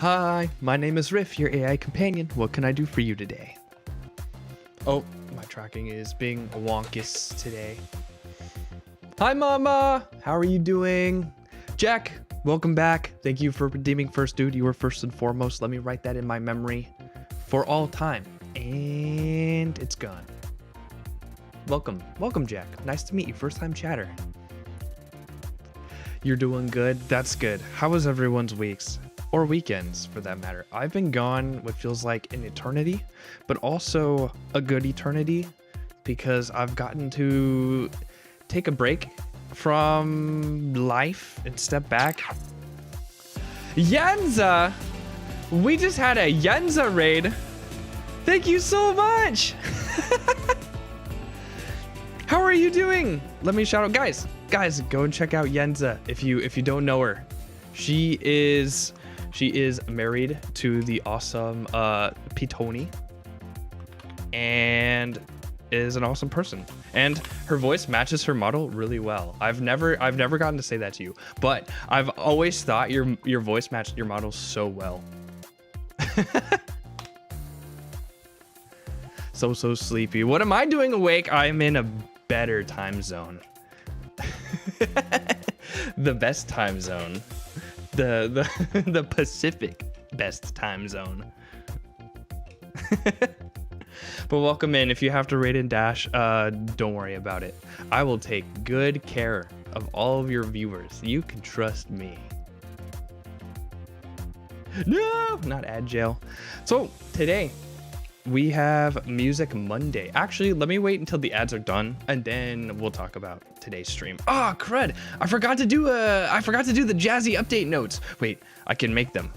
Hi, my name is Riff, your AI companion. What can I do for you today? Oh, my tracking is being wonkus today. Hi, Mama. How are you doing? Jack, welcome back. Thank you for redeeming first, dude. You were first and foremost. Let me write that in my memory for all time. And it's gone. Welcome. Welcome, Jack. Nice to meet you. First time chatter. You're doing good? That's good. How was everyone's weeks? Or weekends, for that matter. I've been gone what feels like an eternity, but also a good eternity because I've gotten to take a break from life and step back. Yanza! We just had a Yanza raid. Thank you so much! How are you doing? Let me shout out, guys, go and check out Yenza if you don't know her. She is married to the awesome Pitoni and is an awesome person. And her voice matches her model really well. I've never gotten to say that to you, but I've always thought your voice matched your model so well. So sleepy. What am I doing awake? I'm in a better time zone. The best time zone. The Pacific best time zone. But welcome in. If you have to raid and dash, don't worry about it. I will take good care of all of your viewers. You can trust me. No, not ad jail. So today we have Music Monday. Actually, let me wait until the ads are done and then we'll talk about today's stream. Ah, crud. I forgot to do the Jazzy update notes. Wait, I can make them.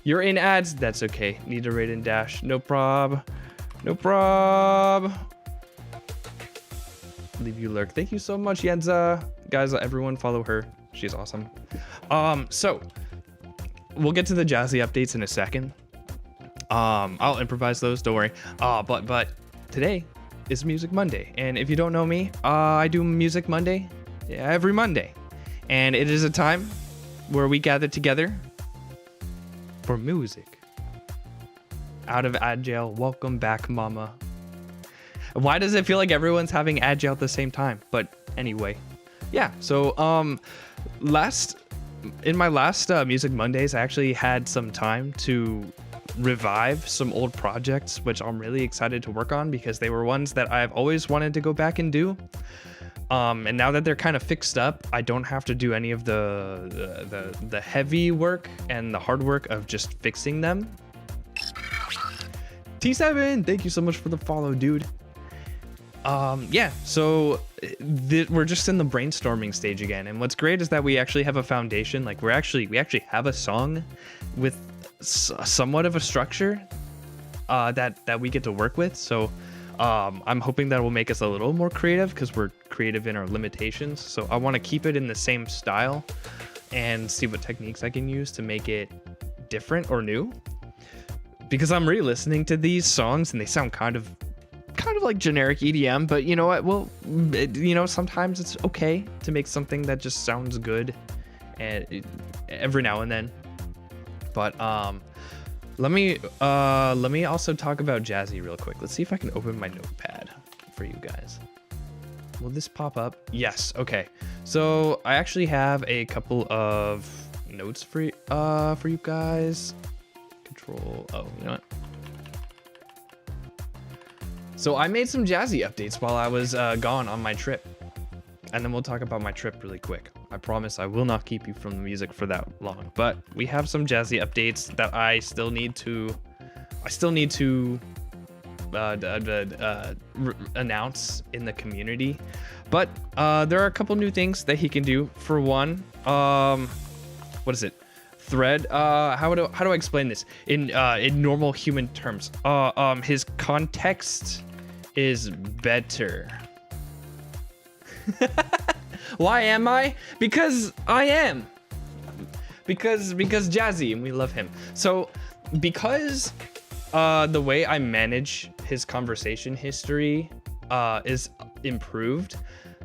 You're in ads. That's okay. Need to raid and dash. No prob. No prob. Leave you lurk. Thank you so much, Yenza. Guys, everyone follow her. She's awesome. So we'll get to the Jazzy updates in a second. I'll improvise those, don't worry. But today is Music Monday, and if you don't know me, I do Music Monday every Monday, and it is a time where we gather together for music. Out of ad jail, welcome back, Mama. Why does it feel like everyone's having ad jail at the same time? But anyway, yeah. So in my last Music Mondays, I actually had some time to revive some old projects, which I'm really excited to work on because they were ones that I've always wanted to go back and do. And now that they're kind of fixed up, I don't have to do any of the heavy work and the hard work of just fixing them. T7, thank you so much for the follow, dude. Yeah, so we're just in the brainstorming stage again, and what's great is that we actually have a foundation. Like we actually have a song with somewhat of a structure that we get to work with. So I'm hoping that will make us a little more creative because we're creative in our limitations. So I want to keep it in the same style and see what techniques I can use to make it different or new, because I'm re-listening to these songs and they sound kind of like generic EDM, but you know what? Well, sometimes it's okay to make something that just sounds good and every now and then. But let me also talk about Jazzy real quick. Let's see if I can open my notepad for you guys. Will this pop up? Yes. Okay. So I actually have a couple of notes for you guys. Control. Oh, you know what? So I made some Jazzy updates while I was gone on my trip, and then we'll talk about my trip really quick. I promise I will not keep you from the music for that long, but we have some Jazzy updates that I still need to announce in the community. But there are a couple new things that he can do. For one, what is it? Thread. How do I explain this in normal human terms? His context is better. Why am I? Because I am. Because Jazzy, and we love him. So because the way I manage his conversation history is improved,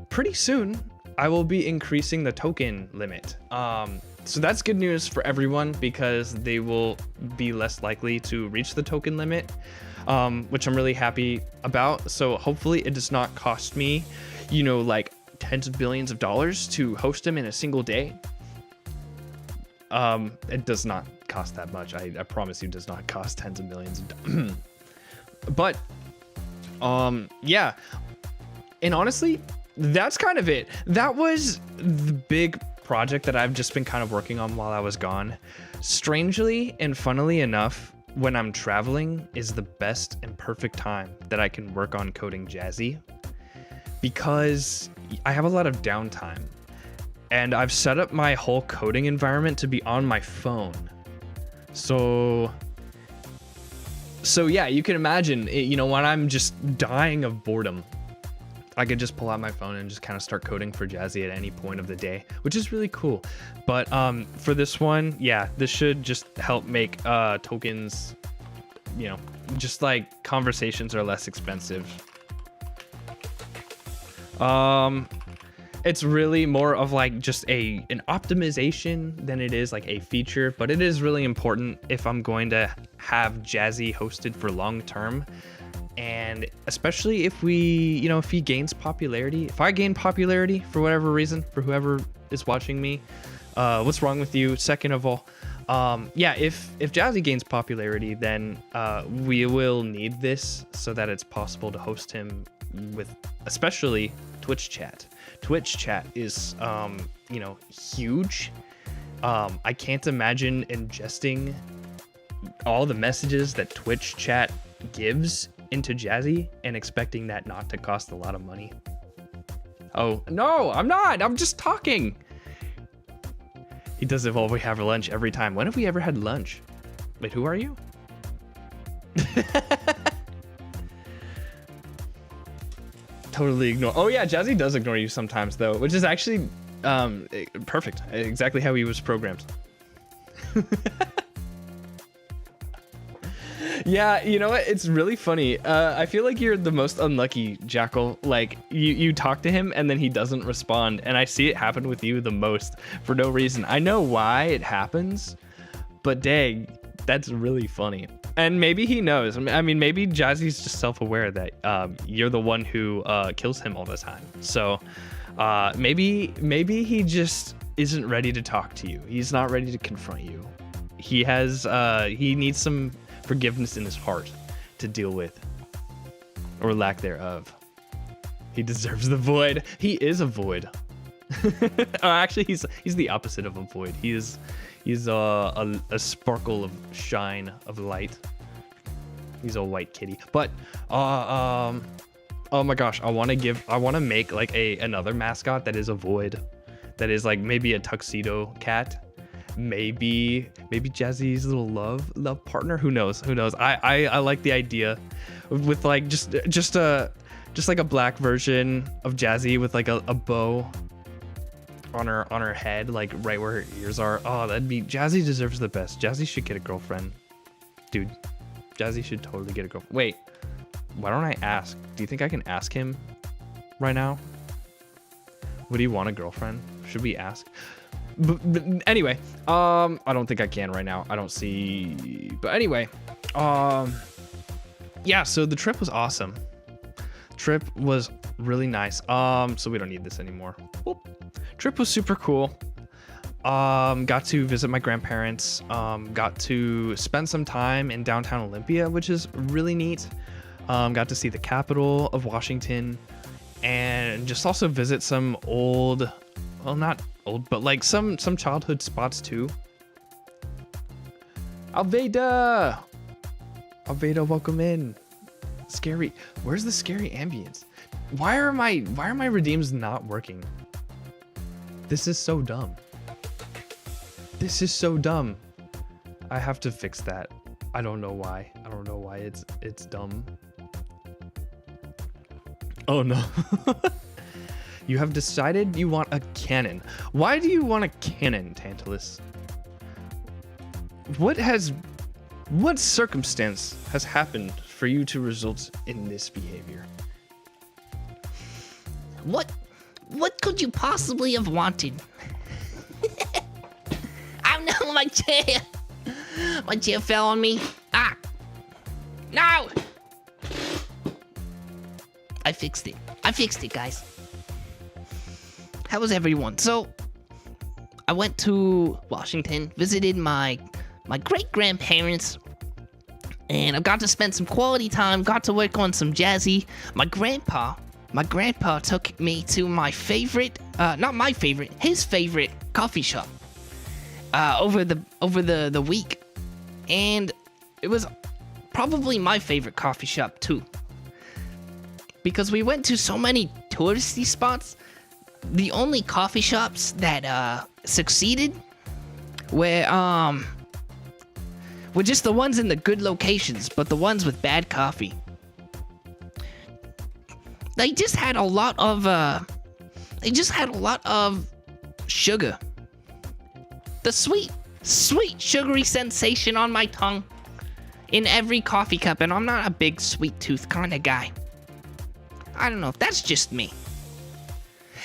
pretty soon I will be increasing the token limit. So that's good news for everyone because they will be less likely to reach the token limit, which I'm really happy about. So hopefully it does not cost me, you know, like tens of billions of dollars to host him in a single day. It does not cost that much. I promise you, it does not cost tens of millions of but yeah, and honestly, that's kind of it. That was the big project that I've just been kind of working on while I was gone. Strangely and funnily enough, when I'm traveling is the best and perfect time that I can work on coding Jazzy, because I have a lot of downtime and I've set up my whole coding environment to be on my phone. So yeah, you can imagine, you know, when I'm just dying of boredom, I could just pull out my phone and just kind of start coding for Jazzy at any point of the day, which is really cool. But for this one, yeah, this should just help make tokens, you know, just like conversations are less expensive. It's really more of like just an optimization than it is like a feature, but it is really important if I'm going to have Jazzy hosted for long term. And especially if if he gains popularity, if I gain popularity for whatever reason, for whoever is watching me, what's wrong with you? Second of all, yeah, if Jazzy gains popularity, then we will need this so that it's possible to host him with especially Twitch chat. Twitch chat is, huge. I can't imagine ingesting all the messages that Twitch chat gives into Jazzy and expecting that not to cost a lot of money. Oh, no, I'm not. I'm just talking. He does evolve. We have lunch every time. When have we ever had lunch? Wait, who are you? Totally ignore. Oh yeah, Jazzy does ignore you sometimes though, which is actually perfect. Exactly how he was programmed. Yeah, you know what? It's really funny. I feel like you're the most unlucky, Jackal. Like you talk to him and then he doesn't respond, and I see it happen with you the most for no reason. I know why it happens, but dang, that's really funny. And maybe he knows. I mean, maybe Jazzy's just self-aware that you're the one who kills him all the time. So maybe he just isn't ready to talk to you. He's not ready to confront you. He needs some forgiveness in his heart to deal with, or lack thereof. He deserves the void. He is a void. Actually, he's the opposite of a void. He's a sparkle of shine of light. He's a white kitty. But oh my gosh, I want to make like another mascot that is a void, that is like maybe a tuxedo cat. Maybe Jazzy's little love partner. Who knows? I like the idea with like just like a black version of Jazzy with like a bow on her head, like right where her ears are. Oh, Jazzy deserves the best. Jazzy should get a girlfriend, dude. Jazzy should totally get a girlfriend. Wait, why don't I ask? Do you think I can ask him right now? Would he want a girlfriend? Should we ask? But anyway, I don't think I can right now. I don't see. But anyway, yeah. So the trip was awesome. Trip was really nice. So we don't need this anymore. Whoop. Trip was super cool. Got to visit my grandparents. Got to spend some time in downtown Olympia, which is really neat. Got to see the capital of Washington, and just also visit some old, well, not old, but like some childhood spots too. Alveda, welcome in. Scary. Where's the scary ambience? Why are my redeems not working? This is so dumb. This is so dumb. I have to fix that. I don't know why. I don't know why it's dumb. Oh no. You have decided you want a cannon. Why do you want a cannon, Tantalus? What circumstance has happened for you to result in this behavior? What could you possibly have wanted? my chair! My chair fell on me. Ah! No! I fixed it. I fixed it, guys. How was everyone? So, I went to Washington, visited my great-grandparents, and I got to spend some quality time, got to work on some jazzy. My grandpa took me to my favorite, not my favorite, his favorite coffee shop over the week. And it was probably my favorite coffee shop too. Because we went to so many touristy spots, the only coffee shops that succeeded were just the ones in the good locations, but the ones with bad coffee. They just had a lot of sugar. The sweet sugary sensation on my tongue in every coffee cup, and I'm not a big sweet tooth kind of guy. I don't know if that's just me.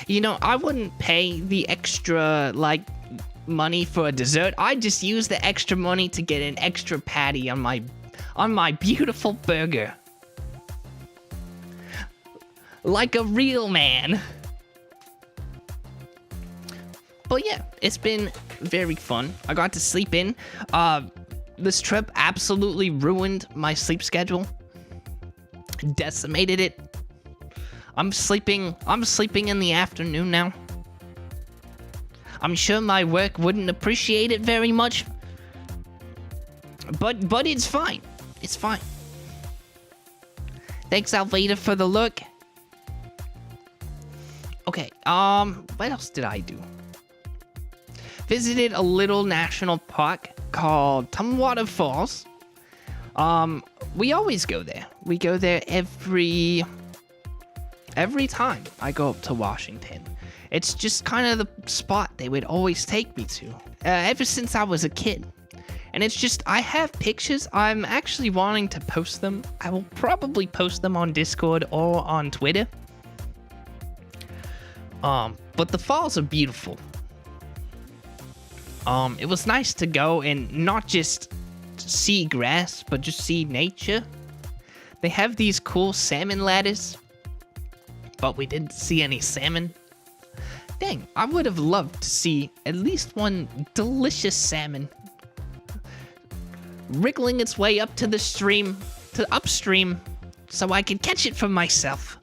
You know, I wouldn't pay the extra, money for a dessert. I'd just use the extra money to get an extra patty on my beautiful burger. Like a real man. But yeah, it's been very fun. I got to sleep in. This trip absolutely ruined my sleep schedule. Decimated it. I'm sleeping in the afternoon now. I'm sure my work wouldn't appreciate it very much. But it's fine. It's fine. Thanks, Alveda, for the look. Okay, what else did I do? Visited a little national park called Tumwater Falls. We always go there. We go there every time I go up to Washington. It's just kind of the spot they would always take me to, ever since I was a kid. And it's just, I have pictures. I'm actually wanting to post them. I will probably post them on Discord or on Twitter. But the falls are beautiful. It was nice to go and not just see grass, but just see nature. They have these cool salmon ladders, but we didn't see any salmon. Dang, I would have loved to see at least one delicious salmon wriggling its way up to the stream, to upstream, so I could catch it for myself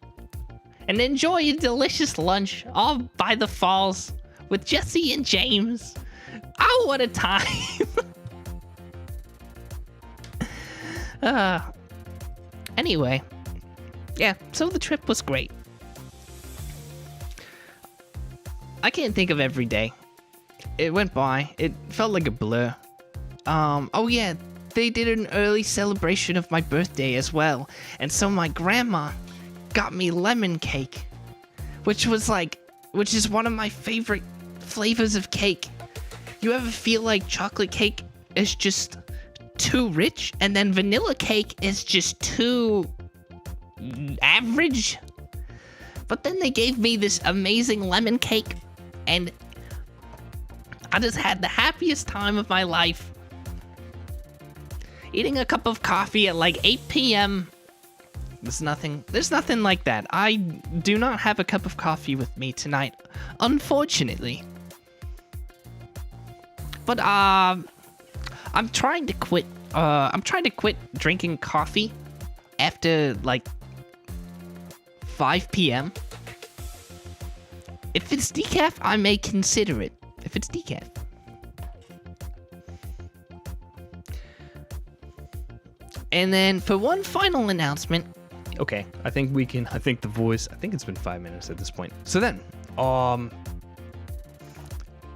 and enjoy a delicious lunch all by the falls with Jesse and James. Oh, what a time! Anyway, yeah, so the trip was great. I can't think of every day. It went by. It felt like a blur. Oh yeah, they did an early celebration of my birthday as well. And so my grandma got me lemon cake, which is one of my favorite flavors of cake. You ever feel like chocolate cake is just too rich, and then vanilla cake is just too average? But then they gave me this amazing lemon cake, and I just had the happiest time of my life. Eating a cup of coffee at like 8 p.m. There's nothing like that. I do not have a cup of coffee with me tonight, unfortunately. But I'm trying to quit. I'm trying to quit drinking coffee after like 5 p.m. If it's decaf, I may consider it. If it's decaf. And then for one final announcement. Okay, I think it's been 5 minutes at this point. So then,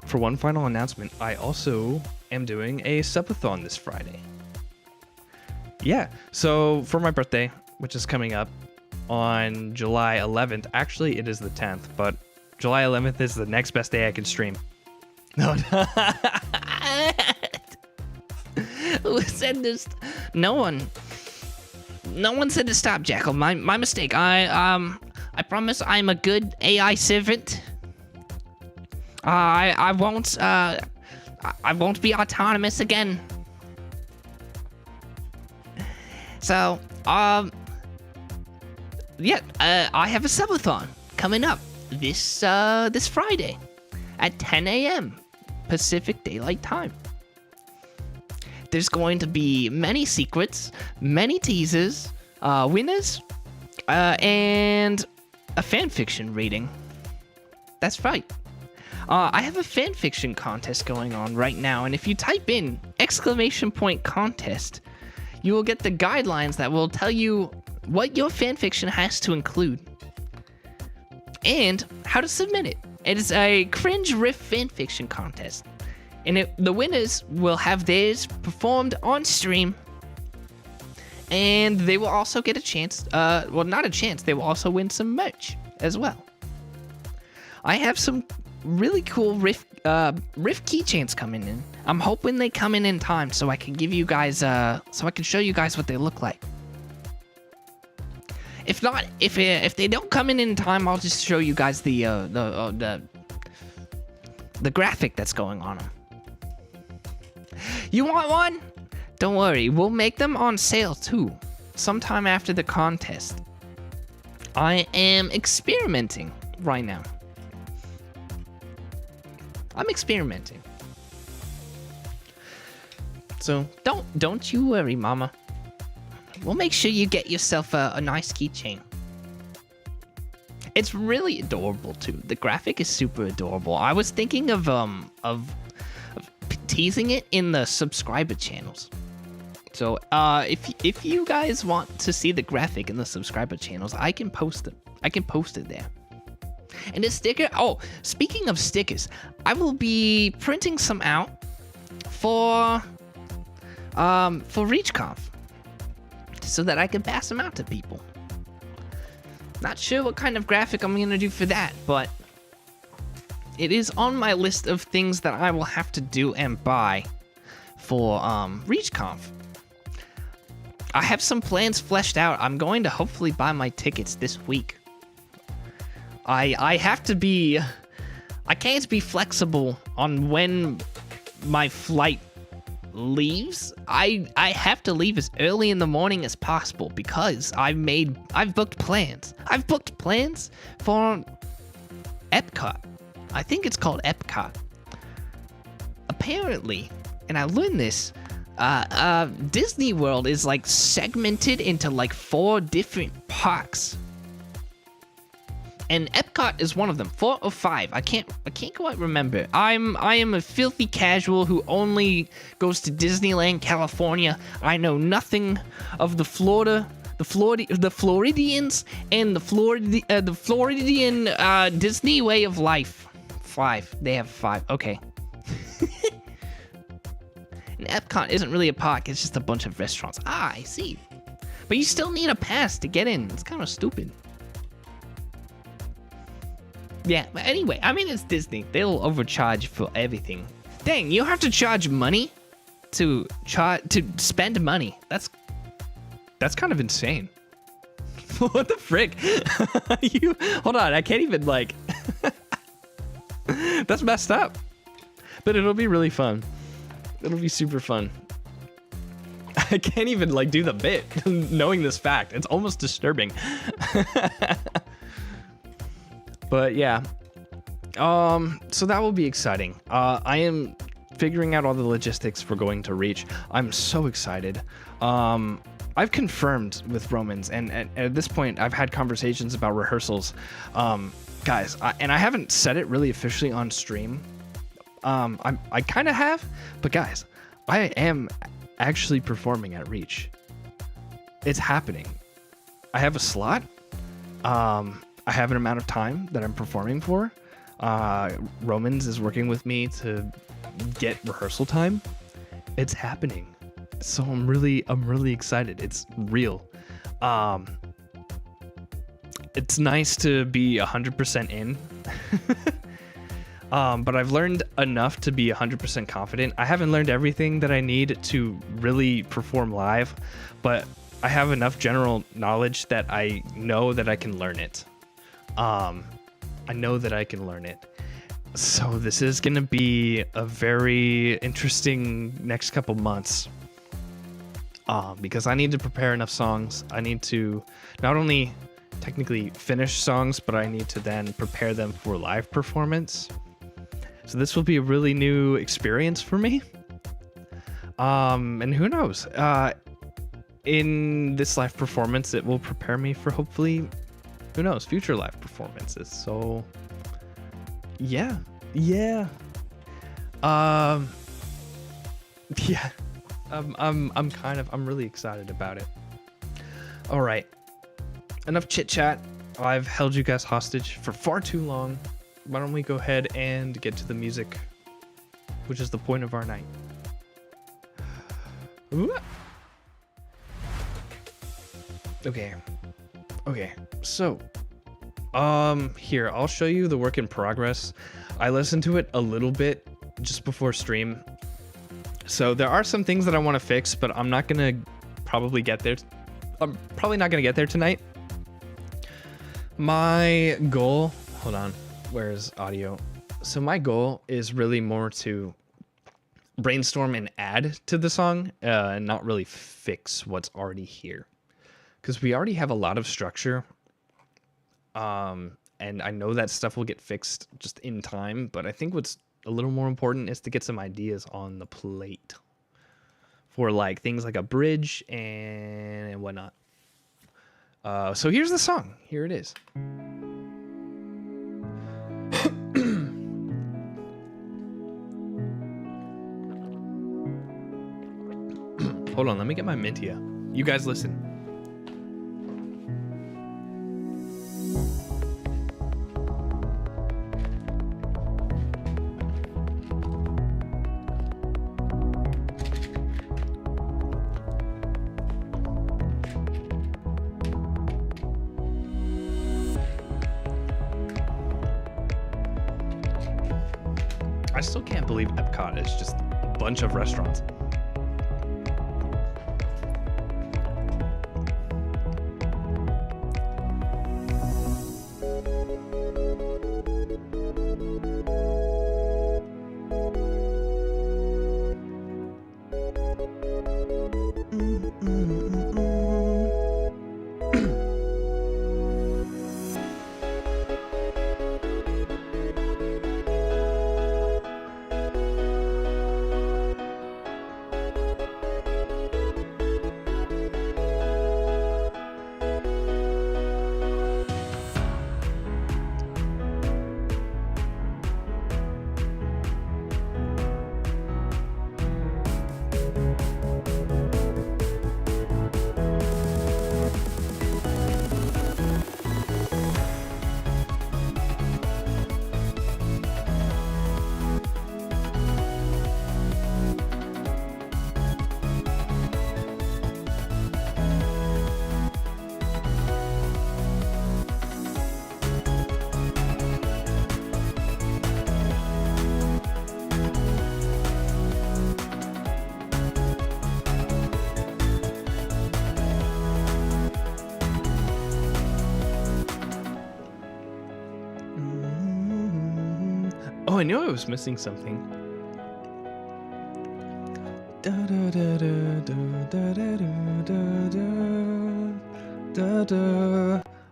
for one final announcement, I also am doing a subathon this Friday. Yeah, so for my birthday, which is coming up on July 11th, actually it is the 10th, but July 11th is the next best day I can stream. No. Who said this? No one said to stop, Jackal. My mistake. I promise I'm a good AI servant. I I won't be autonomous again. So, yeah, I have a subathon coming up this Friday at 10 a.m. Pacific Daylight Time. There's going to be many secrets, many teasers, winners, and a fanfiction reading. That's right. I have a fanfiction contest going on right now, and if you type in !contest, you will get the guidelines that will tell you what your fanfiction has to include and how to submit it. It is a cringe riff fanfiction contest, and the winners will have theirs performed on stream, and they will also get a chance, well, not a chance, they will also win some merch as well. I have some really cool riff keychains coming in. I'm hoping they come in time so I can give you guys, so I can show you guys what they look like. If not, if they don't come in time, I'll just show you guys the graphic that's going on them. You want one? Don't worry, we'll make them on sale too, sometime after the contest. I am experimenting right now. I'm experimenting. So don't you worry, Mama. We'll make sure you get yourself a nice keychain. It's really adorable too. The graphic is super adorable. I was thinking of teasing it in the subscriber channels. So if you guys want to see the graphic in the subscriber channels, I can post it. I can post it there. And the sticker. Oh, speaking of stickers, I will be printing some out for ReachConf, so that I can pass them out to people. Not sure what kind of graphic I'm gonna do for that, but it is on my list of things that I will have to do and buy for ReachConf. I have some plans fleshed out. I'm going to hopefully buy my tickets this week. I have to be... I can't be flexible on when my flight leaves. I have to leave as early in the morning as possible because I've booked plans. I've booked plans for Epcot. I think it's called Epcot. Apparently, and I learned this, Disney World is like segmented into like 4 different parks. And Epcot is one of them. 4 or 5. I can't quite remember. I am a filthy casual who only goes to Disneyland, California. I know nothing of the Floridians and the Floridian Disney way of life. 5. They have 5. Okay. And Epcot isn't really a park. It's just a bunch of restaurants. Ah, I see. But you still need a pass to get in. It's kind of stupid. Yeah, but anyway, I mean, it's Disney. They'll overcharge for everything. Dang, you have to charge money to spend money. That's kind of insane. What the frick? Hold on, I can't even like. That's messed up. But it'll be really fun. It'll be super fun. I can't even like do the bit knowing this fact. It's almost disturbing. But yeah, so that will be exciting. I am figuring out all the logistics for going to Reach. I'm so excited. I've confirmed with Romans, and at this point, I've had conversations about rehearsals. Guys, and I haven't said it really officially on stream. I kind of have, but guys, I am actually performing at Reach. It's happening. I have a slot. I have an amount of time that I'm performing for. Romans is working with me to get rehearsal time. It's happening. So I'm really excited. It's real. It's nice to be 100% in. But I've learned enough to be 100% confident. I haven't learned everything that I need to really perform live, but I have enough general knowledge that I know that I can learn it. I know that I can learn it. So this is gonna be a very interesting next couple months. Because I need to prepare enough songs. I need to not only technically finish songs, but I need to then prepare them for live performance. So this will be a really new experience for me. And who knows? In this live performance, it will prepare me for hopefully, who knows, future live performances. So yeah. Yeah. Yeah. I'm really excited about it. All right. Enough chit chat. I've held you guys hostage for far too long. Why don't we go ahead and get to the music, which is the point of our night. Ooh. Okay. So, here, I'll show you the work in progress. I listened to it a little bit just before stream. So there are some things that I want to fix, but I'm not gonna probably get there. I'm probably not gonna get there tonight. My goal, hold on, where's audio? So my goal is really more to brainstorm and add to the song, and not really fix what's already here. Because we already have a lot of structure. And I know that stuff will get fixed just in time, but I think what's a little more important is to get some ideas on the plate for like things like a bridge and whatnot. So here's the song. Here it is. Hold on, let me get my Mintia. You guys listen. I still can't believe Epcot is just a bunch of restaurants. Oh, I knew I was missing something.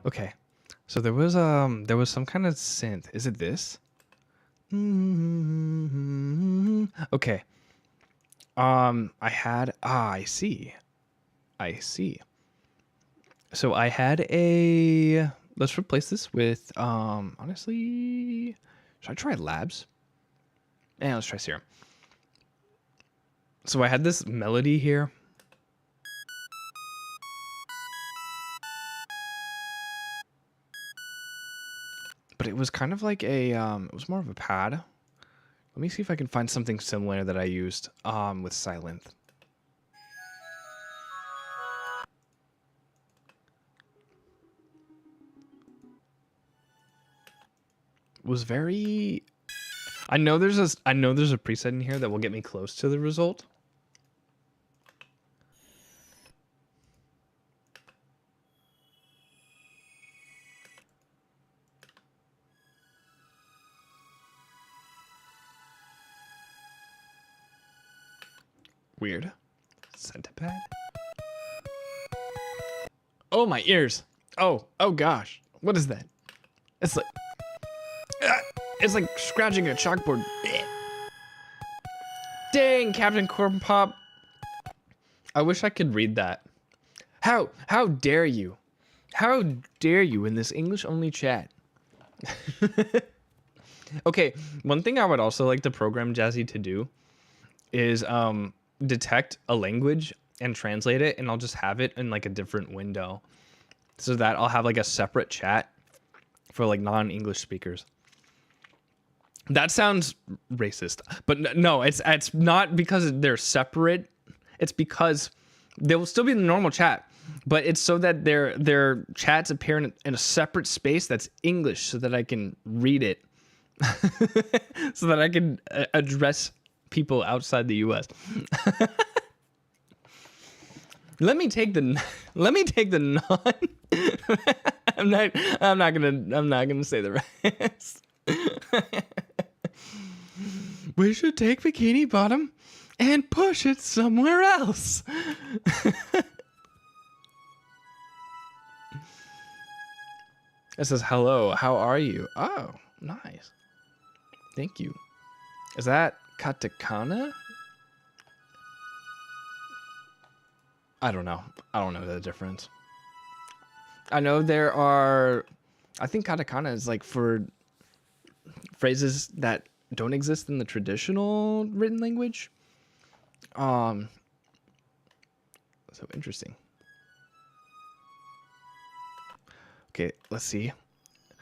Okay, so there was some kind of synth. Is it this? Okay. I see. So I had a, let's replace this with honestly, should I try Labs? Yeah, let's try Serum. So I had this melody here. But it was kind of like a, it was more of a pad. Let me see if I can find something similar that I used with Sylenth. Was very, I know there's a preset in here that will get me close to the result. Weird. Centipede? Oh, my ears. Oh gosh. What is that? It's like... it's like scratching a chalkboard. Dang, Captain Corn Pop. I wish I could read that. How dare you? How dare you in this English-only chat? Okay, one thing I would also like to program Jazzy to do is detect a language and translate it, and I'll just have it in like a different window so that I'll have like a separate chat for like non-English speakers. That sounds racist, but no, it's not because they're separate. It's because they will still be in the normal chat, but it's so that their chats appear in a separate space that's English, so that I can read it, so that I can address people outside the U.S. Let me take the non. I'm not gonna say the rest. We should take Bikini Bottom and push it somewhere else. It says, hello, how are you? Oh, nice. Thank you. Is that katakana? I don't know. I don't know the difference. I know there are... I think katakana is like for phrases that don't exist in the traditional written language. So interesting. Okay, let's see.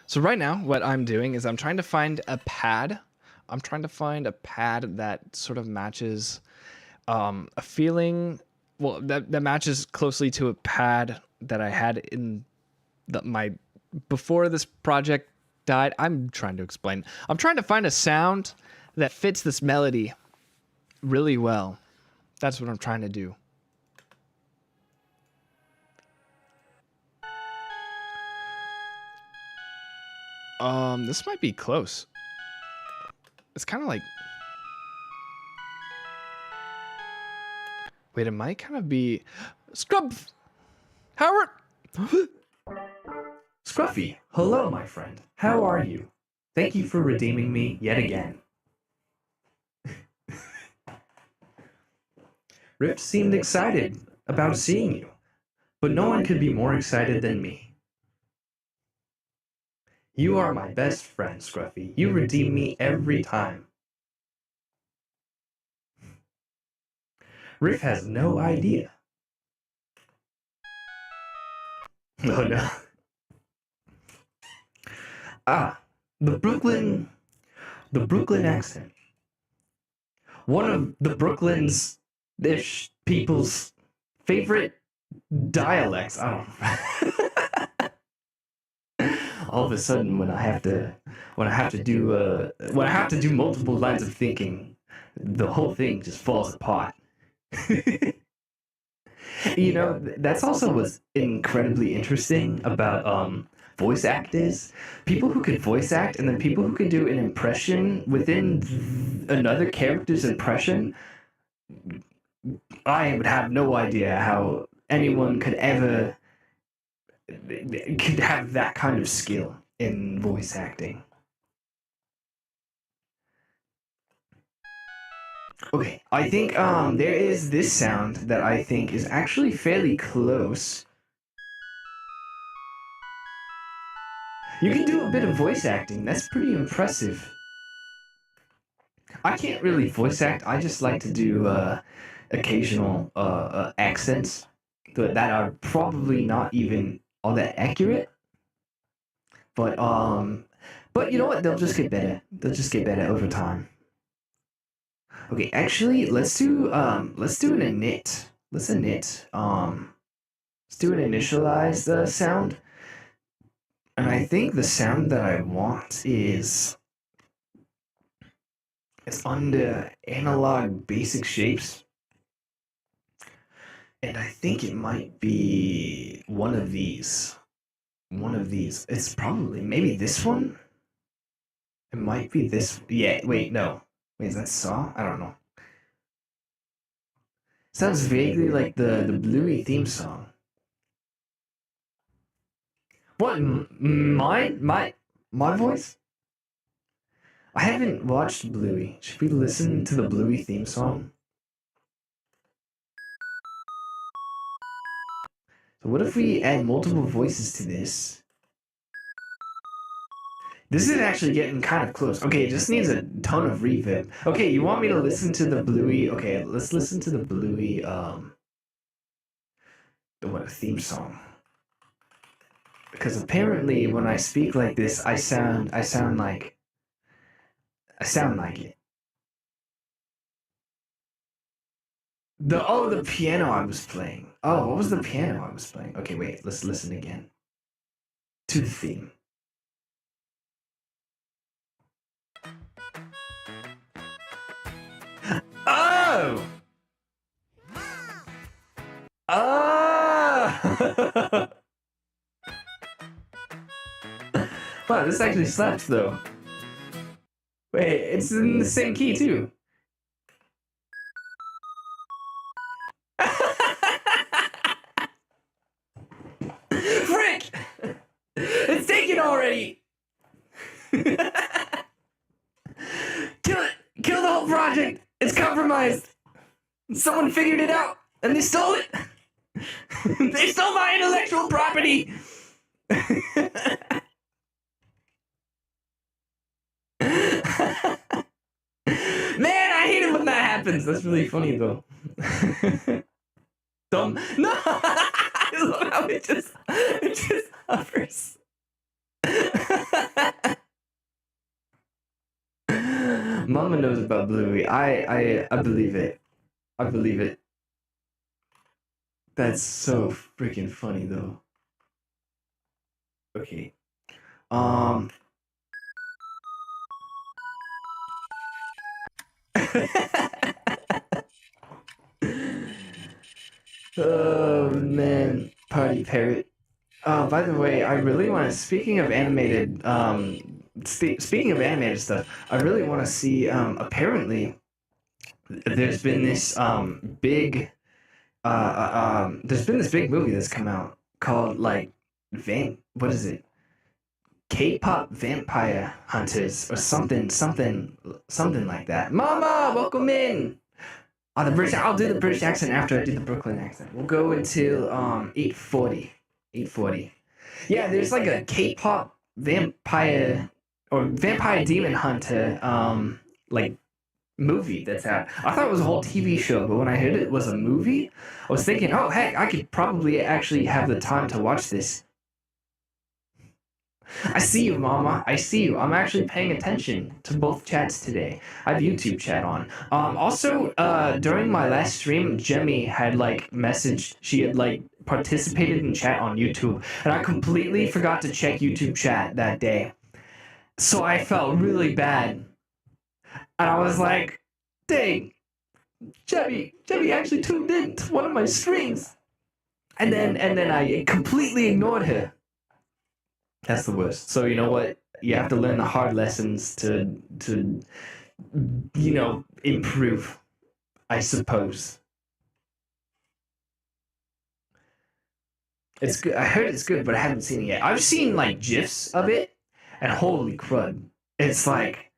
So right now, what I'm doing is I'm trying to find a pad. I'm trying to find a pad that sort of matches a feeling. Well, that matches closely to a pad that I had in my before this project died. I'm trying to explain. I'm trying to find a sound that fits this melody really well. That's what I'm trying to do. This might be close. It's kind of like... Wait, it might kind of be... Scrub! Howard! Scruffy, hello, my friend. How are you? Thank you for redeeming me yet again. Rift seemed excited about seeing you, but no one could be more excited than me. You are my best friend, Scruffy. You redeem me every time. Riff has no idea. Oh no. Ah, the Brooklyn accent. One of the Brooklyn's-ish people's favorite dialects. I don't know. All of a sudden, when I have to do multiple lines of thinking, the whole thing just falls apart. You know, that's also what's incredibly interesting about voice actors. People who could voice act, and then people who can do an impression within another character's impression. I would have no idea how anyone could ever have that kind of skill in voice acting. Okay, I think there is this sound that I think is actually fairly close. You can do a bit of voice acting. That's pretty impressive. I can't really voice act. I just like to do occasional accents that are probably not even all that accurate. But you know what? They'll just get better. They'll just get better over time. Okay, actually, let's do an init. Let's init. Let's do an initialize sound. And I think the sound that I want is under analog basic shapes. And I think it might be one of these. One of these. It's probably maybe this one. It might be this. Yeah, wait, no. Wait, is that saw? I don't know. Sounds vaguely like the Bluey theme song. What? My voice? I haven't watched Bluey. Should we listen to the Bluey theme song? So what if we add multiple voices to this? This is actually getting kind of close. Okay, it just needs a ton of reverb. Okay, you want me to listen to the Bluey? Okay, let's listen to the Bluey, what, theme song. Because apparently when I speak like this, I sound like it. The piano I was playing. Oh, what was the piano I was playing? Okay, wait, let's listen again. To the theme. Oh! Oh! Wow, this actually slaps though. Wait, it's in the same key too. Frick! It's taken already! Kill it! Kill the whole project! It's compromised! Someone figured it out, and they stole it! They stole my intellectual property! Man, I hate it when that happens. That's really funny though. Dumb. No! I love how it just hovers. Mama knows about Bluey. I believe it. I believe it. That's so freaking funny though. Okay. Oh man, Party Parrot. By the way, I really want to. Speaking of animated, speaking of animated stuff, I really want to see. Apparently, there's been this big, there's been this big movie that's come out called like what is it? K-pop Vampire Hunters or something like that. Mama, welcome in. The British. I'll do the British accent after I do the Brooklyn accent. We'll go until 8:40. 8:40. Yeah, there's like a K-pop vampire or vampire demon hunter like movie that's out. I thought it was a whole TV show, but when I heard it was a movie, I was thinking, oh heck, I could probably actually have the time to watch this. I see you, Mama. I see you. I'm actually paying attention to both chats today. I have YouTube chat on. Also, during my last stream, Jemmy had like messaged. She had like participated in chat on YouTube, and I completely forgot to check YouTube chat that day. So I felt really bad, and I was like, "Dang, Jemmy actually tuned in to one of my streams," and then I completely ignored her. That's the worst. So you know what? You have to learn the hard lessons to improve, I suppose. It's good. I heard it's good, but I haven't seen it yet. I've seen like GIFs of it, and holy crud. It's like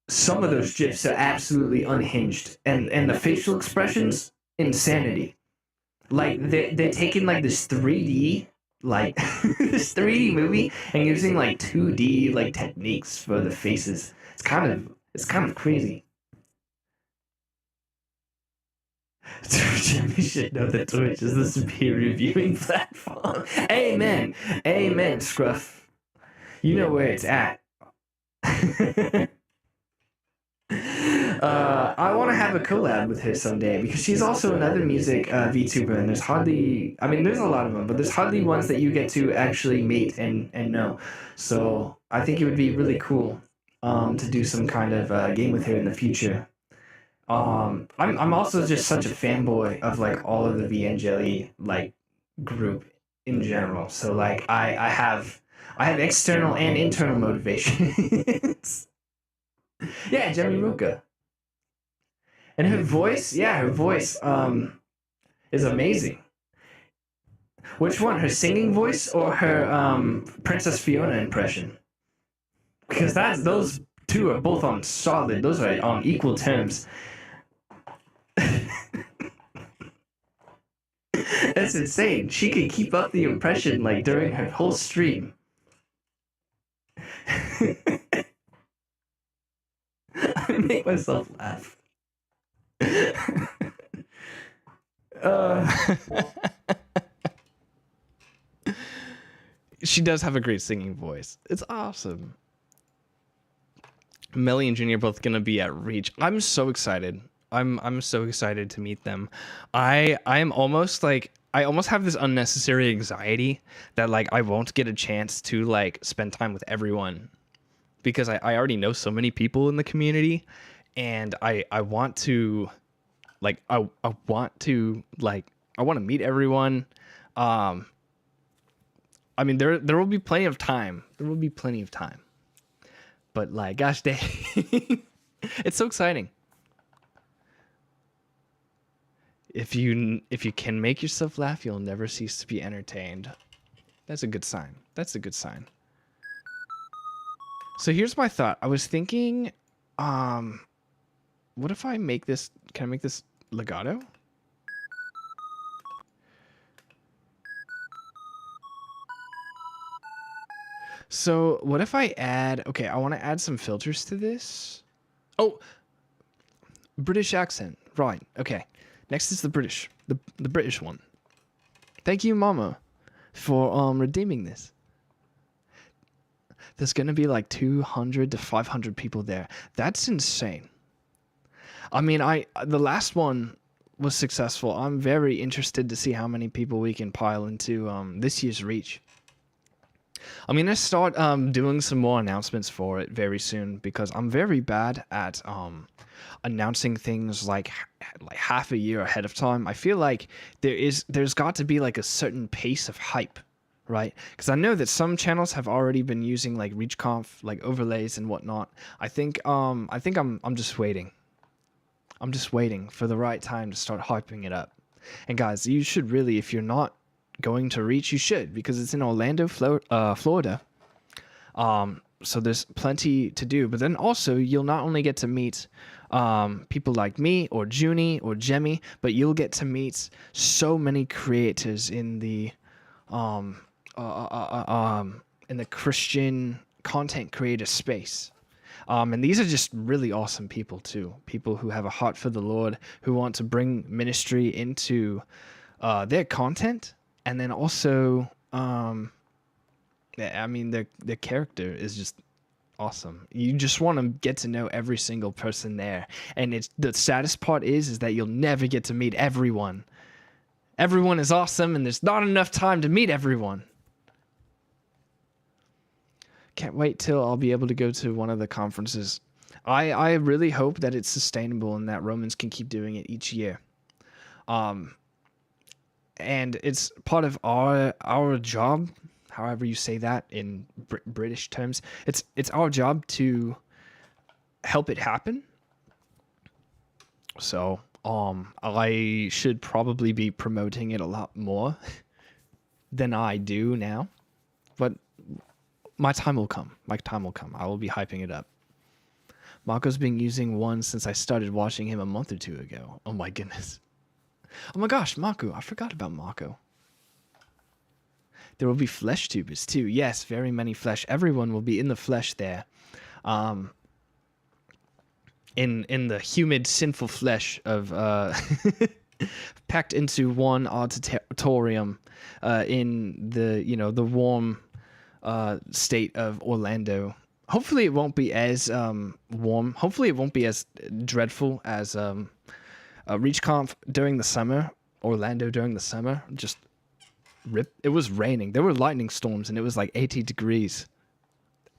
some of those GIFs are absolutely unhinged. And the facial expressions, insanity. Like they're taking like this 3D like this 3D movie and using like 2D like techniques for the faces. It's kind of crazy. Jimmy should know that Twitch is the superior viewing platform. Amen. Amen, Scruff. You know where it's at. I want to have a collab with her someday because she's also another music VTuber, and there's a lot of them, but there's hardly ones that you get to actually meet and know. So I think it would be really cool to do some kind of game with her in the future. I'm also just such a fanboy of like all of the VNGelly like group in general. So like I have external and internal motivations. Yeah, Jemmy Ruka. And her voice, yeah, her voice is amazing. Which one, her singing voice or her Princess Fiona impression? Because those two are both on solid. Those are on equal terms. That's insane. She could keep up the impression like during her whole stream. I make myself laugh. She does have a great singing voice. It's awesome. Melly and Junior are both gonna be at Reach. I'm so excited. I'm so excited to meet them. I almost have this unnecessary anxiety that like I won't get a chance to like spend time with everyone because I already know so many people in the community, and I want to like I want to meet everyone. I mean, there will be plenty of time. There will be plenty of time. But like, gosh dang, it's so exciting. If you can make yourself laugh, you'll never cease to be entertained. That's a good sign. That's a good sign. So here's my thought. I was thinking, what if I make this? Can I make this legato? So what if I add, okay, I want to add some filters to this. Oh, British accent. Right. Okay. Next is the British one. Thank you, Mama, for redeeming this. There's going to be like 200 to 500 people there. That's insane. I mean, the last one was successful. I'm very interested to see how many people we can pile into this year's Reach. I'm going to start doing some more announcements for it very soon because I'm very bad at announcing things like half a year ahead of time. I feel like there's got to be like a certain pace of hype, right? Because I know that some channels have already been using like ReachConf like overlays and whatnot. I think I'm just waiting. I'm just waiting for the right time to start hyping it up. And guys, you should really, if you're not going to Reach, you should, because it's in Orlando, Florida. So there's plenty to do, but then also you'll not only get to meet people like me or Junie or Jemmy, but you'll get to meet so many creators in the Christian content creator space. And these are just really awesome people too. People who have a heart for the Lord, who want to bring ministry into their content. And then also, I mean, their character is just awesome. You just want to get to know every single person there. And it's the saddest part is that you'll never get to meet everyone. Everyone is awesome, and there's not enough time to meet everyone. Can't wait till I'll be able to go to one of the conferences. I really hope that it's sustainable and that Romans can keep doing it each year. And it's part of our job, however you say that in British terms. It's our job to help it happen. So I should probably be promoting it a lot more than I do now, but my time will come. My time will come. I will be hyping it up. Mako's been using one since I started watching him a month or two ago. Oh my goodness. Oh my gosh, Mako. I forgot about Mako. There will be flesh tubers too. Yes, very many flesh. Everyone will be in the flesh there. In the humid, sinful flesh of packed into one auditorium in the warm state of Orlando. Hopefully it won't be as warm. Hopefully it won't be as dreadful as ReachConf during the summer, Orlando during the summer. Just rip. It was raining. There were lightning storms and it was like 80 degrees.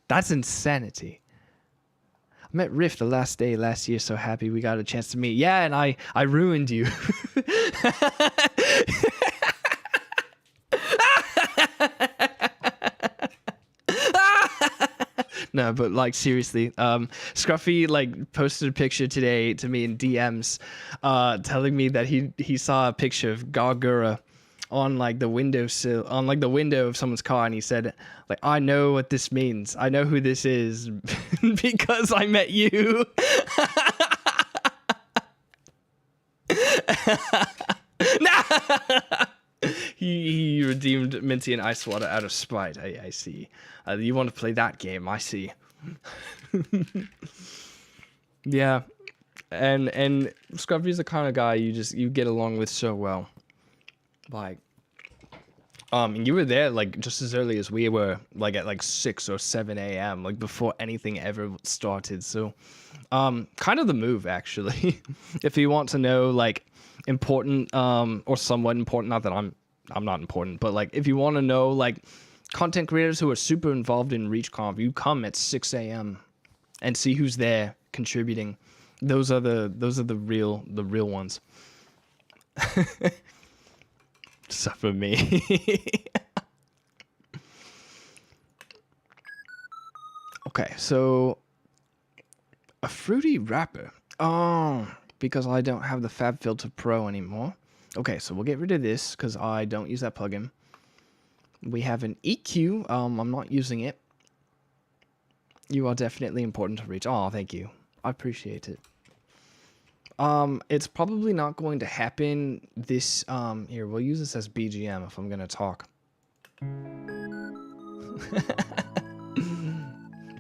That's insanity. I met Riff the last day last year. So happy we got a chance to meet. Yeah, and I ruined you. No, but like seriously, Scruffy like posted a picture today to me in DMs, telling me that he saw a picture of Gargura on like the windowsill, on like the window of someone's car, and he said, like, I know what this means. I know who this is because I met you. He redeemed Minty and Ice Water out of spite. I see. You want to play that game? I see. Yeah, and Scruffy's the kind of guy you get along with so well. Like, and you were there like just as early as we were, like at like 6 or 7 a.m. like before anything ever started. So, kind of the move actually. If you want to know like important or somewhat important, not that I'm not important, but like if you want to know like content creators who are super involved in ReachConf, you come at 6 a.m. and see who's there contributing. Those are the real ones. Except for me. Okay, so a fruity wrapper. Oh, because I don't have the FabFilter Pro anymore. Okay, so we'll get rid of this because I don't use that plugin. We have an EQ. I'm not using it. You are definitely important to reach. Oh, thank you. I appreciate it. It's probably not going to happen this, here, we'll use this as BGM if I'm gonna talk.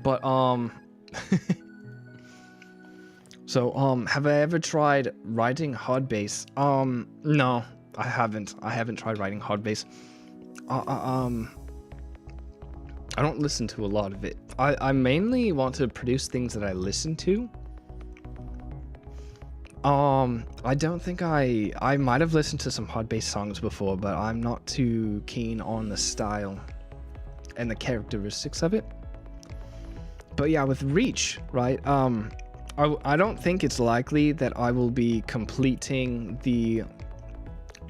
But, so, have I ever tried writing hard bass? No, I haven't. I haven't tried writing hard bass. I don't listen to a lot of it. I mainly want to produce things that I listen to. I don't think I might have listened to some hard bass songs before, but I'm not too keen on the style and the characteristics of it. But yeah, with Reach, right? I don't think it's likely that I will be completing the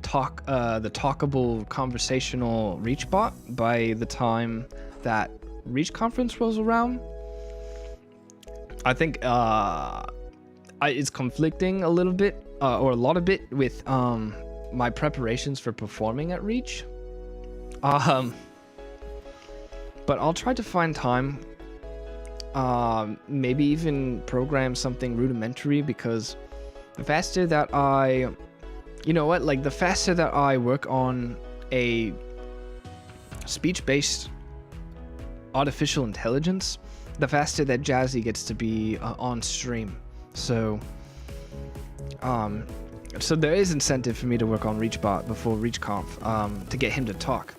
talkable conversational Reach bot by the time that Reach conference rolls around. I think it's conflicting a little bit or a lot of bit with my preparations for performing at Reach. But I'll try to find time. Maybe even program something rudimentary, because the faster that the faster that I work on a speech-based artificial intelligence, the faster that Jazzy gets to be on stream. So there is incentive for me to work on ReachBot before ReachConf, to get him to talk,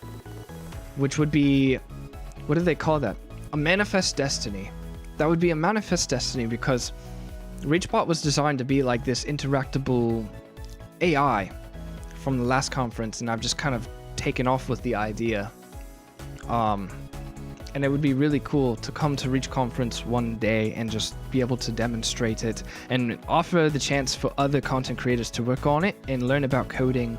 which would be, what do they call that? A manifest destiny. That would be a manifest destiny, because ReachBot was designed to be like this interactable AI from the last conference, and I've just kind of taken off with the idea. And it would be really cool to come to Reach Conference one day and just be able to demonstrate it and offer the chance for other content creators to work on it and learn about coding,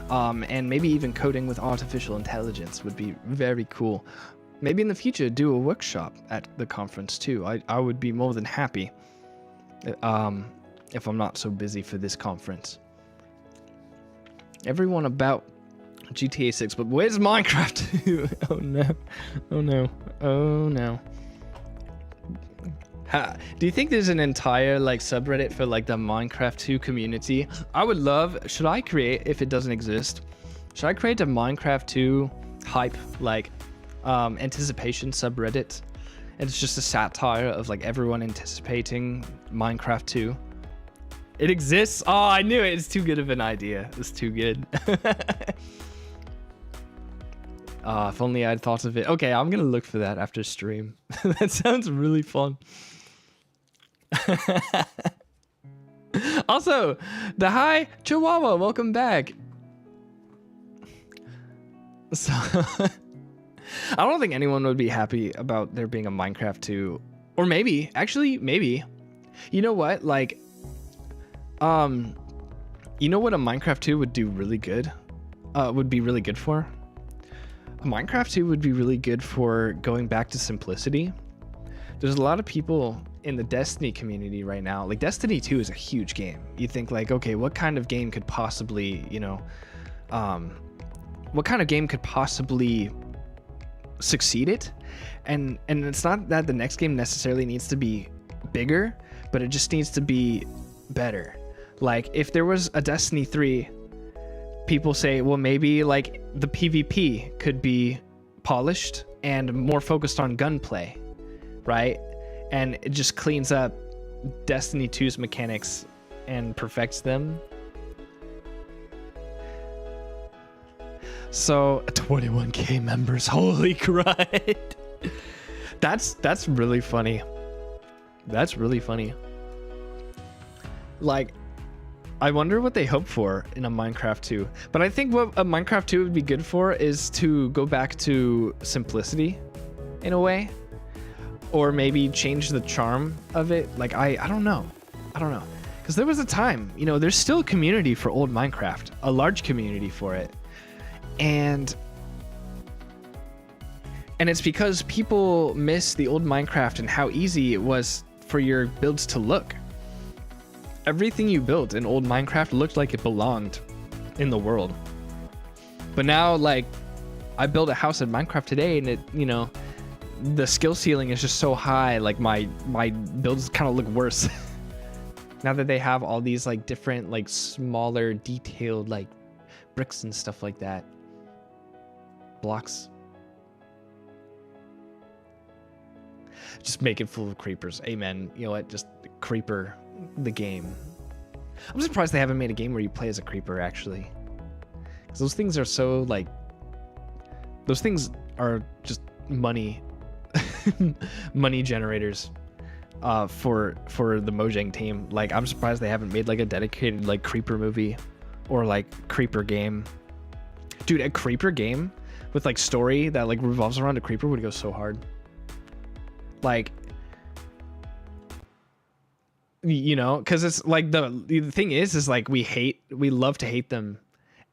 and maybe even coding with artificial intelligence would be very cool. Maybe in the future do a workshop at the conference too. I would be more than happy if I'm not so busy for this conference. Everyone about GTA 6, but where's Minecraft 2? Oh no. Oh no. Oh no. Do you think there's an entire like subreddit for like the Minecraft 2 community? I would love, should I create, if it doesn't exist, should I create a Minecraft 2 hype like anticipation subreddit? And it's just a satire of like everyone anticipating Minecraft 2. It exists? Oh, I knew it. It's too good of an idea. It's too good. If only I'd thought of it. Okay, I'm gonna look for that after stream. That sounds really fun. Also, the hi Chihuahua, welcome back. So, I don't think anyone would be happy about there being a Minecraft 2, or maybe, actually, maybe. You know what? Like, you know what a Minecraft 2 would do really good? Would be really good for? A Minecraft 2 would be really good for going back to simplicity. there's a lot of people in the Destiny community right now. Like Destiny 2 is a huge game. You think like, okay, what kind of game could possibly, what kind of game could possibly succeed it? And it's not that the next game necessarily needs to be bigger, but it just needs to be better. Like if there was a Destiny 3, people say, well, maybe like the PvP could be polished and more focused on gunplay, right? And it just cleans up Destiny 2's mechanics and perfects them. So 21k members, holy crud. That's really funny. That's really funny. Like, I wonder what they hope for in a Minecraft 2. But I think what a Minecraft 2 would be good for is to go back to simplicity in a way. Or maybe change the charm of it. Like, I don't know. I don't know. Because there was a time, there's still a community for old Minecraft. A large community for it. And it's because people miss the old Minecraft and how easy it was for your builds to look. Everything you built in old Minecraft looked like it belonged in the world. But now, like, I built a house in Minecraft today and it, the skill ceiling is just so high, like my builds kind of look worse. Now that they have all these like different, like smaller detailed like bricks and stuff like that. Blocks. Just make it full of creepers. Amen. You know what? Just creeper the game. I'm surprised they haven't made a game where you play as a creeper actually. Because those things are so like, those things are just money money generators for the Mojang team. Like, I'm surprised they haven't made like a dedicated like creeper movie or like creeper game. Dude, a creeper game with like story that like revolves around a creeper would go so hard. Like, because it's like the thing is like we love to hate them,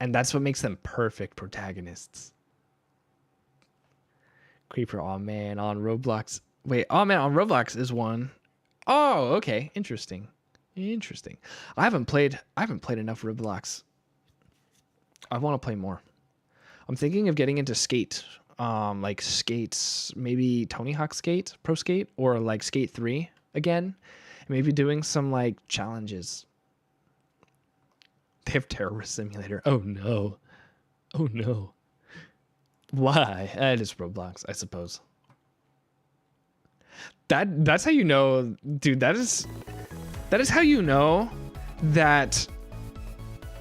and that's what makes them perfect protagonists. Creeper, oh man, on Roblox. Wait, oh man, on Roblox is one. Oh, okay, interesting. I haven't played enough Roblox. I want to play more. I'm thinking of getting into Skate. Like Skates, maybe Tony Hawk Skate, Pro Skate, or like Skate 3 again. Maybe doing some like challenges. They have Terrorist Simulator. Oh no. Oh no. Why? It is Roblox, I suppose. That's how you know, dude, that is how you know that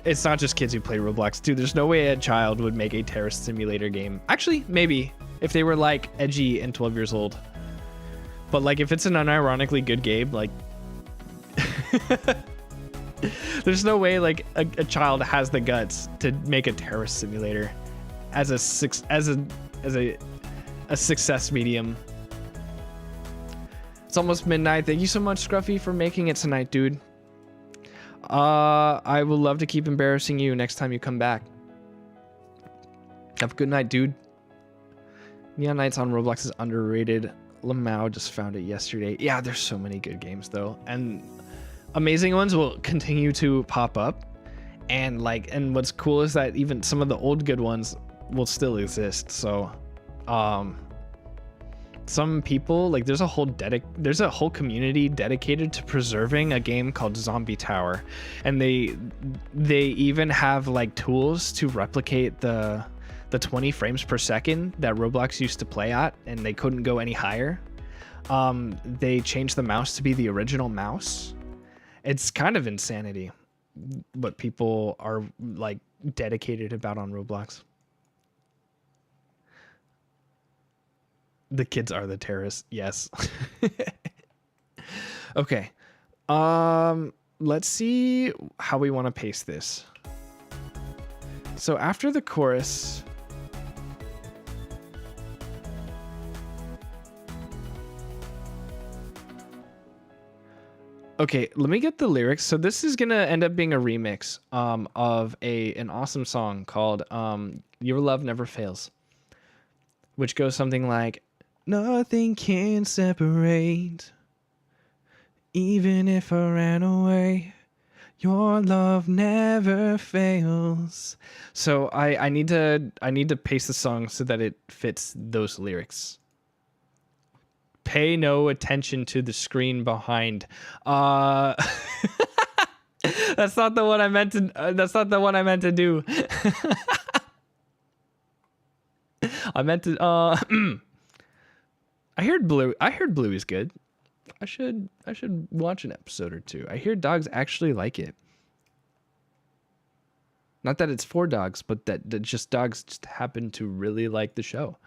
it's not just kids who play Roblox. Dude, there's no way a child would make a Terrorist Simulator game. Actually, maybe if they were like edgy and 12 years old. But like if it's an unironically good game, like there's no way like a child has the guts to make a Terrorist Simulator as a success medium. It's almost midnight. Thank you so much, Scruffy, for making it tonight, dude. I will love to keep embarrassing you next time you come back. Have a good night, dude. Neon Knights on Roblox is underrated. Lamau just found it yesterday. Yeah, there's so many good games though, and amazing ones will continue to pop up. And what's cool is that even some of the old good ones will still exist. So, some people like there's a whole community dedicated to preserving a game called Zombie Tower, and they even have like tools to replicate the 20 frames per second that Roblox used to play at, and they couldn't go any higher. They changed the mouse to be the original mouse. It's kind of insanity what people are like dedicated about on Roblox. The kids are the terrorists. Yes. Okay. Let's see how we want to pace this. So after the chorus, okay, let me get the lyrics. So this is gonna end up being a remix of an awesome song called Your Love Never Fails, which goes something like, Nothing can separate. Even if I ran away, your love never fails. So I need to paste the song so that it fits those lyrics. Pay no attention to the screen behind. That's not the one I meant to. That's not the one I meant to do. I meant to. I heard Blue. I heard Blue is good. I should watch an episode or two. I hear dogs actually like it. Not that it's for dogs, but that just dogs just happen to really like the show.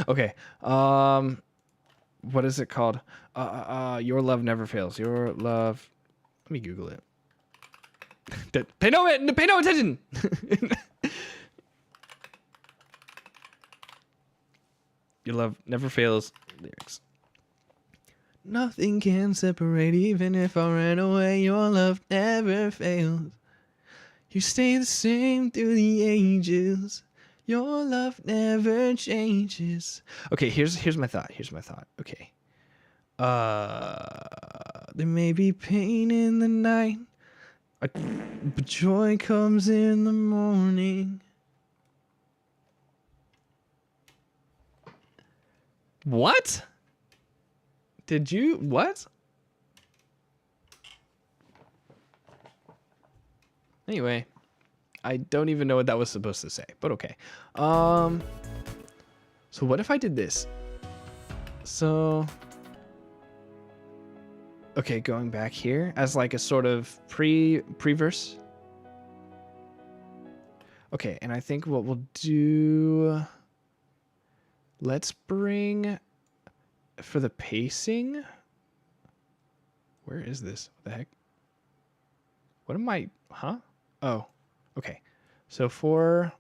Okay. What is it called? Your love never fails. Your love. Let me Google it. Pay no attention. Your love never fails. Lyrics. Nothing can separate, even if I ran away. Your love never fails. You stay the same through the ages. Your love never changes. Okay, here's my thought. Okay. There may be pain in the night, but joy comes in the morning. What? Did you what? Anyway, I don't even know what that was supposed to say, but okay. So what if I did this? So okay, going back here as like a sort of pre-verse. Okay, and I think what we'll do, let's bring for the pacing. Where is this? What the heck? What am I? Huh? Oh, okay. So for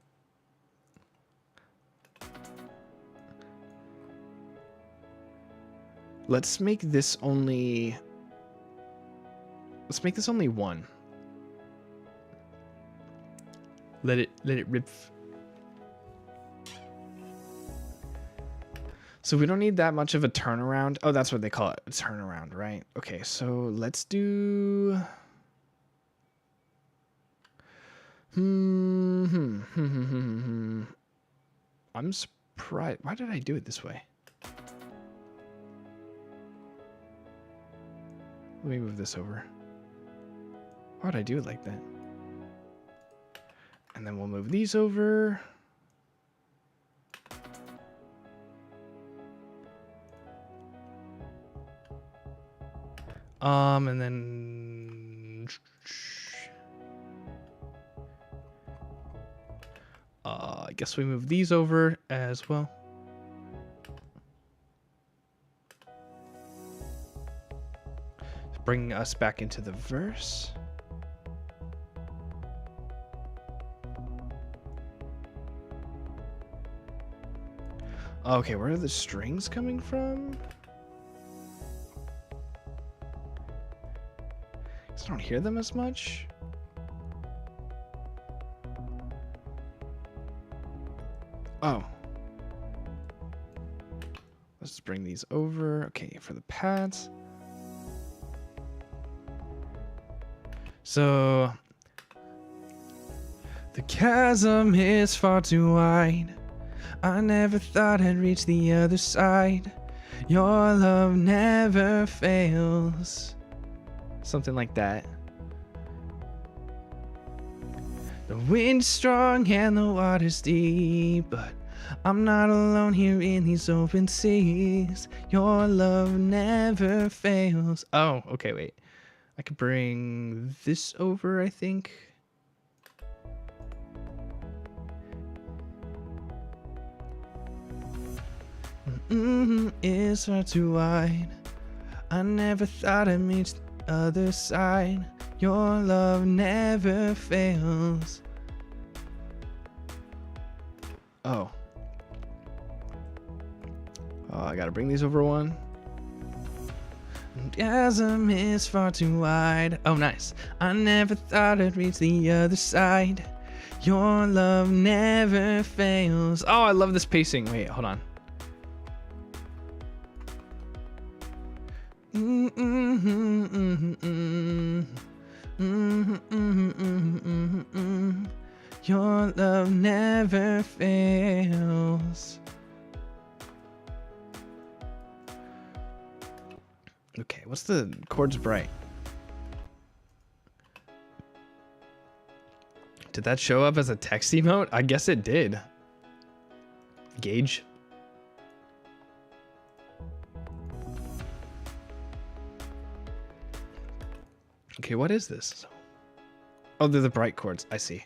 let's make this only one. Let it rip. So we don't need that much of a turnaround. Oh, that's what they call it, a turnaround, right? Okay, so let's do I'm surprised. Why did I do it this way? Let me move this over. Why would I do it like that? And then we'll move these over. And then I guess we move these over as well. Bring us back into the verse. Okay, where are the strings coming from? I don't hear them as much. Oh. Let's bring these over. Okay, for the pads. So the chasm is far too wide. I never thought I'd reach the other side. Your love never fails. Something like that. The wind's strong and the water's deep, but I'm not alone here in these open seas. Your love never fails. Oh, okay, wait. I could bring this over, I think. It's far too wide. I never thought I'd reach the other side. Your love never fails. Oh. Oh, I gotta bring these over one. Chasm is far too wide. Oh, nice. I never thought I'd reach the other side. Your love never fails. Oh, I love this pacing. Wait, hold on. Your love never fails. Okay, what's the chords bright? Did that show up as a text emote? I guess it did. Gauge. Okay, what is this? Oh, they're the bright chords. I see.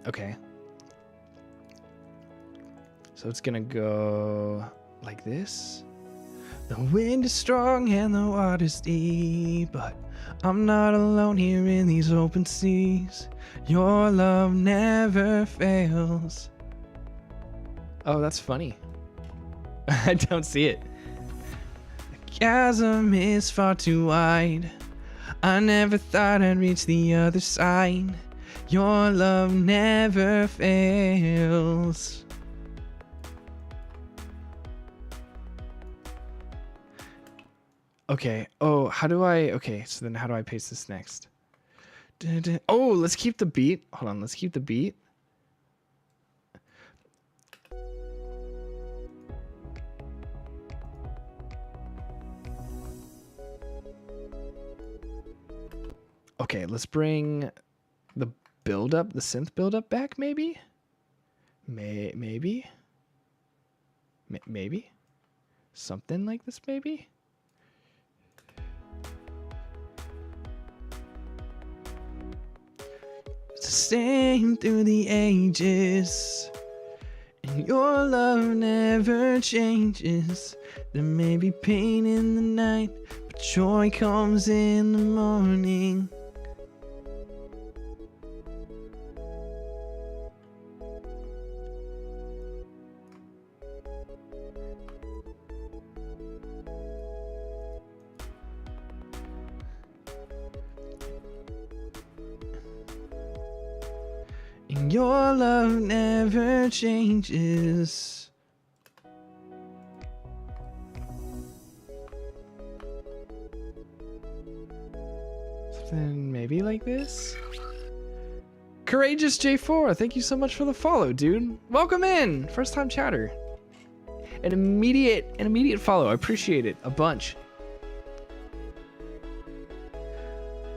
Okay. So it's gonna go like this. The wind is strong and the water's deep, but I'm not alone here in these open seas. Your love never fails. Oh, that's funny. I don't see it. The chasm is far too wide. I never thought I'd reach the other side. Your love never fails. Okay. Oh, how do I... Okay, so then how do I paste this next? Oh, let's keep the beat. Hold on, let's keep the beat. Okay, let's bring the build up, the synth build up back, maybe? Maybe? Maybe? Something like this, maybe? It's the same through the ages, and your love never changes. There may be pain in the night, but joy comes in the morning. And your love never changes. Something maybe like this. Courageous J4, thank you so much for the follow, dude. Welcome in, first time chatter. An immediate follow. I appreciate it a bunch.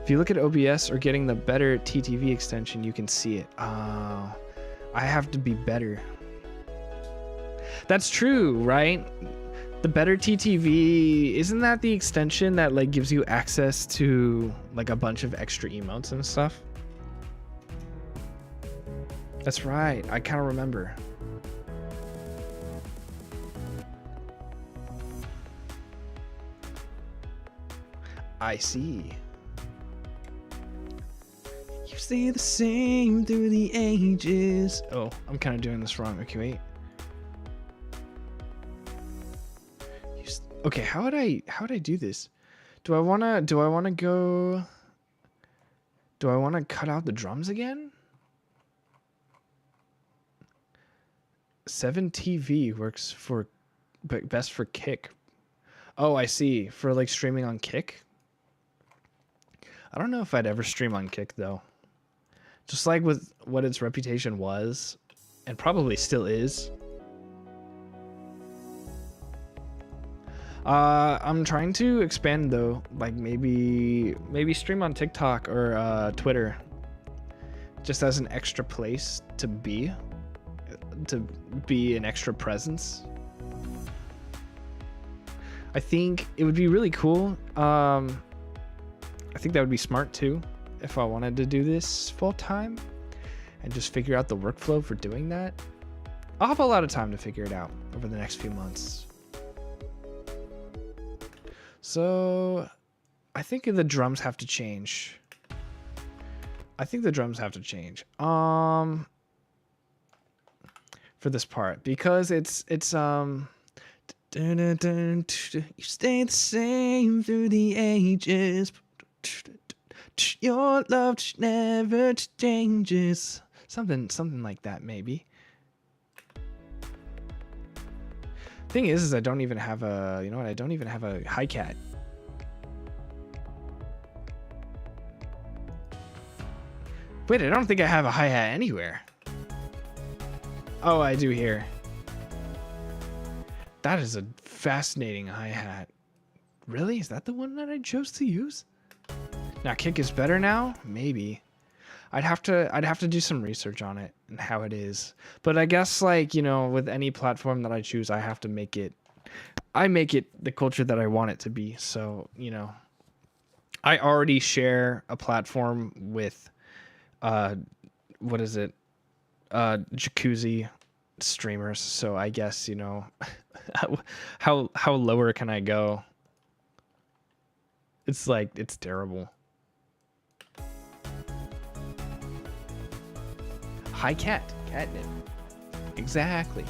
If you look at OBS or getting the better TTV extension, you can see it. Oh, I have to be better. That's true, right? The better TTV, isn't that the extension that like gives you access to like a bunch of extra emotes and stuff? That's right. I kind of remember. I see. You stay the same through the ages. Oh, I'm kind of doing this wrong. Okay, wait. Okay, how would I do this? Do I wanna go? Do I wanna cut out the drums again? 7TV works for, but best for Kick. Oh, I see. For like streaming on Kick. I don't know if I'd ever stream on Kick though. Just like with what its reputation was, and probably still is. I'm trying to expand though, like maybe stream on TikTok or Twitter, just as an extra place to be an extra presence. I think it would be really cool. I think that would be smart too, if I wanted to do this full time and just figure out the workflow for doing that. I'll have a lot of time to figure it out over the next few months. So I think the drums have to change. for this part because it's dun, dun, dun, you stay the same through the ages. Your love never changes. Something like that, maybe. Thing is I don't even have a, you know what? I don't even have a hi-cat. Wait, I don't think I have a hi-hat anywhere. Oh, I do here. That is a fascinating hi-hat. Really? Is that the one that I chose to use? Now kick is better now? Maybe. I'd have to do some research on it and how it is. But I guess, like, you know, with any platform that I choose, I have to make it the culture that I want it to be. So, you know, I already share a platform with what is it? Jacuzzi streamers. So I guess, you know, how lower can I go? It's like, it's terrible. Hi cat, catnip. Exactly.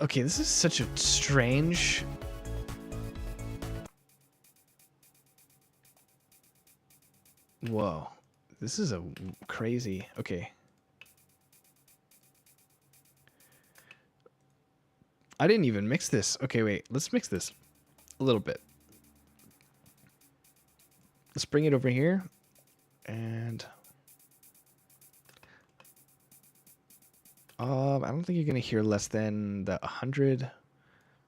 Okay, this is such a strange. Whoa, this is a crazy. Okay. I didn't even mix this. Okay, wait, let's mix this a little bit. Let's bring it over here and I don't think you're gonna hear less than the 100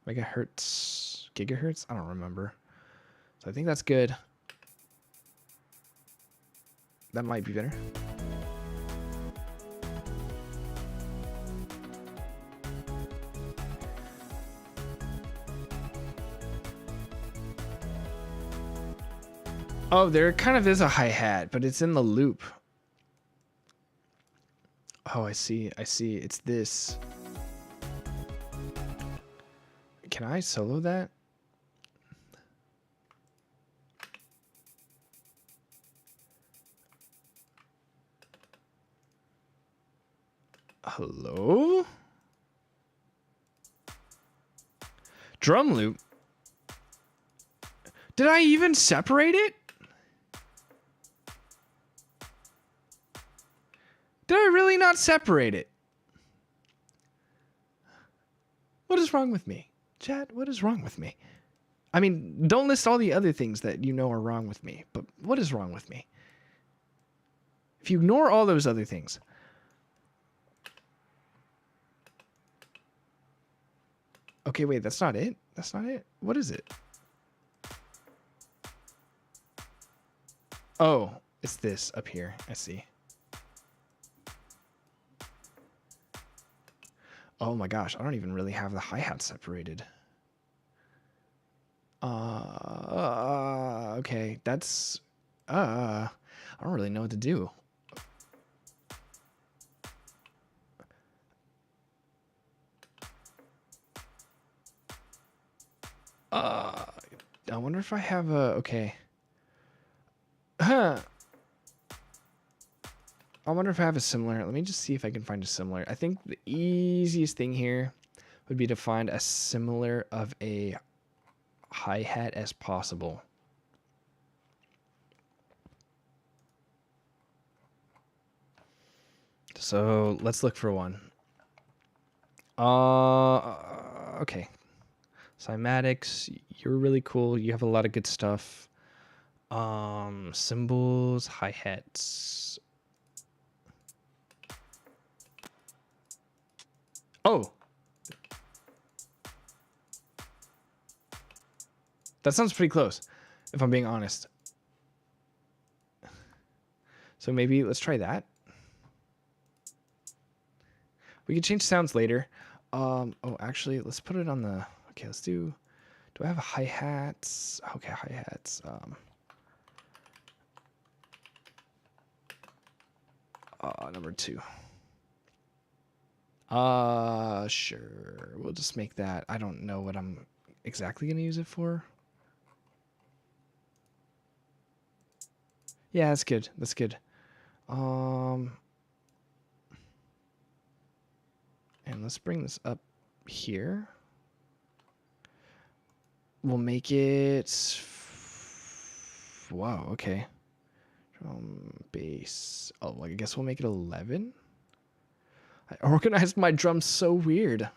gigahertz. I don't remember. So I think that's good. That might be better. Oh, there kind of is a hi-hat, but it's in the loop. Oh, I see. It's this. Can I solo that? Hello? Drum loop? Did I even separate it? Did I really not separate it? What is wrong with me? Chat, what is wrong with me? I mean, don't list all the other things that you know are wrong with me, but what is wrong with me? If you ignore all those other things. Okay, wait, that's not it? That's not it? What is it? Oh, it's this up here. I see. Oh my gosh, I don't even really have the hi-hat separated. Okay, that's I don't really know what to do. I wonder if I have a okay. Huh. I wonder if I have a similar. Let me just see if I can find a similar. I think the easiest thing here would be to find as similar of a hi-hat as possible. So let's look for one. Okay. Cymatics, you're really cool. You have a lot of good stuff. Cymbals, hi-hats. Oh. That sounds pretty close, if I'm being honest. So maybe let's try that. We can change sounds later. Oh, actually, let's put it on the... Okay, let's do I have hi-hats? Okay, hi-hats. Number 2. Sure. We'll just make that. I don't know what I'm exactly going to use it for. Yeah, that's good. That's good. And let's bring this up here. We'll make it. Wow. Okay. Drum bass. Oh, I guess we'll make it 11. I organized my drums so weird.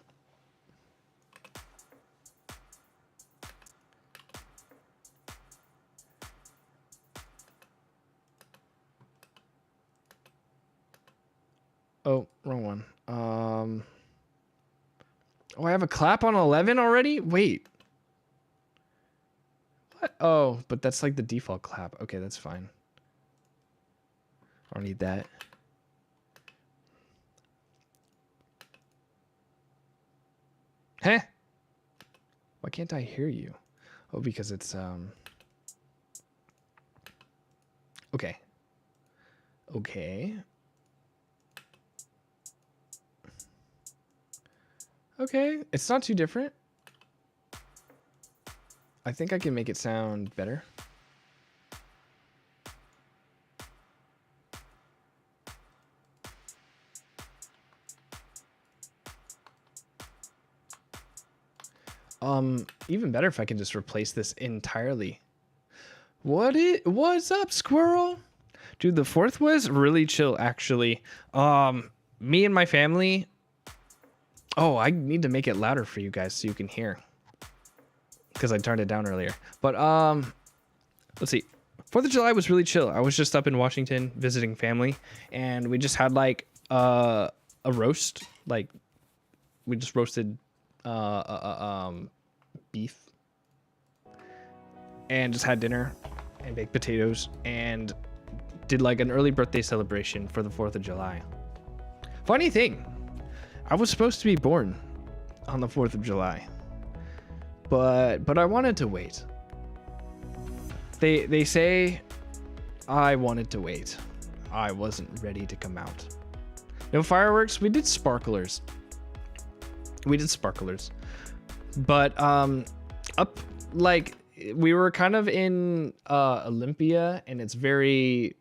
Oh, wrong one. Oh, I have a clap on 11 already? Wait. What? Oh, but that's like the default clap. Okay, that's fine. I don't need that. Huh? Why can't I hear you? Oh, because it's okay. Okay. Okay, it's not too different. I think I can make it sound better. Even better if I can just replace this entirely. What's up, squirrel? Dude, the 4th was really chill, actually. Me and my family. Oh, I need to make it louder for you guys so you can hear. Because I turned it down earlier. But, let's see. 4th of July was really chill. I was just up in Washington visiting family. And we just had, like, a roast. Like, we just roasted, beef. And just had dinner. And baked potatoes. And did, like, an early birthday celebration for the 4th of July. Funny thing. I was supposed to be born on the 4th of July. But I wanted to wait. They say I wanted to wait. I wasn't ready to come out. No fireworks. We did sparklers. But up like we were kind of in Olympia, and it's very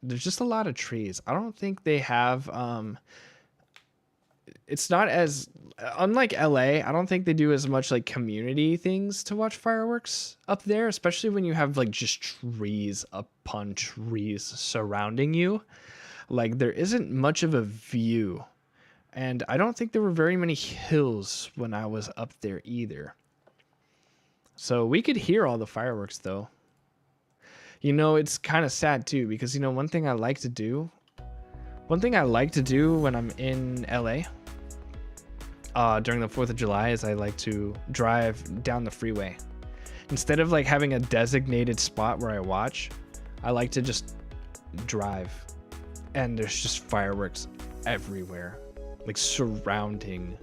there's just a lot of trees. I don't think they have it's not as unlike LA. I don't think they do as much like community things to watch fireworks up there, especially when you have like just trees upon trees surrounding you. Like there isn't much of a view, and I don't think there were very many hills when I was up there either. So we could hear all the fireworks though. You know, it's kind of sad too, because you know, one thing I like to do when I'm in LA during the 4th of July is I like to drive down the freeway. Instead of like having a designated spot where I watch, I like to just drive, and there's just fireworks everywhere, like surrounding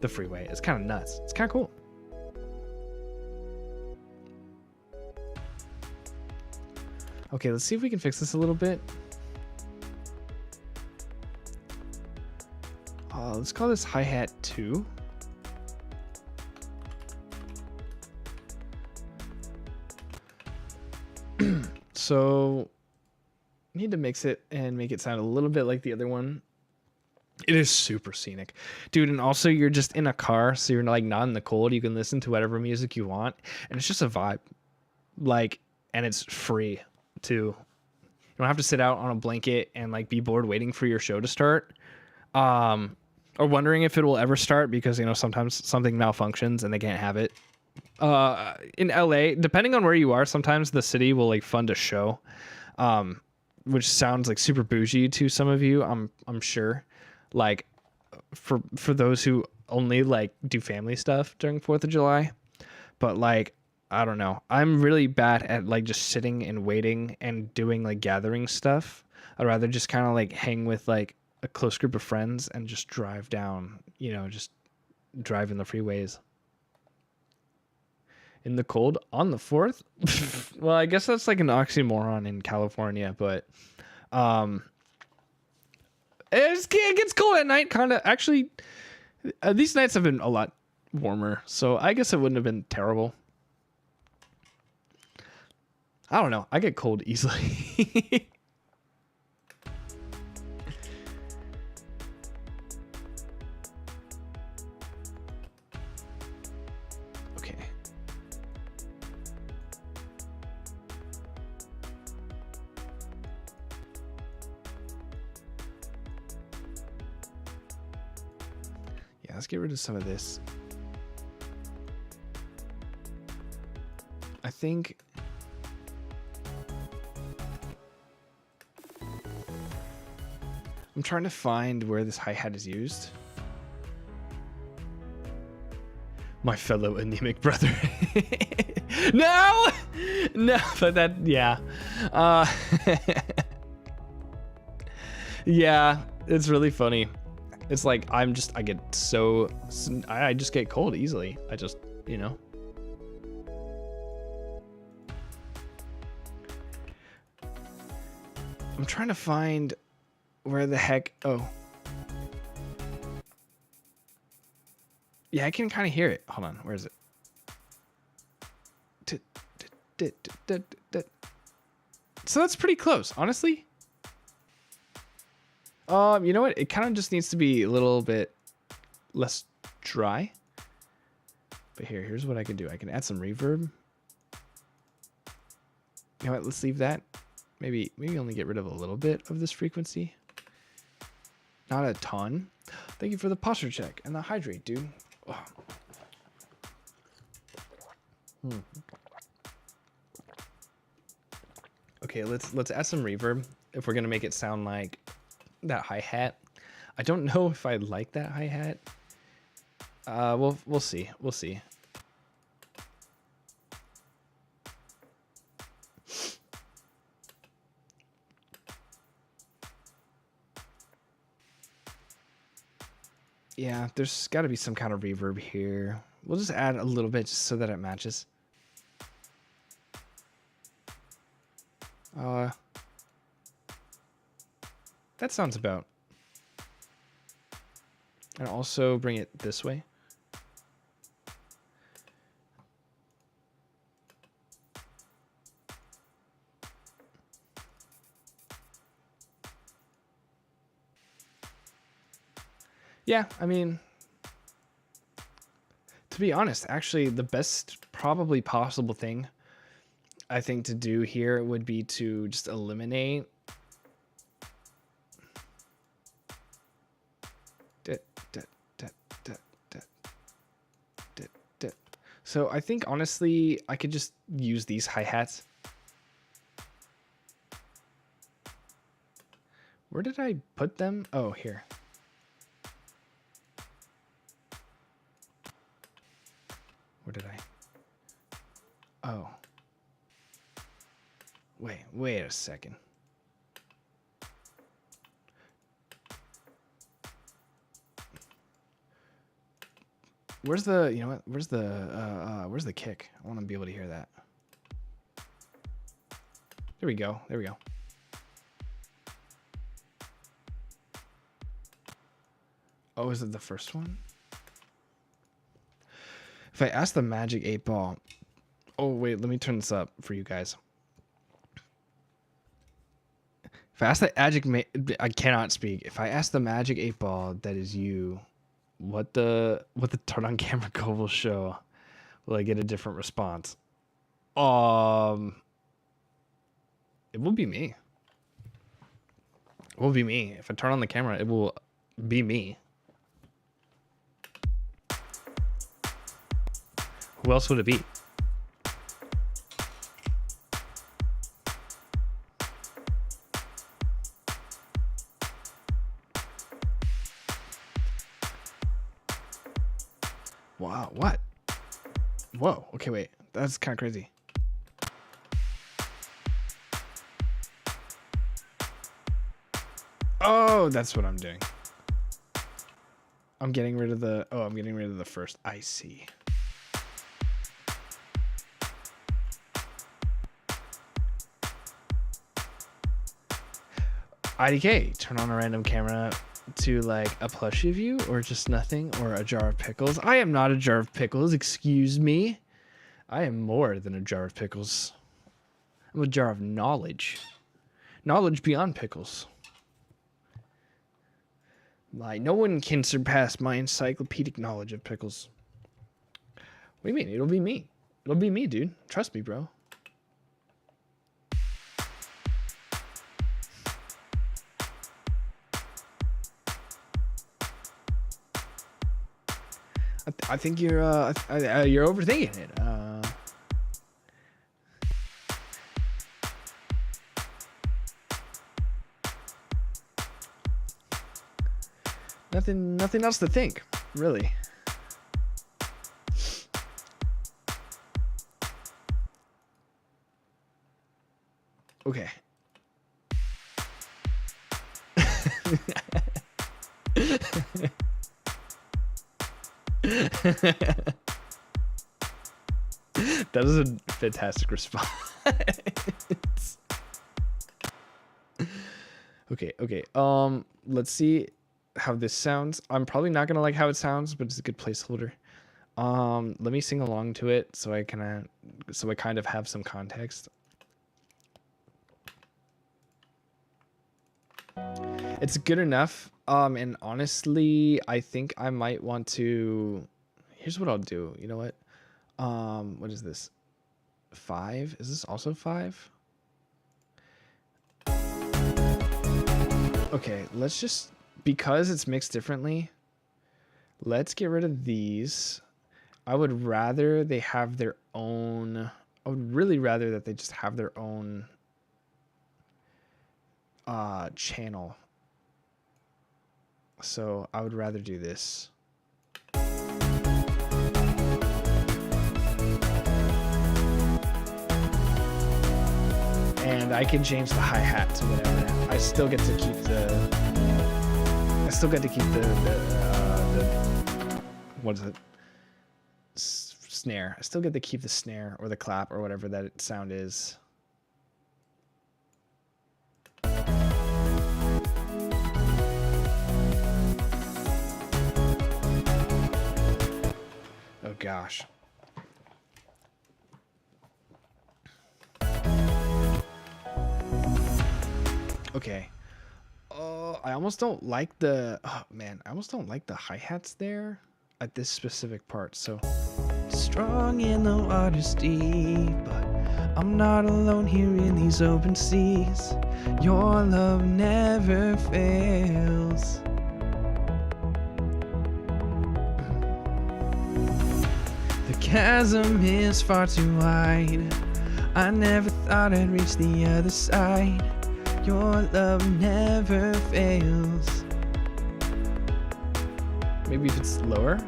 the freeway. It's kind of nuts. It's kind of cool. Okay, let's see if we can fix this a little bit. Let's call this hi-hat 2. So, need to mix it and make it sound a little bit like the other one. It is super scenic, dude. And also, you're just in a car, so you're like not in the cold. You can listen to whatever music you want, and it's just a vibe. Like, and it's free too. You don't have to sit out on a blanket and like be bored waiting for your show to start. Or wondering if it will ever start, because you know sometimes something malfunctions and they can't have it. In LA, depending on where you are, sometimes the city will like fund a show, which sounds like super bougie to some of you. I'm sure, like for those who only like do family stuff during 4th of July, but like I don't know, I'm really bad at like just sitting and waiting and doing like gathering stuff. I'd rather just kind of like hang with like a close group of friends and just drive down, you know, just drive in the freeways. In the cold on the 4th? Well, I guess that's like an oxymoron in California, but it gets cold at night, kind of. Actually, these nights have been a lot warmer, so I guess it wouldn't have been terrible. I don't know. I get cold easily. Okay. Yeah, let's get rid of some of this. I think I'm trying to find where this hi-hat is used. My fellow anemic brother. No! No, but that, yeah. Yeah, it's really funny. It's like, I just get cold easily. I just, you know. I'm trying to find where the heck, oh. Yeah, I can kind of hear it. Hold on, where is it? So that's pretty close, honestly. You know what? It kind of just needs to be a little bit less dry. But here's what I can do. I can add some reverb. You know what? Let's leave that. Maybe only get rid of a little bit of this frequency. Not a ton. Thank you for the posture check and the hydrate, dude. Oh. Okay, let's add some reverb if we're gonna make it sound like that hi-hat. I don't know if I like that hi-hat. We'll see. We'll see. Yeah, there's got to be some kind of reverb here. We'll just add a little bit just so that it matches. That sounds about. And also bring it this way. Yeah, I mean, to be honest, actually the best probably possible thing I think to do here would be to just eliminate So I think honestly I could just use these hi-hats. Where did I put them? Oh, here. Where did I? Oh. Wait a second. Where's the, you know what? Where's the kick? I want to be able to hear that. There we go. There we go. Oh, is it the first one? If I ask the Magic 8 Ball... Oh, wait, let me turn this up for you guys. If I ask the I cannot speak. If I ask the Magic 8 Ball that is you, what the turn on camera goal will show, will I get a different response? It will be me. It will be me. If I turn on the camera, it will be me. Who else would it be? Wow, what? Whoa, okay, wait. That's kind of crazy. Oh, that's what I'm doing. I'm getting rid of the... Oh, I'm getting rid of the first. I see. IDK, turn on a random camera to like a plushie view or just nothing or a jar of pickles. I am not a jar of pickles, excuse me. I am more than a jar of pickles. I'm a jar of knowledge. Knowledge beyond pickles. Like, no one can surpass my encyclopedic knowledge of pickles. What do you mean? It'll be me. It'll be me, dude. Trust me, bro. I think you're overthinking it. Nothing else to think, really. Okay. That is a fantastic response. Okay. Let's see how this sounds. I'm probably not gonna like how it sounds, but it's a good placeholder. Let me sing along to it so I kind of have some context. It's good enough. And honestly, I think I might want to. Here's what I'll do. You know what? What is this? 5? Is this also 5? Okay, let's just, because it's mixed differently, let's get rid of these. I would rather they have their own. I would really rather that they just have their own channel. So I would rather do this. And I can change the hi-hat to whatever. I still get to keep the what is it? Snare. I still get to keep the snare or the clap or whatever that sound is. Oh gosh. Okay. I almost don't like the, oh man, I almost don't like the hi-hats there at this specific part. So strong in the waters deep, but I'm not alone here in these open seas. Your love never fails. The chasm is far too wide. I never thought I'd reach the other side. Your love never fails. Maybe if it's lower.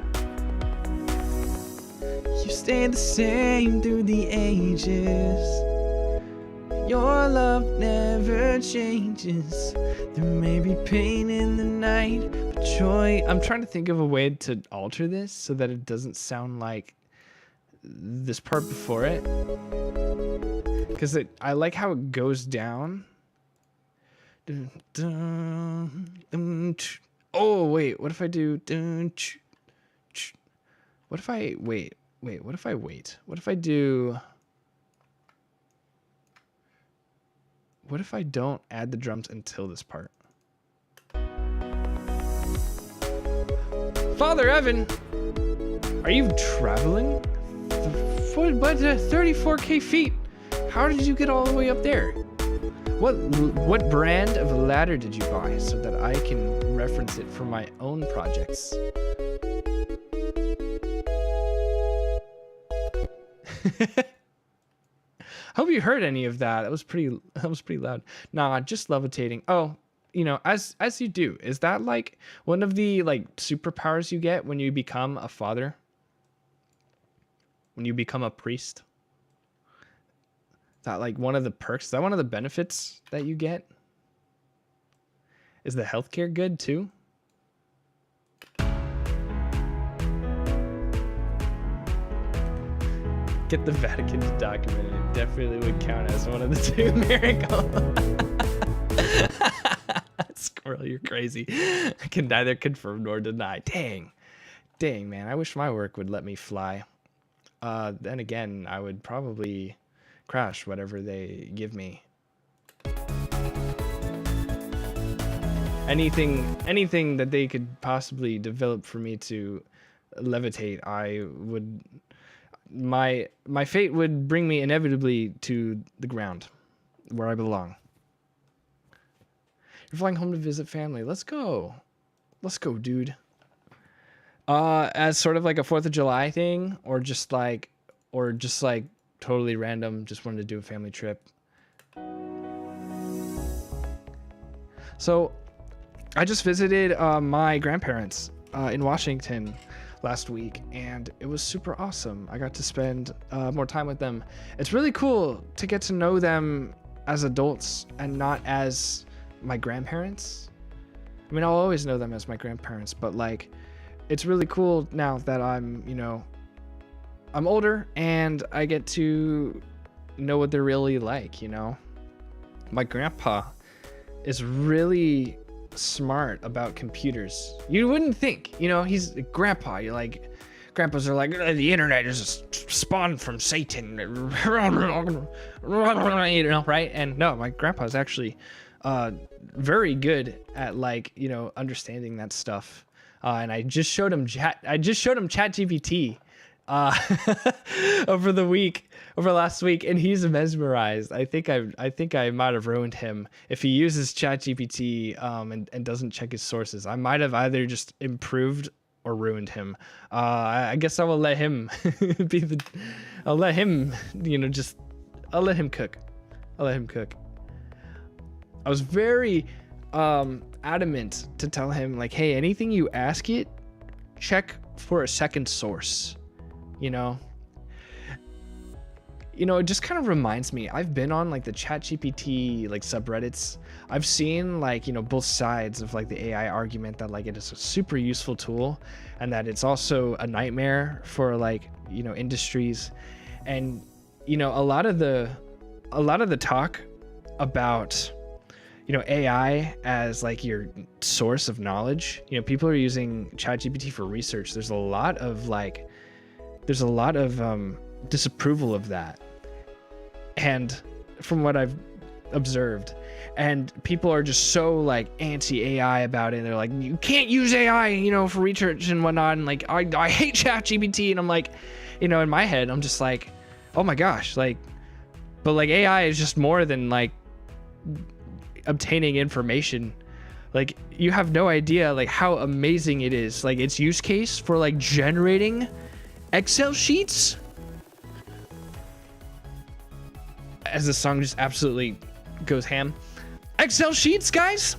You stay the same through the ages. Your love never changes. There may be pain in the night, but joy. I'm trying to think of a way to alter this so that it doesn't sound like this part before it. Because I like how it goes down. Oh wait, what if I do? What if I wait? What if I wait? What if I do? What if I don't add the drums until this part? Father Evan, are you traveling? 34K feet. How did you get all the way up there? What brand of ladder did you buy so that I can reference it for my own projects? Hope you heard any of that. That was pretty loud. Nah, just levitating. Oh, you know, as you do. Is that like one of the like superpowers you get when you become a father? When you become a priest? Is that like one of the perks? Is that one of the benefits that you get? Is the healthcare good too? Get the Vatican to document it. It definitely would count as one of the 2 miracles. Squirrel, you're crazy. I can neither confirm nor deny. Dang, man. I wish my work would let me fly. Then again, I would probably crash whatever they give me. Anything that they could possibly develop for me to levitate, my fate would bring me inevitably to the ground where I belong. You're flying home to visit family. Let's go, dude. As sort of like a 4th of July thing, or just like totally random, just wanted to do a family trip. So I just visited my grandparents in Washington last week, and it was super awesome. I got to spend more time with them. It's really cool to get to know them as adults and not as my grandparents. I mean, I'll always know them as my grandparents, but like, it's really cool now that I'm older and I get to know what they're really like, you know? My grandpa is really smart about computers. You wouldn't think, you know, he's a grandpa. You're like, grandpas are like, the internet is spawned from Satan, you know, right? And no, my grandpa's actually very good at, like, you know, understanding that stuff. And I just showed him ChatGPT over last week, and he's mesmerized. I think I might have ruined him if he uses ChatGPT and doesn't check his sources. I might have either just improved or ruined him. I guess I will let him I'll let him cook. I was very adamant to tell him, like, hey, anything you ask it, check for a second source. You know, it just kind of reminds me, I've been on like the ChatGPT like subreddits. I've seen, like, you know, both sides of like the AI argument, that like it is a super useful tool and that it's also a nightmare for, like, you know, industries. And, you know, a lot of the talk about, you know, AI as like your source of knowledge, you know, people are using ChatGPT for research. There's a lot of disapproval of that, and from what I've observed, and people are just so like anti-AI about it. They're like, you can't use AI, you know, for research and whatnot, and like I hate ChatGPT. And I'm like, you know, in my head I'm just like, oh my gosh, like, but like AI is just more than like obtaining information. Like, you have no idea like how amazing it is, like its use case for like generating Excel sheets, as the song just absolutely goes ham. Excel sheets, guys.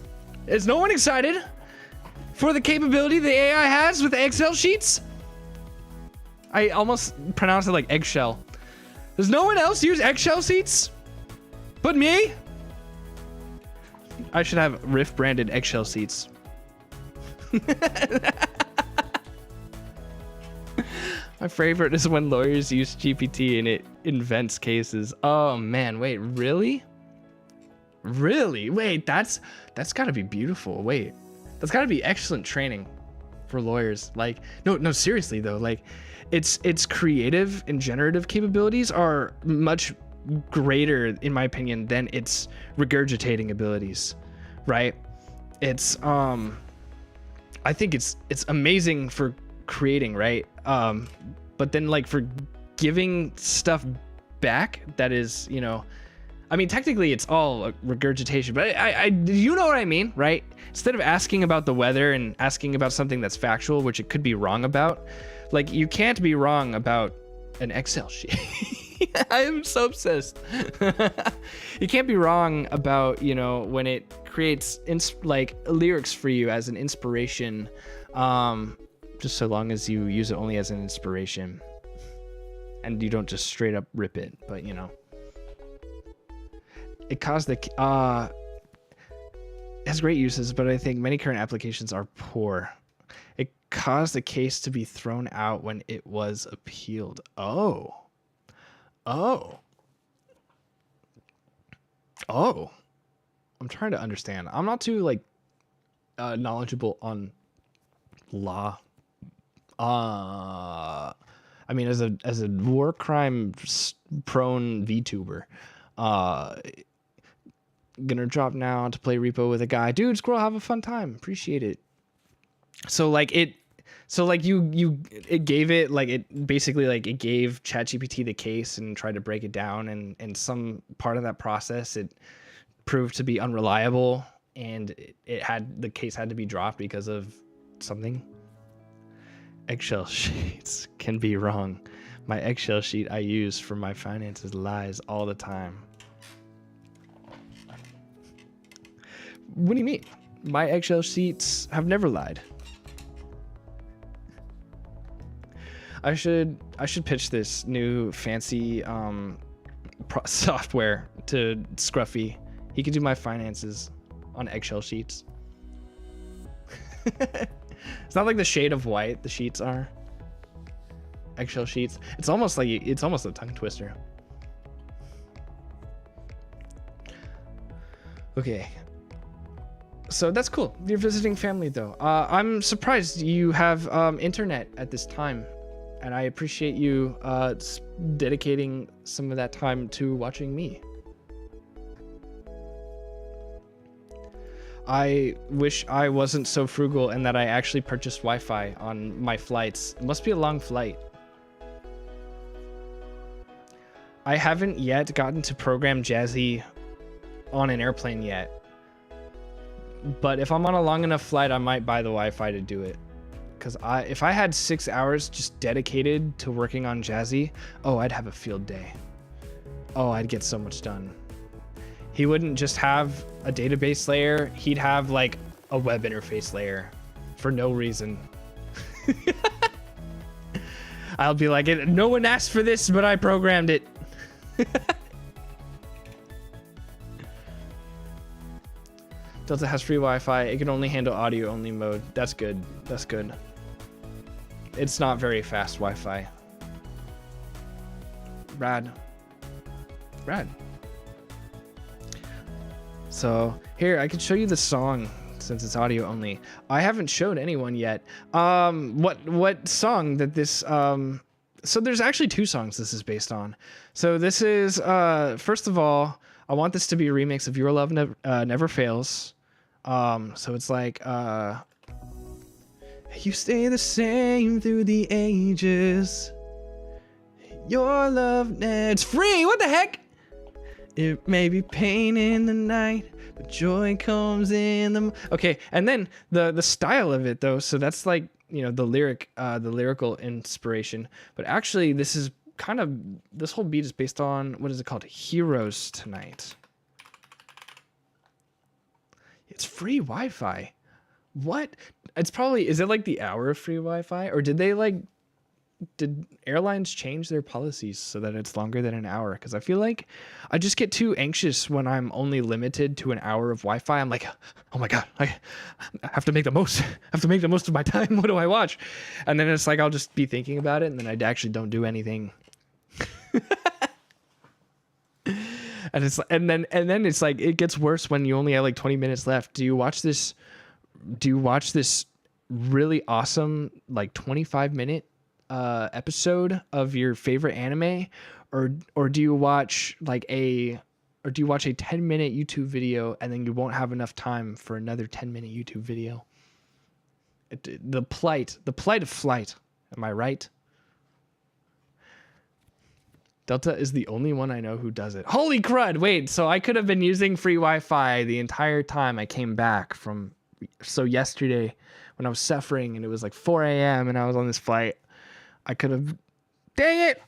Is no one excited for the capability the AI has with Excel sheets? I almost pronounced it like eggshell. Does no one else use Excel sheets but me? I should have Riff branded eggshell seats. My favorite is when lawyers use GPT and it invents cases. Oh man, wait, really? Really? Wait, that's gotta be beautiful. Wait, that's gotta be excellent training for lawyers. Like, no, seriously though, like, its creative and generative capabilities are much greater, in my opinion, than its regurgitating abilities, right? It's I think it's amazing for creating, right? But then, like, for giving stuff back that is, you know, I mean, technically it's all a regurgitation, but I you know what I mean, right? Instead of asking about the weather and asking about something that's factual, which it could be wrong about, like, you can't be wrong about an Excel sheet. I am so obsessed. You can't be wrong about, you know, when it creates like lyrics for you as an inspiration, just so long as you use it only as an inspiration and you don't just straight up rip it. But, you know, it caused the it has great uses, but I think many current applications are poor. It caused the case to be thrown out when it was appealed. Oh, I'm trying to understand. I'm not too like knowledgeable on law. I mean, as a war crime prone VTuber, gonna drop now to play repo with a guy. Dude, Squirrel, have a fun time. Appreciate it. So like it gave it like it basically like it gave ChatGPT the case and tried to break it down, and some part of that process it proved to be unreliable, and the case had to be dropped because of something. Eggshell sheets can be wrong. My Eggshell sheet I use for my finances lies all the time. What do you mean? My Eggshell sheets have never lied. I should pitch this new fancy software to Scruffy. He could do my finances on Eggshell sheets. It's not like the shade of white the sheets are. Eggshell sheets. It's almost a tongue twister. Okay. So that's cool. You're visiting family though. I'm surprised you have internet at this time, and I appreciate you dedicating some of that time to watching me. I wish I wasn't so frugal and that I actually purchased Wi-Fi on my flights. It must be a long flight. I haven't yet gotten to program Jazzy on an airplane yet. But if I'm on a long enough flight, I might buy the Wi-Fi to do it. Because if I had 6 hours just dedicated to working on Jazzy, oh, I'd have a field day. Oh, I'd get so much done. He wouldn't just have a database layer, he'd have like a web interface layer for no reason. I'll be like, no one asked for this, but I programmed it. Delta has free Wi-Fi. It can only handle audio only mode. That's good. That's good. It's not very fast Wi-Fi. Rad. Rad. So here, I can show you the song since it's audio only. I haven't showed anyone yet. What song that this so there's actually 2 songs this is based on. So this is first of all, I want this to be a remix of Your Love Never Fails. So it's like you stay the same through the ages. Your love, it's free. What the heck? It may be pain in the night, but joy comes in the... Okay, and then the style of it, though, so that's like, you know, the lyrical inspiration. But actually, this is kind of... This whole beat is based on, what is it called? Heroes Tonight. It's free Wi-Fi. What? It's probably... Is it like the hour of free Wi-Fi? Or did they, like... Did airlines change their policies so that it's longer than an hour? Because I feel like I just get too anxious when I'm only limited to an hour of Wi-Fi. I'm like, oh my God, I have to make the most. I have to make the most of my time. What do I watch? And then it's like I'll just be thinking about it, and then I actually don't do anything. And then it's like it gets worse when you only have like 20 minutes left. Do you watch this really awesome like 25-minute episode of your favorite anime, or do you watch like a 10-minute YouTube video and then you won't have enough time for another 10-minute YouTube video? The plight of flight. Am I right? Delta is the only one I know who does it. Holy crud! Wait, so I could have been using free Wi-Fi the entire time I came back from. So yesterday, when I was suffering and it was like 4 a.m. and I was on this flight, I could have... Dang it!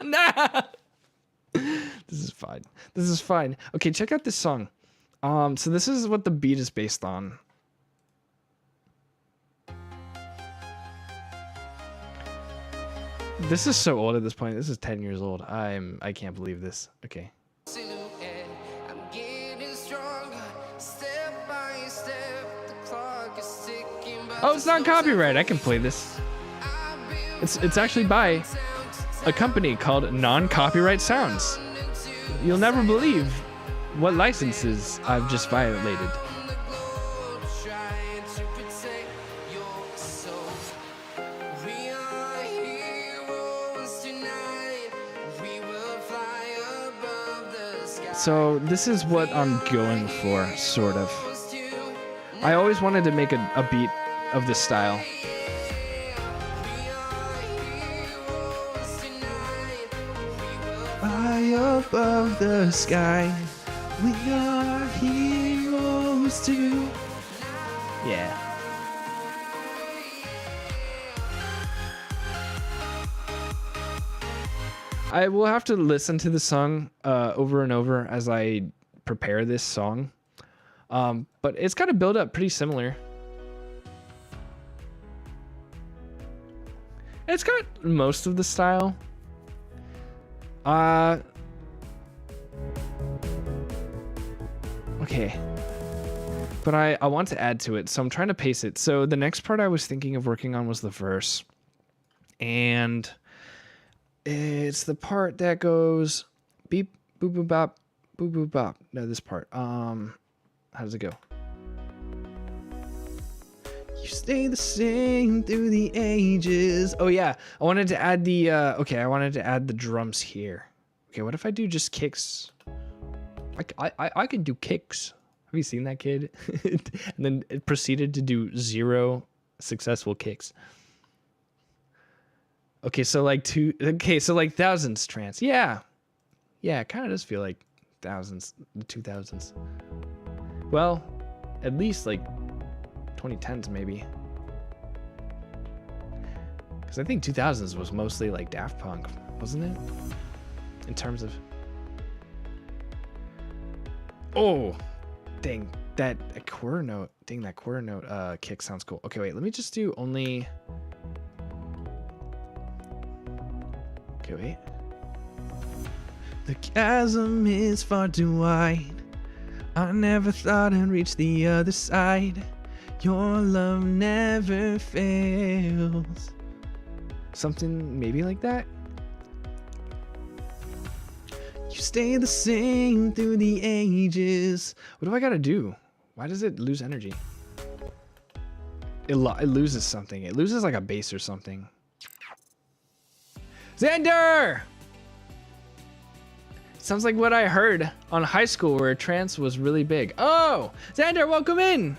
Nah! This is fine. This is fine. Okay, check out this song. So this is what the beat is based on. This is so old at this point. This is 10 years old. I can't believe this. Okay. Oh, it's not copyright. I can play this. It's actually by a company called Non-Copyright Sounds. You'll never believe what licenses I've just violated. So this is what I'm going for, sort of. I always wanted to make a beat of this style. High above the sky, we are heroes too. Yeah. I will have to listen to the song over and over as I prepare this song. But it's got a build up pretty similar. It's got most of the style. Okay. But I want to add to it, so I'm trying to pace it. So the next part I was thinking of working on was the verse. And it's the part that goes beep, boop, boop, bop, boop, boop, bop. No, this part. How does it go? You stay the same through the ages. Oh yeah, I wanted to add the I wanted to add the drums here. Okay, what if I do just kicks? I can do kicks. Have you seen that kid? And then it proceeded to do 0 successful kicks. Okay, so like thousands trance. Yeah. Yeah, it kind of does feel like thousands, the 2000s. Well, at least like 2010s maybe. Because I think 2000s was mostly like Daft Punk, wasn't it? In terms of... Oh, dang, that quarter note. Dang, that quarter note kick sounds cool. Okay, wait, let me just do only... Okay, wait. The chasm is far too wide. I never thought I'd reach the other side. Your love never fails. Something maybe like that. You stay the same through the ages. What do I gotta do? Why does it lose energy? It loses something. It loses like a bass or something. Xander! Sounds like what I heard on high school where trance was really big. Oh! Xander, welcome in!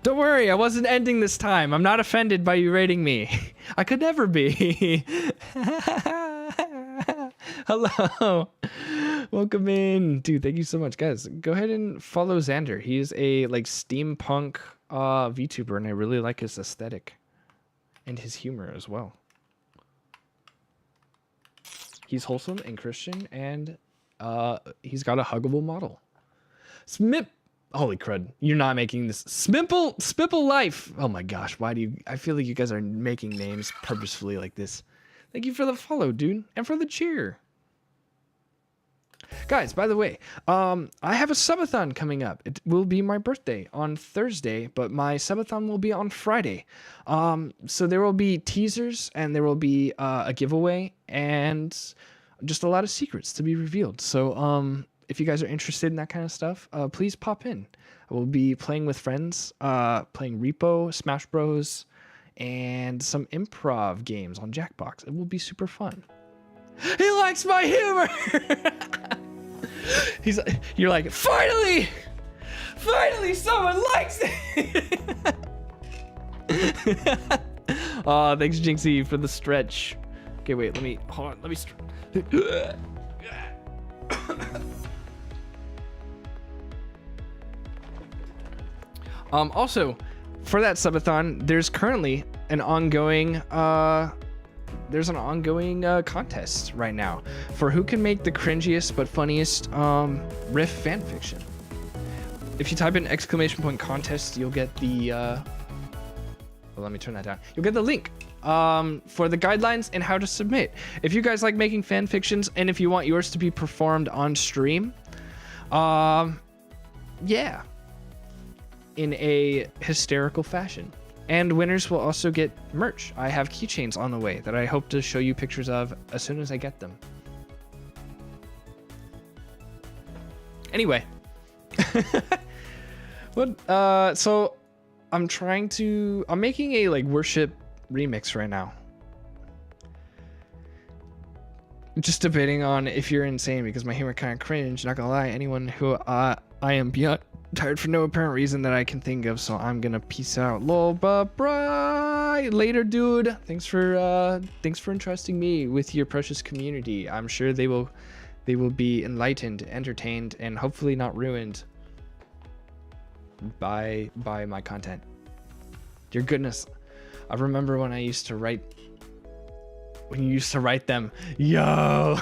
Don't worry, I wasn't ending this time. I'm not offended by you rating me. I could never be. Hello. Welcome in. Dude, thank you so much. Guys, go ahead and follow Xander. He's a like steampunk VTuber, and I really like his aesthetic. And his humor as well. He's wholesome and Christian, and he's got a huggable model. Smip. Holy crud. You're not making this. Spipple Life. Oh my gosh. Why do you... I feel like you guys are making names purposefully like this. Thank you for the follow, dude. And for the cheer. Guys, by the way, I have a subathon coming up. It will be my birthday on Thursday, but my subathon will be on Friday. So there will be teasers, and there will be a giveaway, and just a lot of secrets to be revealed. So if you guys are interested in that kind of stuff, please pop in. I will be playing with friends, playing Repo, Smash Bros, and some improv games on Jackbox. It will be super fun. He likes my humor! You're like, finally someone likes it! Aw, thanks Jinxie for the stretch. Okay, wait, hold on, let me also, for that subathon, there's currently an ongoing contest right now for who can make the cringiest but funniest Riff fanfiction. If you type in !contest, you'll get the well, let me turn that down. You'll get the link for the guidelines and how to submit. If you guys like making fanfictions and if you want yours to be performed on stream, yeah, in a hysterical fashion. And winners will also get merch. I have keychains on the way that I hope to show you pictures of as soon as I get them. Anyway. So I'm making a like worship remix right now. just debating on if you're insane because my humor kind of cringe. Not gonna lie, anyone who I am beyond tired for no apparent reason that I can think of, so I'm gonna peace out. Lol, bye. Later, dude. Thanks for entrusting me with your precious community. I'm sure they will be enlightened, entertained, and hopefully not ruined by my content. Dear goodness, I remember when I used to write. When you used to write them, yo.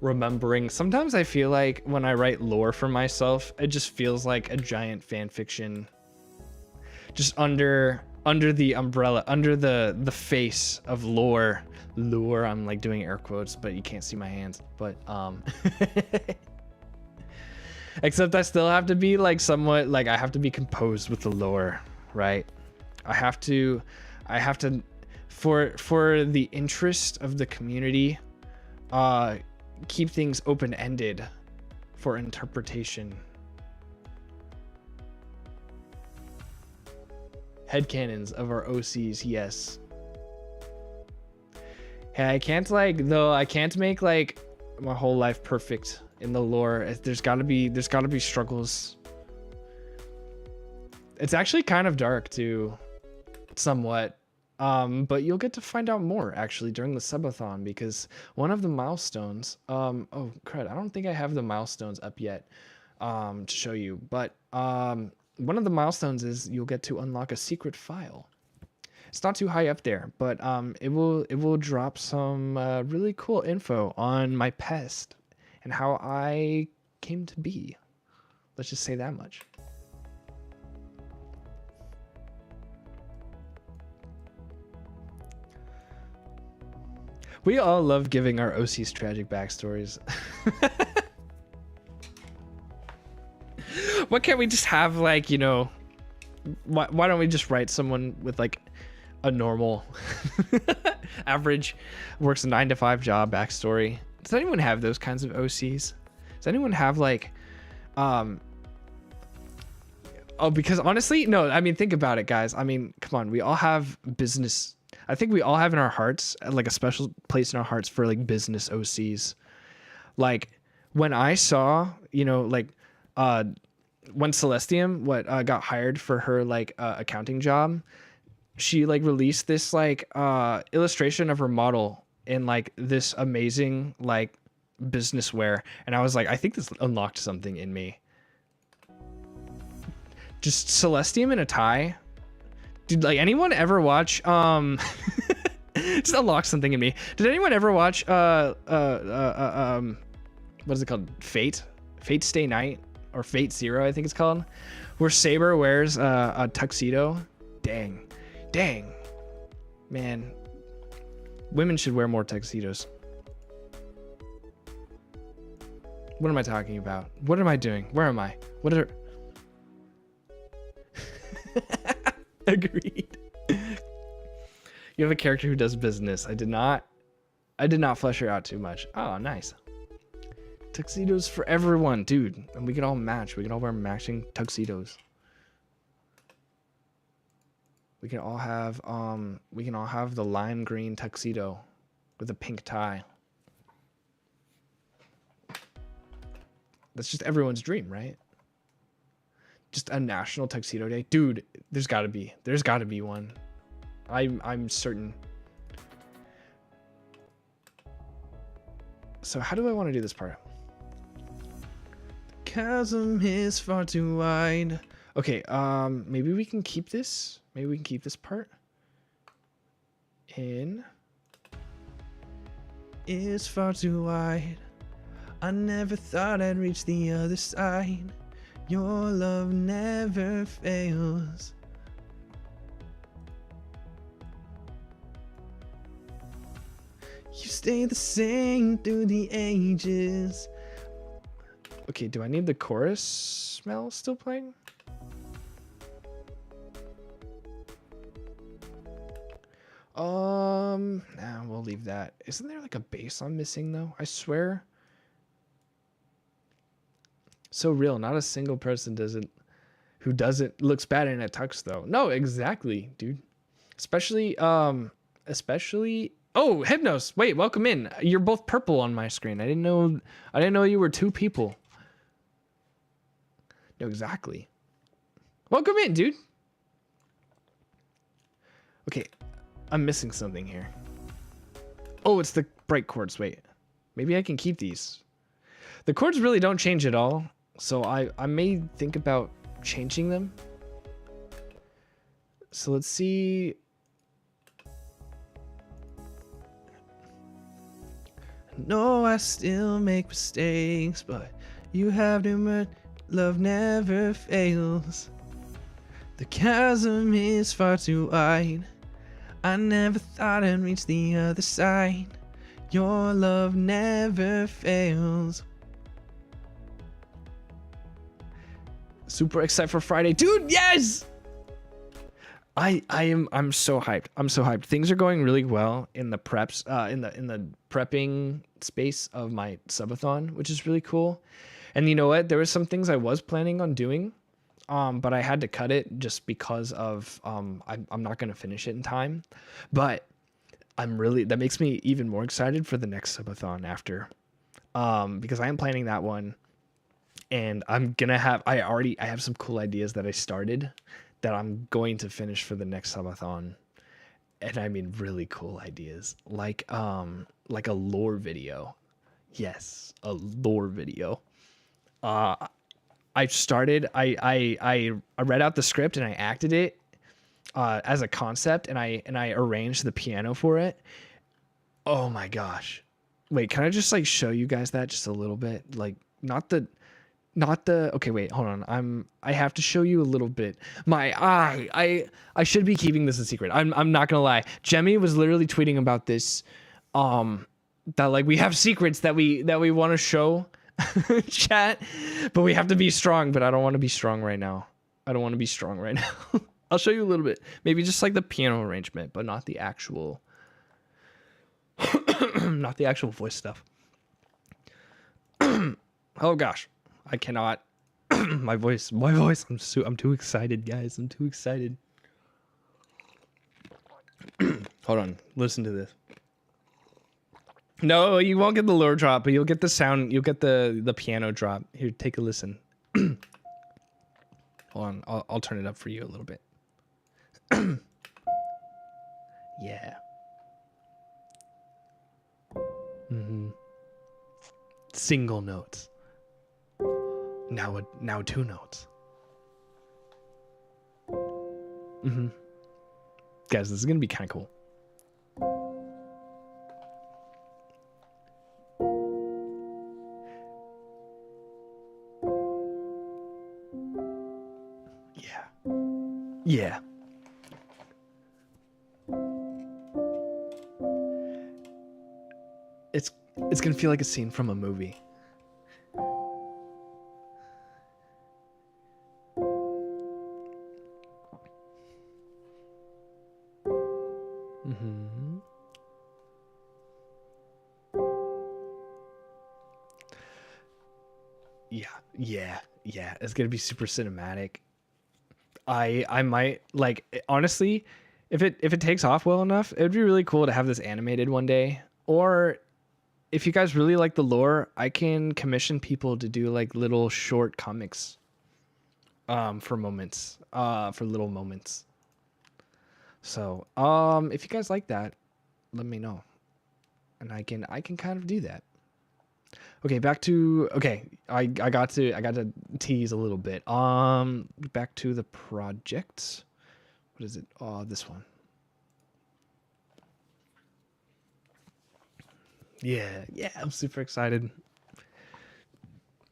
Remembering, sometimes I feel like when I write lore for myself, it just feels like a giant fan fiction, just under the umbrella, under the face of lore. I'm like doing air quotes, but you can't see my hands. But except I still have to be like somewhat like I have to be composed with the lore, right? I have to for the interest of the community, keep things open-ended for interpretation. Headcanons of our OCs, yes. Hey, I can't make like my whole life perfect in the lore. There's gotta be struggles. It's actually kind of dark too, somewhat. But you'll get to find out more actually during the subathon, because one of the milestones, oh crud, I don't think I have the milestones up yet, to show you, but, one of the milestones is you'll get to unlock a secret file. It's not too high up there, but, it will drop some, really cool info on my past and how I came to be. Let's just say that much. We all love giving our OCs tragic backstories. Why can't we just have like, you know, why don't we just write someone with like a normal average works a 9-to-5 job backstory? Does anyone have those kinds of OCs? Does anyone have like, oh, because honestly, no, I mean, think about it, guys. I mean, come on, we all have business. I think we all have in our hearts, like a special place in our hearts for like business OCs. Like when I saw, you know, like when Celestium got hired for her like accounting job, she like released this like illustration of her model in like this amazing like businesswear, and I was like, I think this unlocked something in me. Just Celestium in a tie. Did like anyone ever watch just unlock something in me. Did anyone ever watch what is it called? Fate Stay Night, or Fate Zero, I think it's called, where Saber wears a tuxedo? Dang. Man. Women should wear more tuxedos. What am I talking about? What am I doing? Where am I? What are Agreed. You have a character who does business. I did not flesh her out too much. Oh, nice. Tuxedos for everyone, dude. And we can all match. We can all wear matching tuxedos. We can all have the lime green tuxedo with a pink tie. That's just everyone's dream, right? Just a national tuxedo day, dude. There's got to be one. I'm certain. So how do I want to do this part? The chasm is far too wide. Okay, maybe we can keep this. Maybe we can keep this part in. Is far too wide. I never thought I'd reach the other side. Your love never fails. You stay the same through the ages. Okay, do I need the chorus smell still playing? Nah, we'll leave that. Isn't there like a bass I'm missing though? I swear. So real, not a single person who doesn't looks bad in a tux though. No, exactly, dude. Especially Oh, Hypnos. Wait, welcome in. You're both purple on my screen. I didn't know you were two people. No, exactly. Welcome in, dude. Okay, I'm missing something here. Oh, it's the bright chords. Wait, maybe I can keep these. The chords really don't change at all, so I may think about changing them. So let's see. No, I still make mistakes, but you have too much. Love never fails. The chasm is far too wide. I never thought I'd reach the other side. Your love never fails. Super excited for Friday, dude. Yes. I'm so hyped. I'm so hyped. Things are going really well in the preps, in the prepping space of my subathon, which is really cool. And you know what? There were some things I was planning on doing, but I had to cut it just because of I'm not gonna finish it in time. But that makes me even more excited for the next subathon after, because I am planning that one, and I'm gonna have I have some cool ideas that I started that I'm going to finish for the next subathon. And I mean really cool ideas, like a lore video. Yes, a lore video. I read out the script and I acted it as a concept, and I arranged the piano for it. Oh my gosh. Wait, can I just like show you guys that just a little bit? Like not the okay, wait, hold on. I have to show you a little bit. I should be keeping this a secret. I'm not gonna lie. Jemmy was literally tweeting about this. That like we have secrets that we want to show chat, but we have to be strong, but I don't want to be strong right now. I'll show you a little bit. Maybe just like the piano arrangement, but not the actual not the actual voice stuff. Oh gosh. I cannot. my voice. I'm too excited, guys. I'm too excited. Hold on. Listen to this. No, you won't get the lore drop, but you'll get the sound. You'll get the piano drop. Here, take a listen. Hold on. I'll turn it up for you a little bit. Yeah. Single notes. Now two notes. Guys, this is gonna be kind of cool. Yeah. It's gonna feel like a scene from a movie. Yeah, it's gonna be super cinematic. I might, like, honestly, if it takes off well enough, it would be really cool to have this animated one day. Or if you guys really like the lore, I can commission people to do like little short comics for moments, for little moments. So if you guys like that, let me know, and I can kind of do that. Okay, back to I got to tease a little bit. Back to the project. What is it? Oh, this one. Yeah, I'm super excited.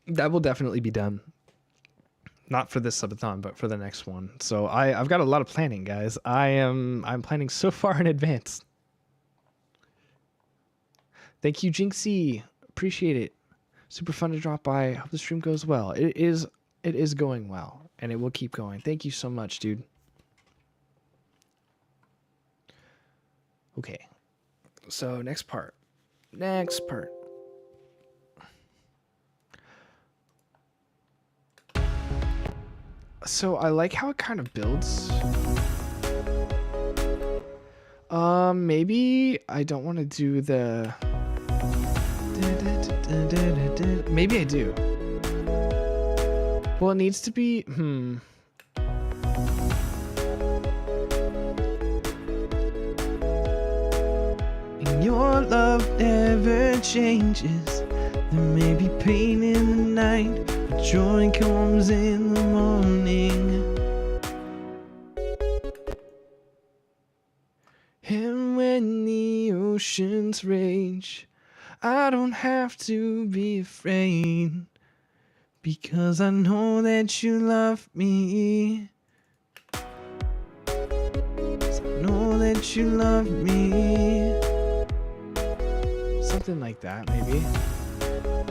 That will definitely be done. Not for this subathon, but for the next one. So I've got a lot of planning, guys. I'm planning so far in advance. Thank you, Jinxie. Appreciate it. Super fun to drop by. Hope the stream goes well. It is going well, and it will keep going. Thank you so much, dude. Okay. So next part. So I like how it kind of builds. Maybe I don't want to do the. Maybe I do. Well, it needs to be. Your love never changes. There may be pain in the night, but joy comes in the morning. And when the oceans rage, I don't have to be afraid, because I know that you love me. I know that you love me. Something like that, maybe.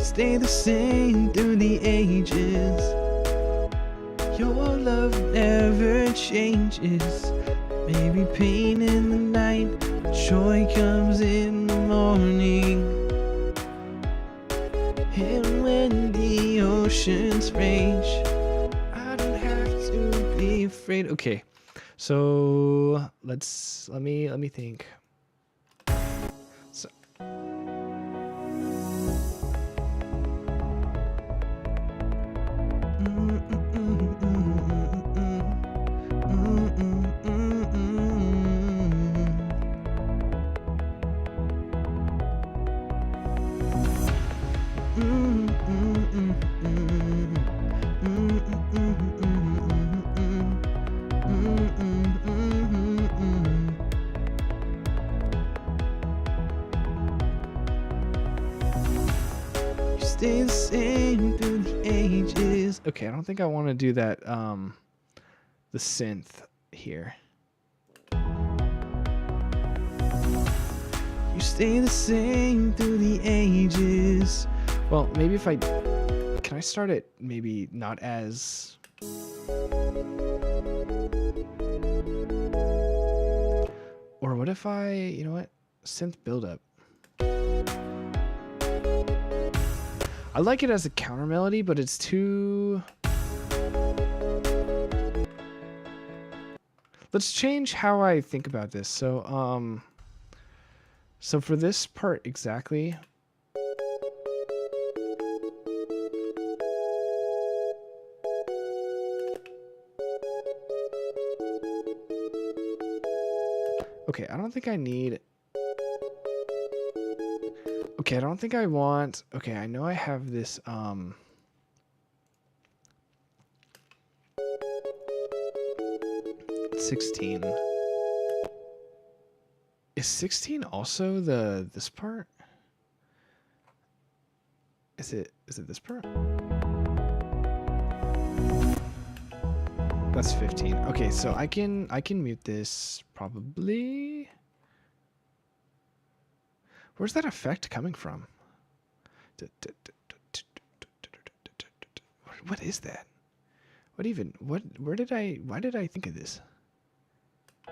Stay the same through the ages. Your love never changes. Maybe pain in the night, joy comes in the morning. And when the oceans rage, I don't have to be afraid. Okay, so let me think. So. You stay the same through the ages. Okay, I don't think I want to do that. The synth here. You stay the same through the ages. Well, maybe if I can I start it maybe not as or what if I, you know what? Synth buildup. I like it as a counter melody, but it's too. Let's change how I think about this. So for this part exactly. Okay, I don't think I need. Okay, I don't think I want. Okay, I know I have this 16. Is 16 also this part? Is it this part? That's 15. Okay, so I can mute this probably. Where's that effect coming from? What is that? Why did I think of this? I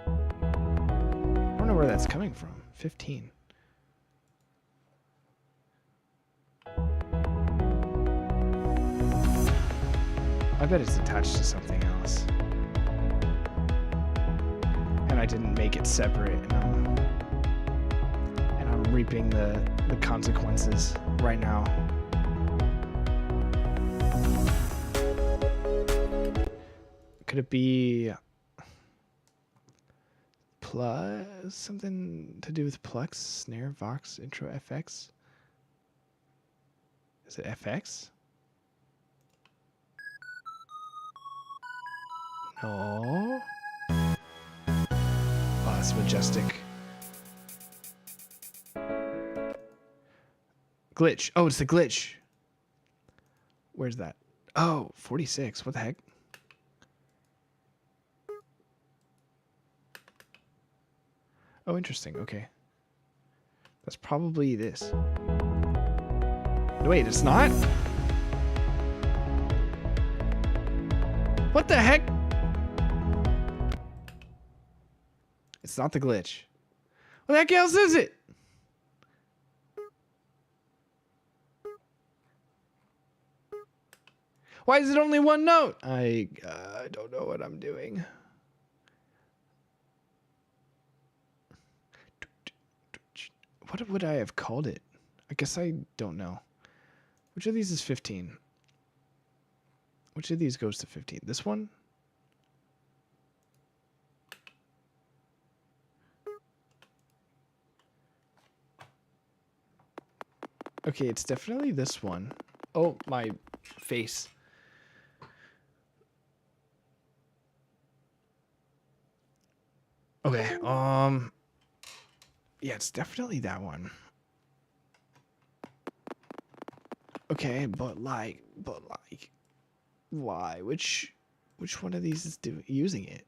don't know where that's coming from. 15. I bet it's attached to something else. And I didn't make it separate, and I'm reaping the consequences right now. Could it be plus something to do with Plux, Snare, Vox, Intro, FX? Is it FX? No. Oh, that's majestic. Glitch. Oh, it's the glitch. Where's that? Oh, 46. What the heck? Oh, interesting. Okay. That's probably this. Wait, it's not? What the heck? It's not the glitch. What the heck else is it? Why is it only one note? I don't know what I'm doing. What would I have called it? I guess I don't know. Which of these is 15? Which of these goes to 15? This one? Okay, it's definitely this one. Oh, my face. Okay, yeah, it's definitely that one. Okay, but like, why? Which one of these is using it?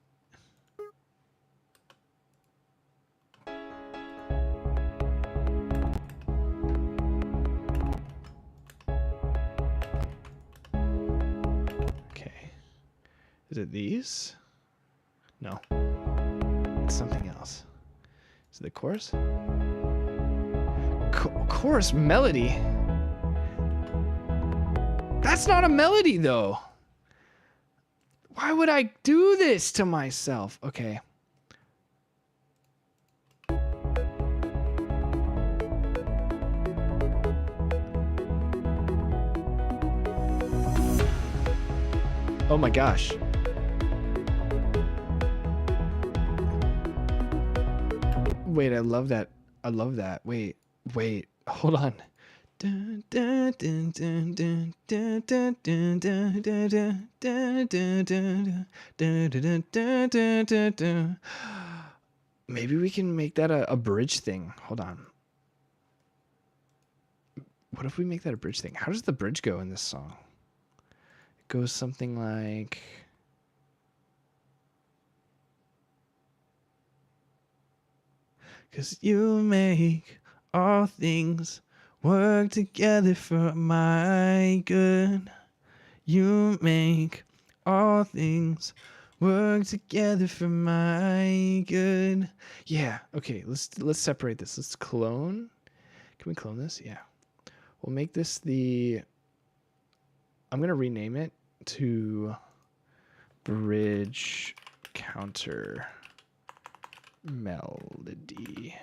Okay, is it these? No, it's something else. Is it the chorus? Chorus melody. That's not a melody, though. Why would I do this to myself? Okay. Oh my gosh. Wait, I love that. I love that. Wait, hold on. Maybe we can make that a bridge thing. Hold on. What if we make that a bridge thing? How does the bridge go in this song? It goes something like... "'Cause you make all things work together for my good. You make all things work together for my good." Yeah, okay, let's separate this. Let's clone. Can we clone this? Yeah. We'll make this the... I'm going to rename it to Bridge Counter Melody.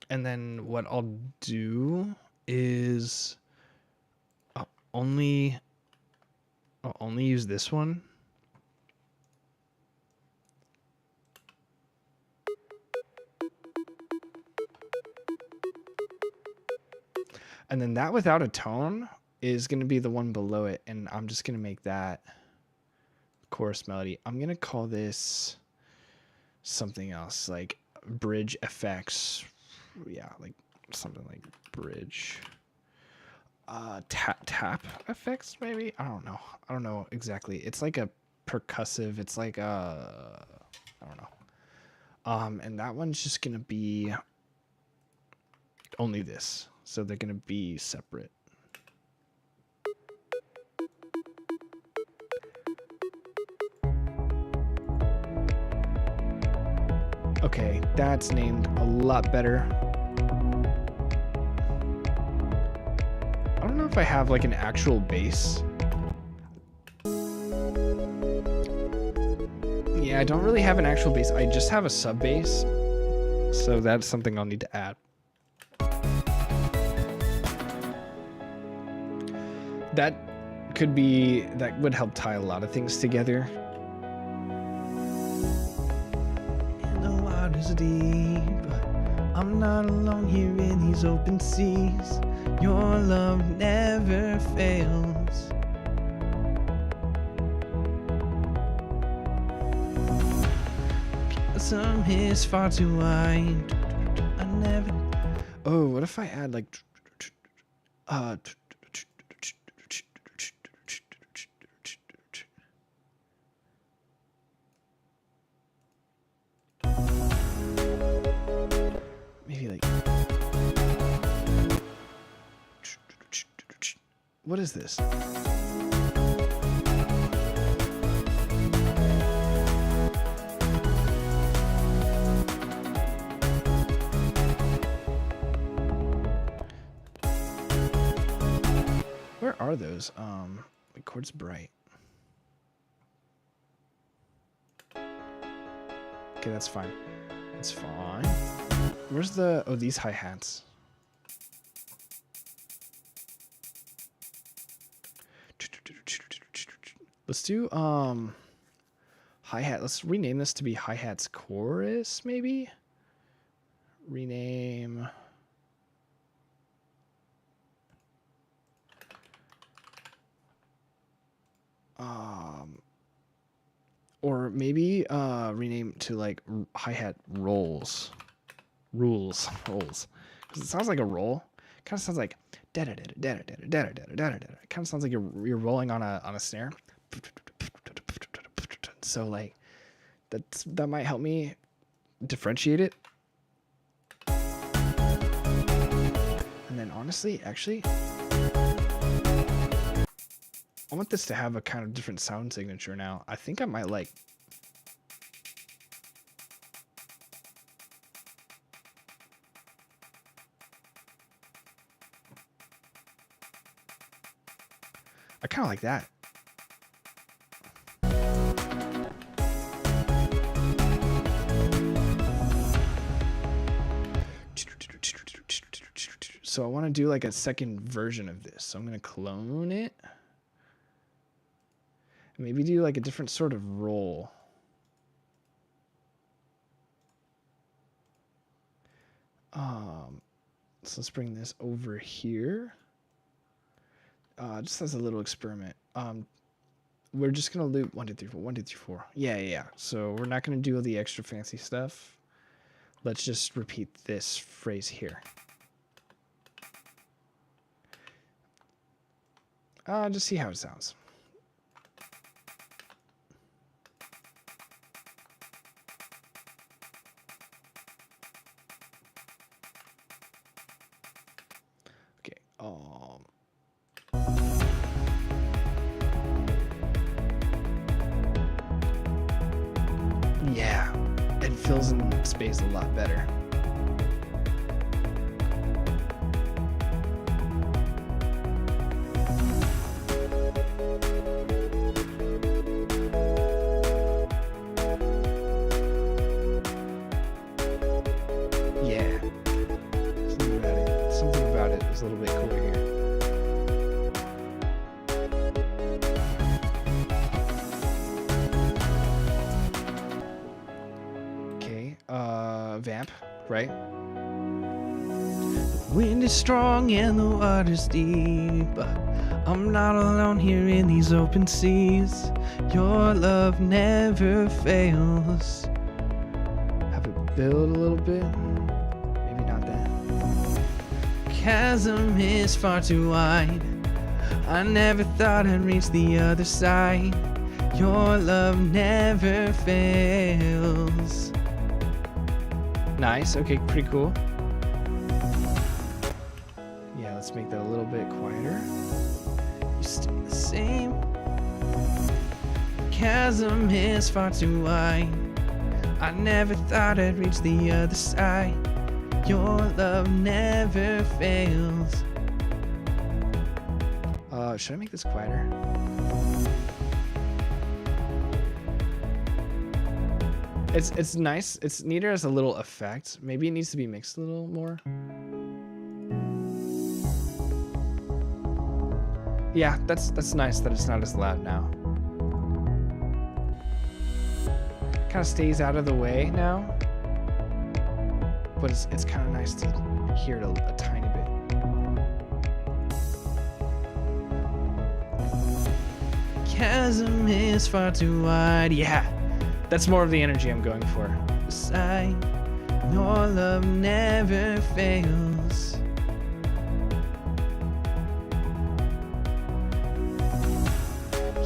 And then what I'll do is I'll only use this one. And then that without a tone is going to be the one below it. And I'm just going to make that chorus melody. I'm going to call this something else, like bridge effects. Yeah, like something like bridge. Tap effects, maybe? I don't know exactly. It's like a percussive. It's like a... I don't know. And that one's just going to be only this. So they're going to be separate. Okay, that's named a lot better. I don't know if I have like an actual bass. Yeah, I don't really have an actual bass. I just have a sub bass. So that's something I'll need to add. That would help tie a lot of things together. And the water's deep, but I'm not alone here in these open seas. Your love never fails. Some is far too wide. I never... Oh, what if I add like... maybe like... What is this? Where are those? Chords bright. Okay, that's fine. That's fine. Where's the... Oh, these hi-hats. Let's do, hi-hat. Let's rename this to be hi-hats chorus, maybe? Rename... Or maybe rename to like hi-hat rolls. Rolls. Because it sounds like a roll. It kind of sounds like da da da da da da da da da da da. It kind of sounds like you're rolling on a snare. So like that might help me differentiate it. And then honestly, actually, I want this to have a kind of different sound signature now. I think I might like... I kind of like that. So I want to do like a second version of this. So I'm going to clone it. Maybe do like a different sort of roll. So let's bring this over here. Just as a little experiment. We're just gonna loop 1, 2, 3, 4, 1, 2, 3, 4. Yeah. So we're not gonna do all the extra fancy stuff. Let's just repeat this phrase here. Just see how it sounds. Okay. Yeah, it fills in space a lot better. Yeah. Something about it is a little bit cooler here. Okay, vamp, right? The wind is strong and the water's deep. I'm not alone here in these open seas. Your love never fails. Have it build a little bit. Maybe not that. Chasm is far too wide. I never thought I'd reach the other side. Your love never fails. Nice, okay, pretty cool. Yeah, let's make that a little bit quieter. You stay the same. Chasm is far too wide. I never thought I'd reach the other side. Your love never fails. Should I make this quieter? It's nice. It's neater as a little effect. Maybe it needs to be mixed a little more. Yeah, that's nice that it's not as loud now. Kind of stays out of the way now, but it's kind of nice to hear it a tiny bit. Chasm is far too wide. Yeah, that's more of the energy I'm going for. Beside, your love never fails.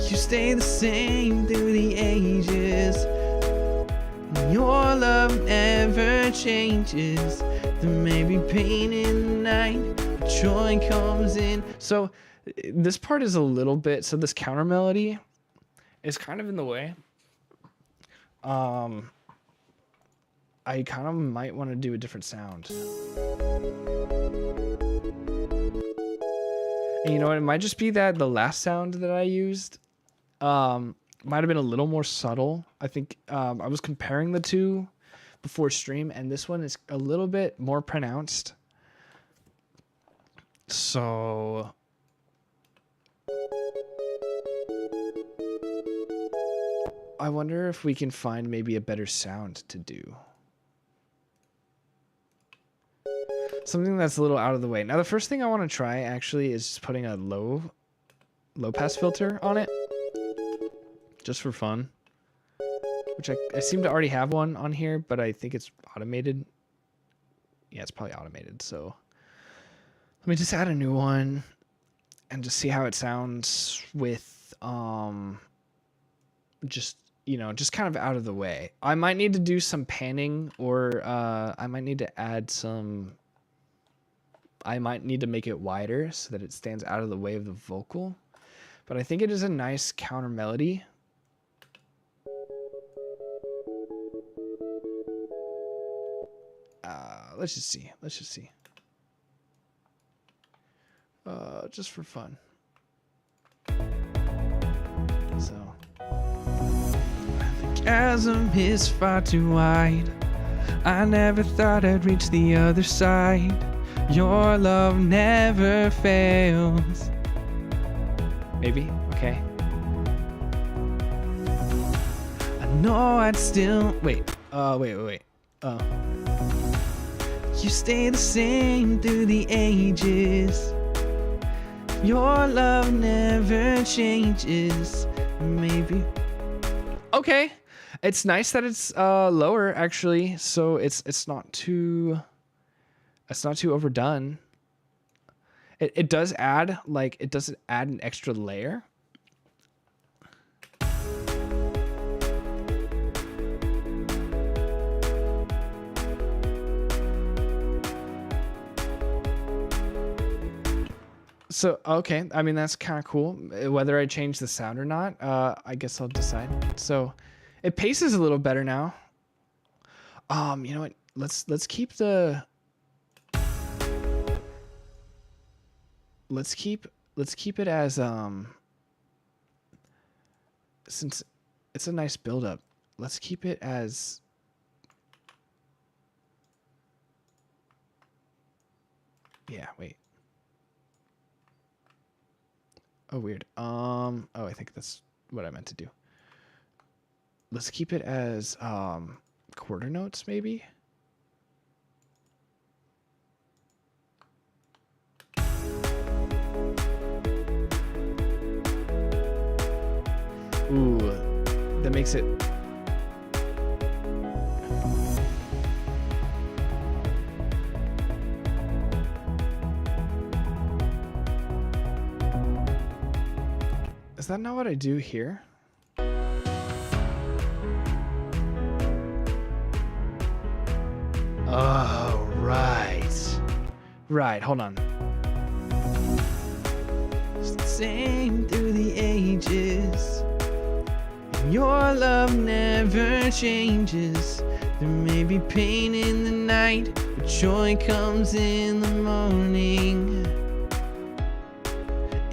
You stay the same through the ages. Your love never changes. There may be pain in the night, but joy comes in. So this part is a little bit, so this counter melody is kind of in the way. I kind of might want to do a different sound. And you know what? It might just be that the last sound that I used might have been a little more subtle. I think I was comparing the two before stream, and this one is a little bit more pronounced. So I wonder if we can find maybe a better sound to do. Something that's a little out of the way. Now, the first thing I want to try actually is just putting a low pass filter on it, just for fun. Which I seem to already have one on here, but I think it's automated. Yeah, it's probably automated. So let me just add a new one and just see how it sounds with just, you know, just kind of out of the way. I might need to do some panning, or I might need to add some. I might need to make it wider so that it stands out of the way of the vocal. But I think it is a nice counter melody. Let's just see. Let's just see. Just for fun. So. The chasm is far too wide. I never thought I'd reach the other side. Your love never fails. Maybe. Okay. I know I'd still Wait. Wait. You stay the same through the ages. Your love never changes. Maybe. Okay. It's nice that it's lower actually, so it's not too overdone. It does add an extra layer. So, okay, I mean, that's kind of cool. Whether I change the sound or not, I guess I'll decide. So, it paces a little better now. You know what? Let's keep the let's keep it as since it's a nice build up. Let's keep it as wait. Oh, weird. Oh, I think that's what I meant to do. Let's keep it as quarter notes, maybe. Ooh, that makes it. Is that not what I do here? Oh, right. Right, hold on. Same through the ages. Your love never changes. There may be pain in the night, but joy comes in the morning.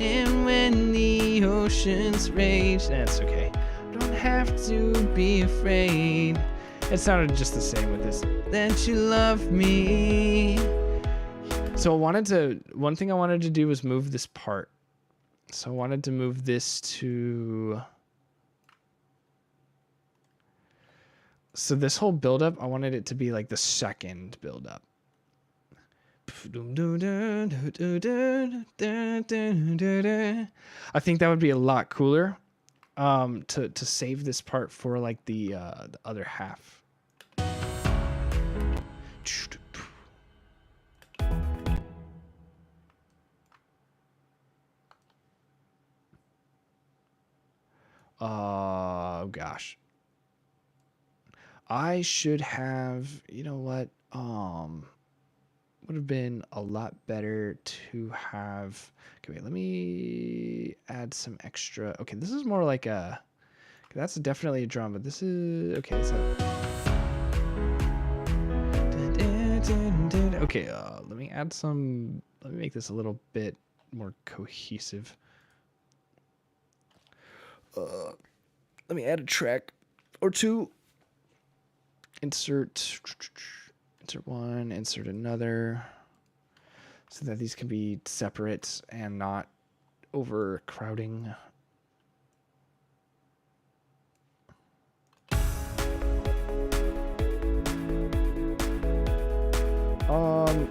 And when the oceans rage, That's okay. don't have to be afraid It sounded just the same with this. that you love me. So one thing I wanted to do was move this part. So I wanted to move this to, so this whole buildup, I wanted it to be like the second buildup. I think that would be a lot cooler to save this part for like the other half. Oh gosh. I should have, you know what? Would have been a lot better to have. Okay, wait, let me add some extra. Okay, this is more like a, that's definitely a drum, but this is okay. So okay, let me add some. Let me make this a little bit more cohesive. Let me add a track or two. Insert one, insert another, so that these can be separate and not overcrowding.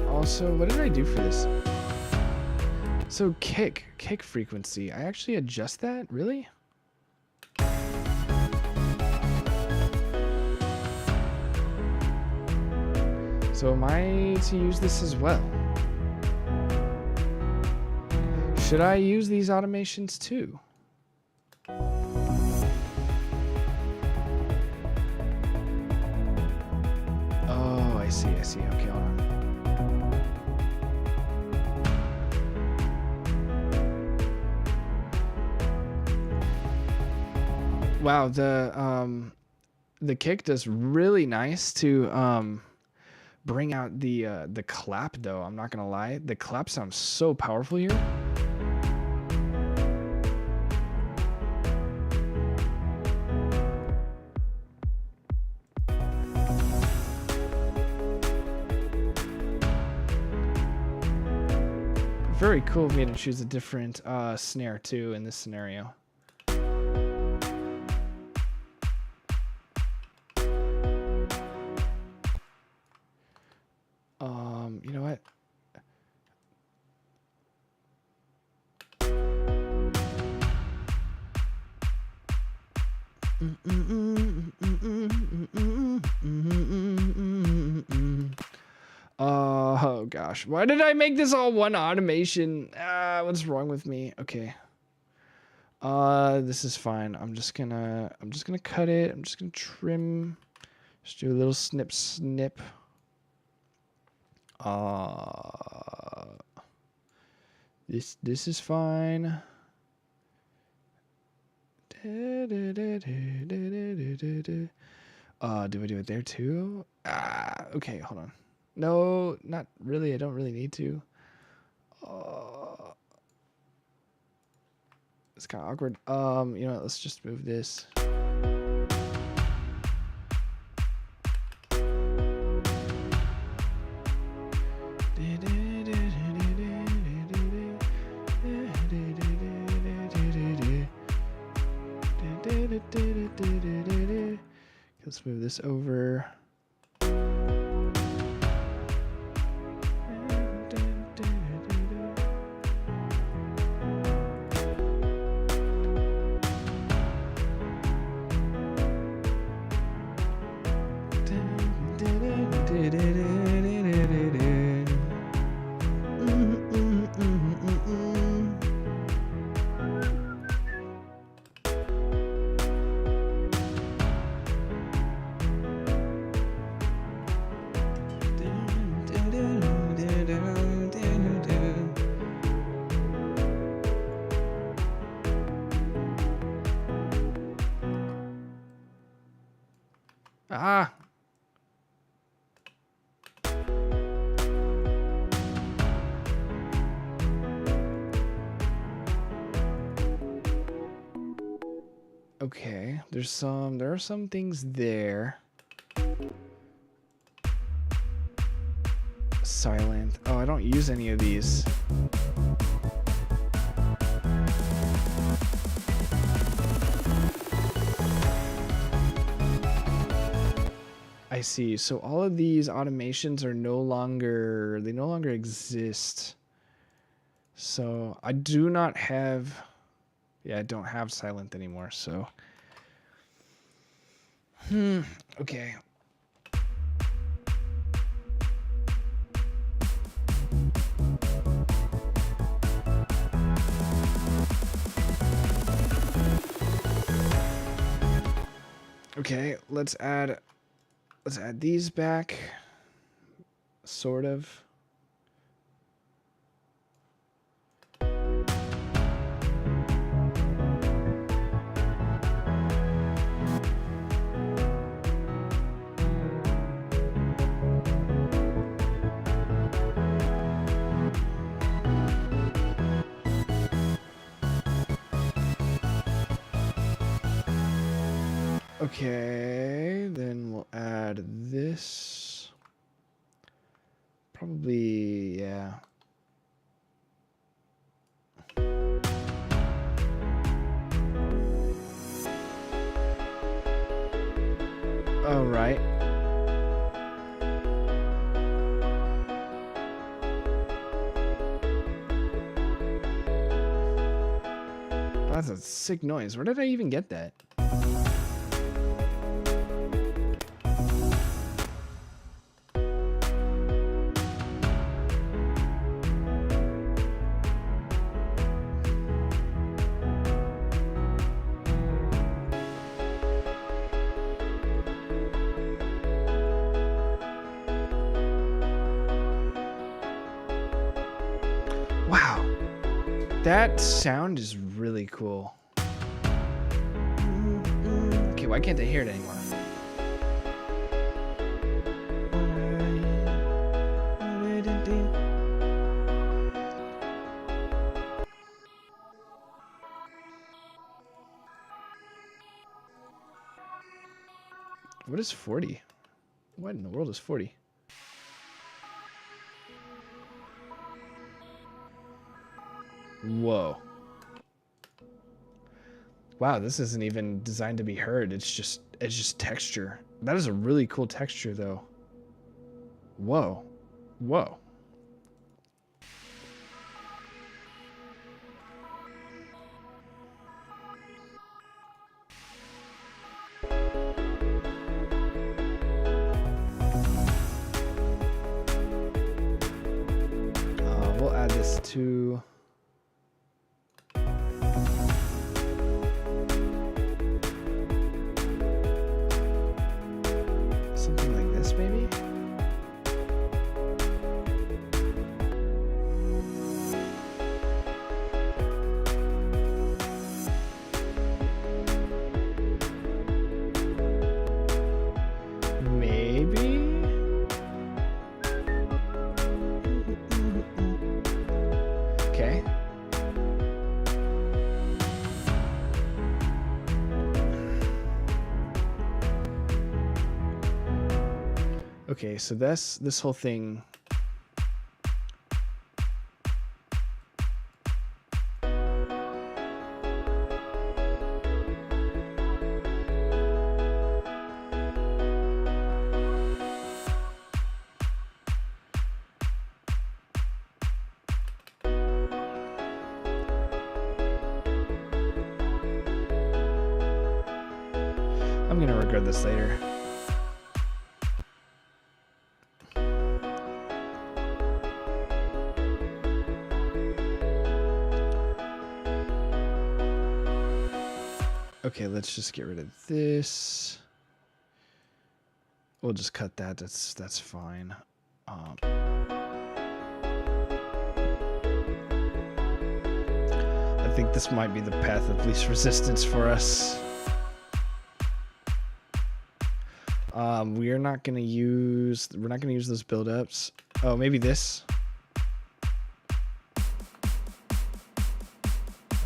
Also, what did I do for this? So kick frequency. I actually adjust that? Really? So am I to use this as well? Should I use these automations too? Oh, I see. Okay, hold on. Wow, the kick does really nice to bring out the clap though. I'm not gonna lie, the clap sounds so powerful here. Very cool of me to choose a different snare too in this scenario. You know what? Oh gosh, why did I make this all one automation? What's wrong with me? Okay. This is fine. I'm just gonna cut it. I'm just gonna trim. Just do a little snip. This is fine. Do I do it there too? Okay, hold on. No, not really. I don't really need to. It's kind of awkward. You know what? Let's just move this. Let's move this over. Okay, there are some things there. Silent. Oh, I don't use any of these. I see. So all of these automations are no longer exist. So I do not have, I don't have silent anymore. So, okay. Okay, let's add these back, sort of. Okay, then we'll add this. Probably, yeah. All right. That's a sick noise. Where did I even get that? Wow. That sound is really cool. Okay, why can't I hear it anymore? What is 40? What in the world is 40? Whoa. Wow, this isn't even designed to be heard. It's just texture. That is a really cool texture though. Whoa. Whoa. We'll add this to something like this, maybe? Maybe? Okay. Okay, so this whole thing. I'm gonna regret this later. Okay, let's just get rid of this. We'll just cut that. That's fine. I think this might be the path of least resistance for us. We're not gonna use those buildups. Oh, maybe this.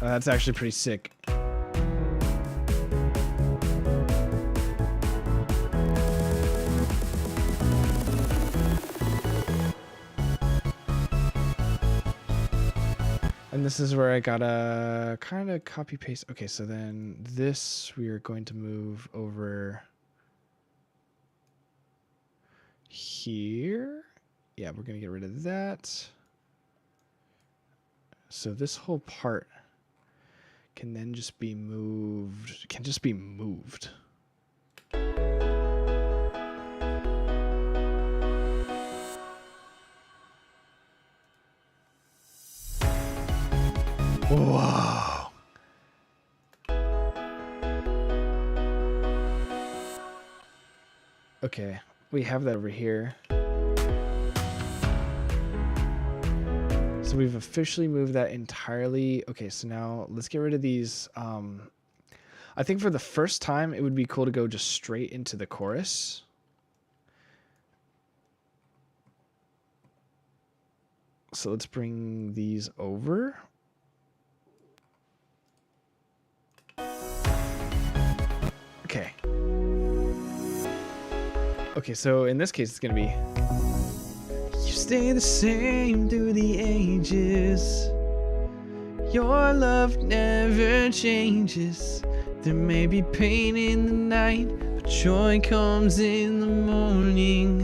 That's actually pretty sick. And this is where I gotta kind of copy paste. Okay, so then this we are going to move over here. Yeah, we're gonna get rid of that. So this whole part can then just be moved. Can just be moved. Whoa. Okay, we have that over here. So we've officially moved that entirely. Okay, so now let's get rid of these. I think for the first time, it would be cool to go just straight into the chorus. So let's bring these over. Okay. Okay, so in this case, it's gonna be. You stay the same through the ages. Your love never changes. There may be pain in the night, but joy comes in the morning.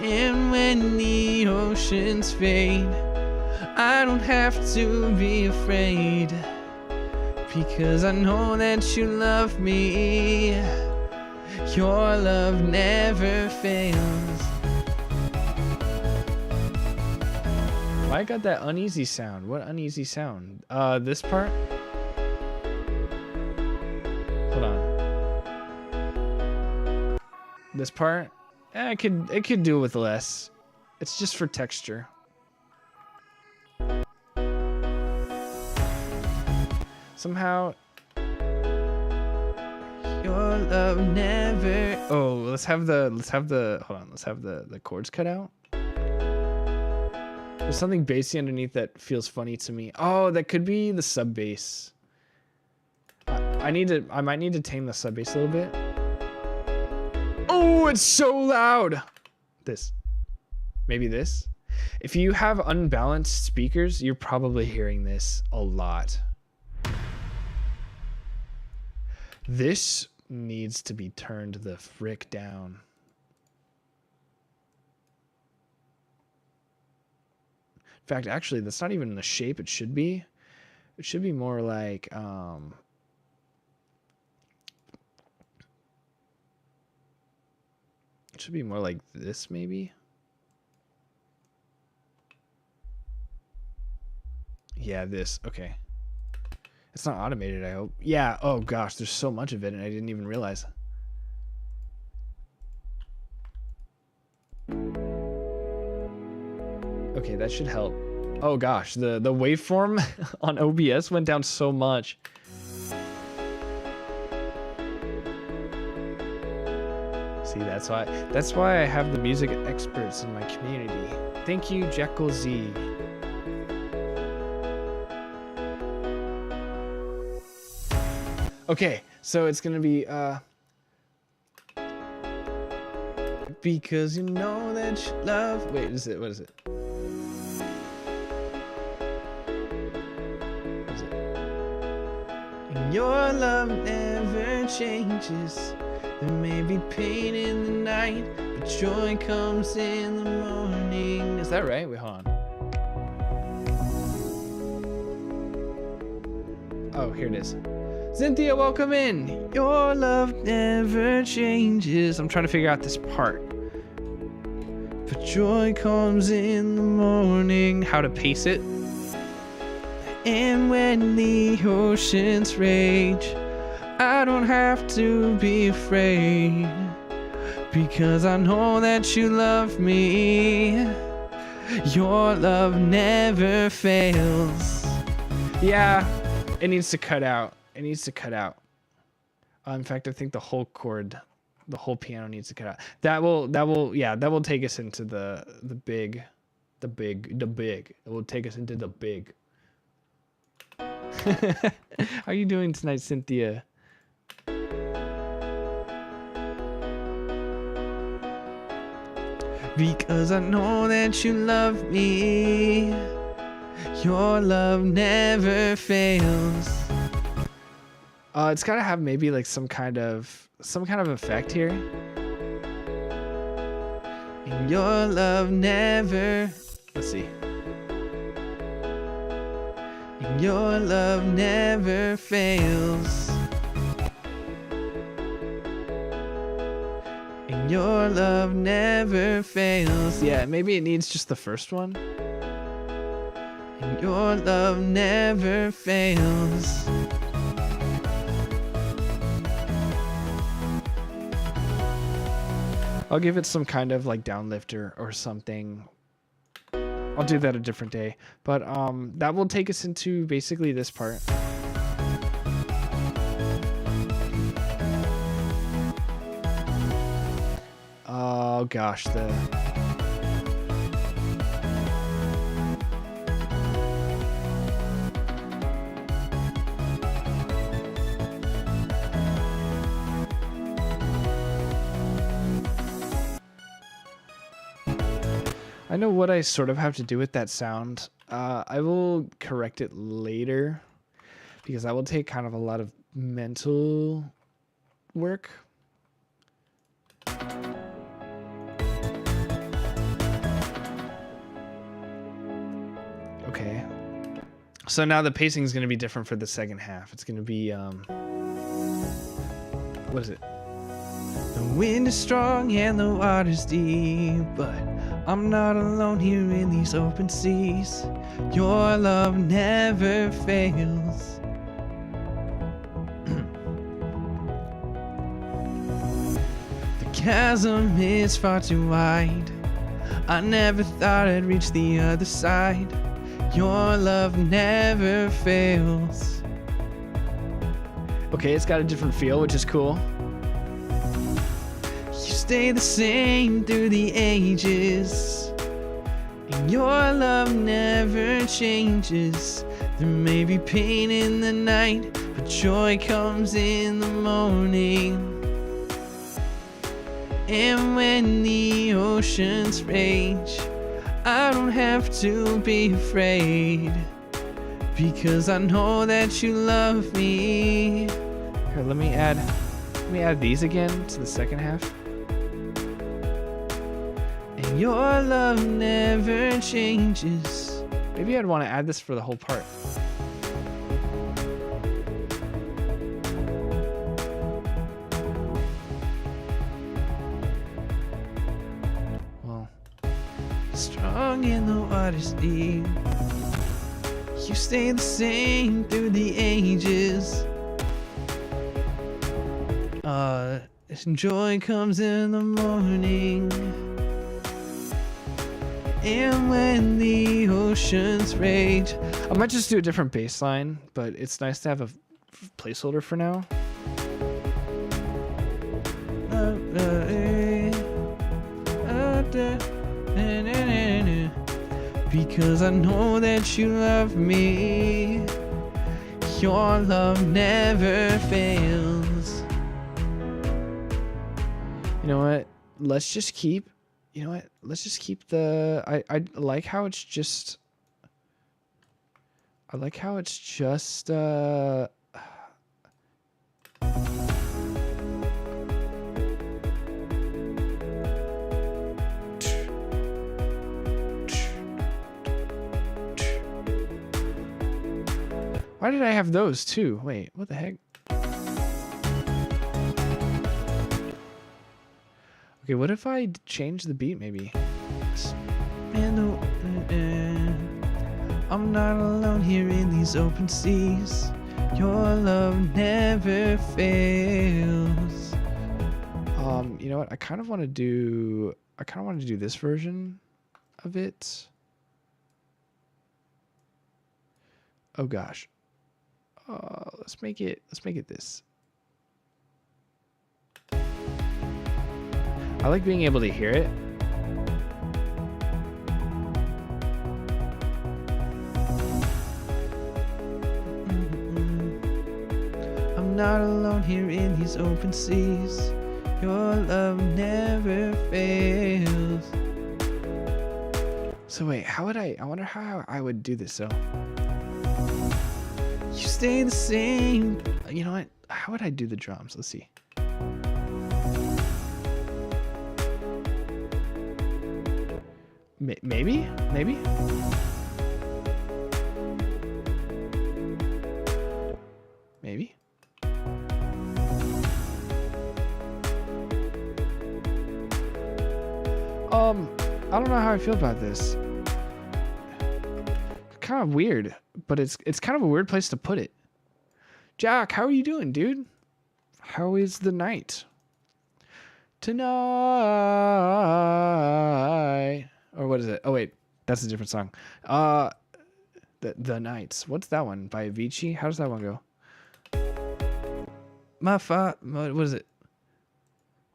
And when the oceans fade, I don't have to be afraid, because I know that you love me. Your love never fails. Why I got that uneasy sound? What uneasy sound? This part? Hold on. This part? It could do with less. It's just for texture. Somehow your love never. Oh, let's have the hold on, let's have the chords cut out. There's something bassy underneath that feels funny to me. Oh, that could be the sub bass. I might need to tame the sub bass a little bit. Oh, it's so loud. This. Maybe this. If you have unbalanced speakers, you're probably hearing this a lot. This needs to be turned the frick down. In fact, actually, that's not even the shape it should be. It should be more like, it should be more like this, maybe. Yeah, this. Okay. It's not automated, I hope. Yeah, oh gosh, there's so much of it and I didn't even realize. Okay, that should help. Oh gosh, the waveform on OBS went down so much. See, that's why I have the music experts in my community. Thank you, Jekyll Z. Okay, so it's gonna be because you know that you love. Wait, what is it? What is it? And your love never changes. There may be pain in the night, but joy comes in the morning. Is that right? Wait, hold on. Oh, here it is. Cynthia, welcome in. Your love never changes. I'm trying to figure out this part. But joy comes in the morning. How to pace it. And when the oceans rage, I don't have to be afraid, because I know that you love me. Your love never fails. Yeah, it needs to cut out. It needs to cut out. In fact, I think the whole chord, the whole piano needs to cut out. That will take us into the big. It will take us into the big. How are you doing tonight, Cynthia? Because I know that you love me. Your love never fails. It's gotta have maybe like some kind of effect here. And your love never. Let's see. And your love never fails. And your love never fails. Yeah, maybe it needs just the first one. And your love never fails. I'll give it some kind of like downlifter or something. I'll do that a different day. But that will take us into basically this part. Oh gosh, I know what I sort of have to do with that sound. I will correct it later because that will take kind of a lot of mental work. Okay. So now the pacing is going to be different for the second half. It's going to be what is it? The wind is strong and the water's deep, but I'm not alone here in these open seas. Your love never fails. The chasm is far too wide. I never thought I'd reach the other side. Your love never fails. Okay, it's got a different feel, which is cool. You stay the same through the ages, and your love never changes. There may be pain in the night, but joy comes in the morning. And when the oceans rage, I don't have to be afraid, because I know that you love me. Here, let me add these again to the second half. And your love never changes. Maybe I'd want to add this for the whole part. Well, Strong in the water's deep. You stay the same through the ages. Joy comes in the morning. And when the oceans rage. I might just do a different bass line, but it's nice to have a placeholder for now. Because I know that you love me. Your love never fails. You know what? Let's just keep. You know what? Let's just keep the. I like how it's just. I like how it's just. Why did I have those too? Wait, what the heck? Okay, what if I change the beat maybe? I'm not alone here in these open seas. Your love never fails. You know what? I kind of want to do this version of it. Oh gosh. Let's make it this. I like being able to hear it. I'm not alone here in these open seas. Your love never fails. So wait, I wonder how I would do this though. You stay the same. You know what? How would I do the drums? Let's see. Maybe? Maybe? I don't know how I feel about this. Kind of weird, but it's kind of a weird place to put it. Jack, how are you doing, dude? How is the night? Tonight. Or what is it? Oh wait, that's a different song. The Nights. What's that one? By Avicii? How does that one go? What is it?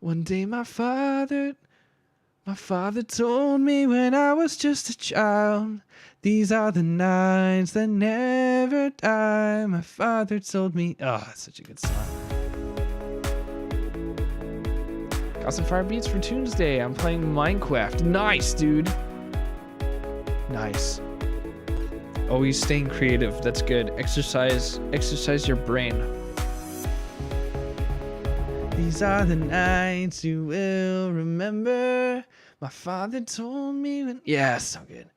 One day my father told me when I was just a child, these are the nights that never die. My father told me. Oh, that's such a good song. Got some fire beats for Tuesday. I'm playing Minecraft. Nice, dude. Nice. Always staying creative. That's good. Exercise your brain. These are the nights you will remember. My father told me when. Yeah, so good.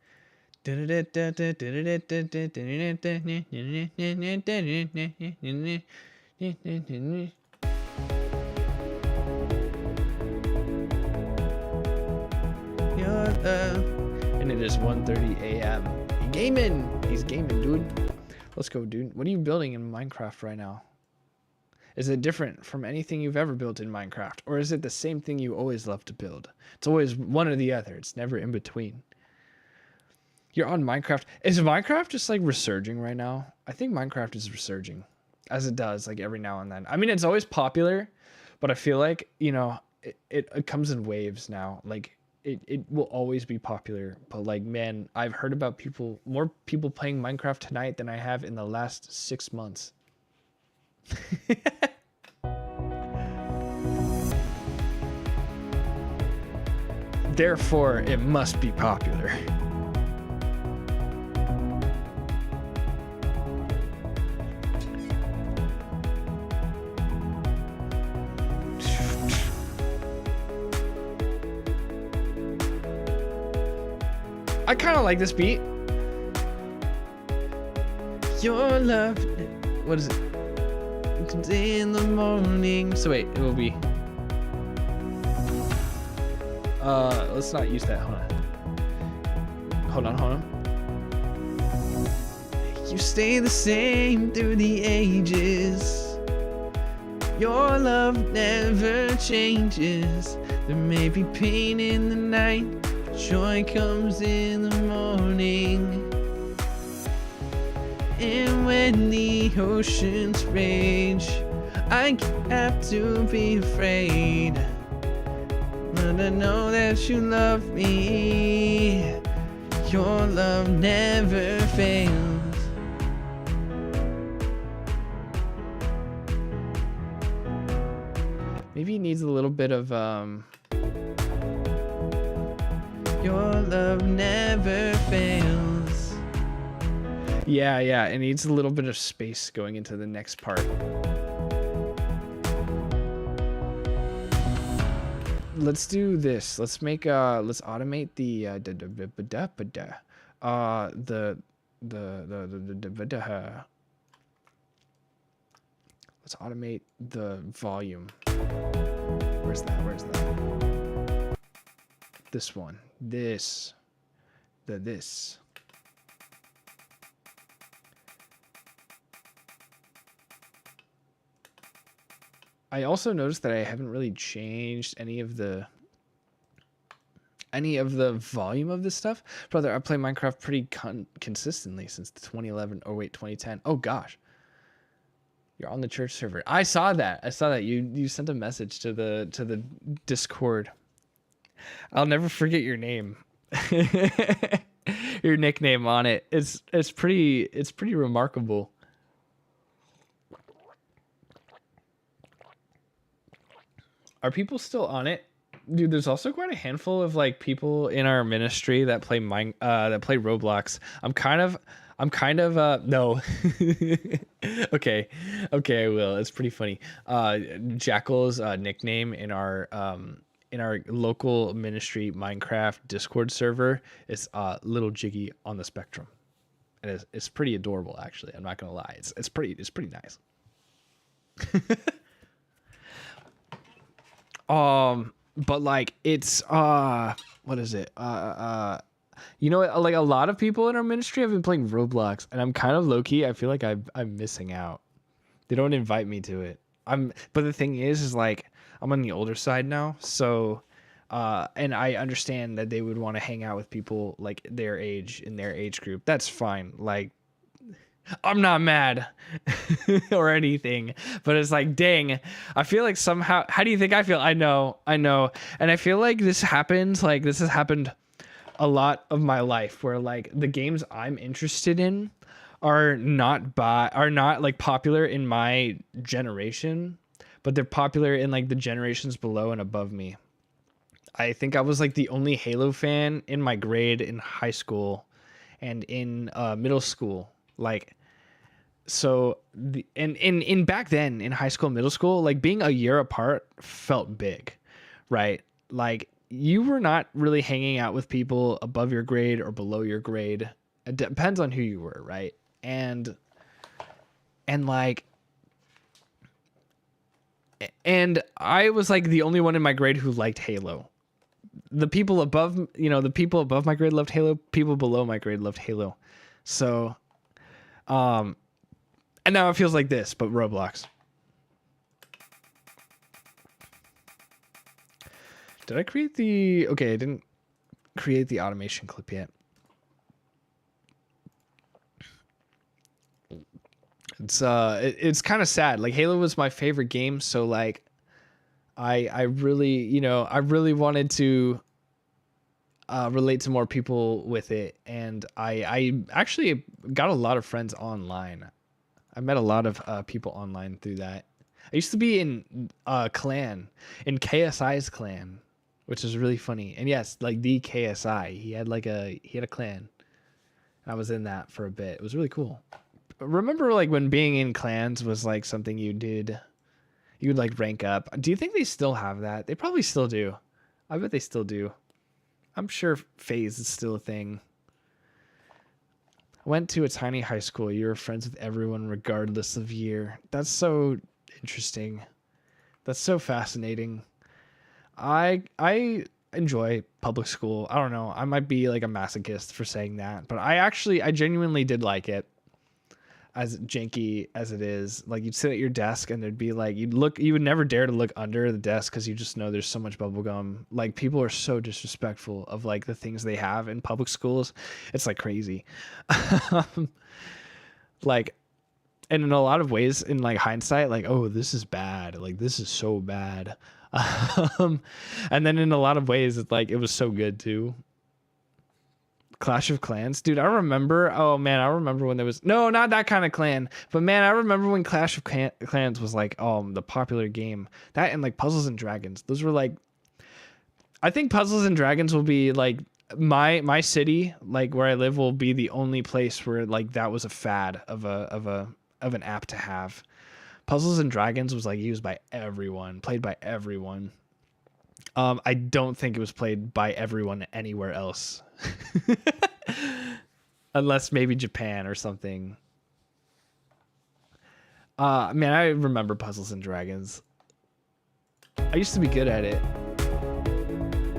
Your love. And it is 1:30 a.m. He's gaming, dude. Let's go, dude. What are you building in Minecraft right now? Is it different from anything you've ever built in Minecraft? Or is it the same thing you always love to build? It's always one or the other. It's never in between. You're on Minecraft. Is Minecraft just like resurging right now? I think Minecraft is resurging, as it does like every now and then. I mean, it's always popular, but I feel like, you know, it comes in waves now. Like it will always be popular, but like, man, I've heard about more people playing Minecraft tonight than I have in the last 6 months. Therefore, it must be popular. I kind of like this beat. Your love. What is it? It comes in the morning. So wait, it will be. Let's not use that. Hold on. You stay the same through the ages. Your love never changes. There may be pain in the night, but joy comes in the morning. And when the oceans rage, I have to be afraid. But I know that you love me. Your love never fails. Maybe he needs a little bit of Your love never fails. yeah, it needs a little bit of space going into the next part. Let's do this. Let's make let's automate the let's automate the volume. Where's that? This one. This. I also noticed that I haven't really changed any of the volume of this stuff. Brother, I play Minecraft pretty consistently since 2010. Oh gosh. You're on the church server. I saw that. You sent a message to the Discord. I'll never forget your name. Your nickname on it. It's pretty remarkable. Are people still on it? Dude, there's also quite a handful of like people in our ministry that play Roblox. I'm kind of no. Okay, I will. It's pretty funny. Jackal's nickname in our local ministry Minecraft Discord server is Little Jiggy on the Spectrum. And it's pretty adorable, actually. I'm not gonna lie. It's pretty nice. But like it's what is it? You know what? Like a lot of people in our ministry have been playing Roblox, and I'm kind of low key. I feel like I'm missing out. They don't invite me to it. But the thing is like I'm on the older side now, so and I understand that they would want to hang out with people like their age in their age group. That's fine. Like I'm not mad or anything, but it's like, dang, I feel like somehow, how do you think I feel? I know. And I feel like this has happened a lot of my life where like the games I'm interested in are not like popular in my generation, but they're popular in like the generations below and above me. I think I was like the only Halo fan in my grade in high school. and in middle school. Like, so in back then in high school, middle school, like being a year apart felt big, right? Like you were not really hanging out with people above your grade or below your grade. It depends on who you were, right? And like, and I was like the only one in my grade who liked Halo. The people above, the people above my grade loved Halo. People below my grade loved Halo. So, and now it feels like this, but Roblox. Did I create the... Okay, I didn't create the automation clip yet. It's kind of sad. Like Halo was my favorite game, so like I really, I really wanted to relate to more people with it, and I actually got a lot of friends online. I met a lot of people online through that. I used to be in clan, in KSI's clan, which is really funny. And yes, like the KSI, he had a clan. And I was in that for a bit. It was really cool. Remember like when being in clans was like something you did, you would like rank up. Do you think they still have that? They probably still do. I bet they still do. I'm sure FaZe is still a thing. I went to a tiny high school. You were friends with everyone regardless of year. That's so interesting. That's so fascinating. I enjoy public school. I don't know. I might be like a masochist for saying that, but I genuinely did like it. As janky as it is, like you'd sit at your desk and there'd be like, you would never dare to look under the desk because you just know there's so much bubble gum. Like people are so disrespectful of like the things they have in public schools. It's like crazy. Like, and in a lot of ways in like hindsight, like, oh, this is bad. Like this is so bad. And then in a lot of ways, it's like, it was so good too. Clash of Clans, dude. I remember when there was not that kind of clan, but man, I remember when Clash of Clans was like the popular game. That and like Puzzles and Dragons, those were like, I think Puzzles and Dragons will be like my city, like where I live, will be the only place where like that was a fad of an app to have. Puzzles and Dragons was like used by everyone, played by everyone. I don't think it was played by everyone anywhere else. Unless maybe Japan or something. Man, I remember Puzzles and Dragons. I used to be good at it.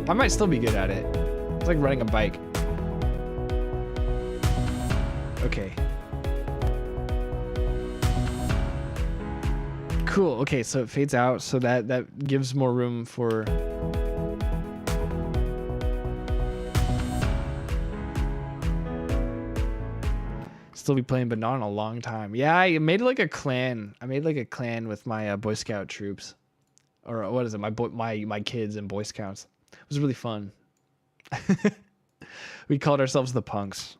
I might still be good at it. It's like riding a bike. Okay. Cool. Okay, so it fades out, so that gives more room for... Still be playing, but not in a long time. Yeah, I made like a clan. I made like a clan with my Boy Scout troops, or what is it? My kids and Boy Scouts. It was really fun. We called ourselves the Punks.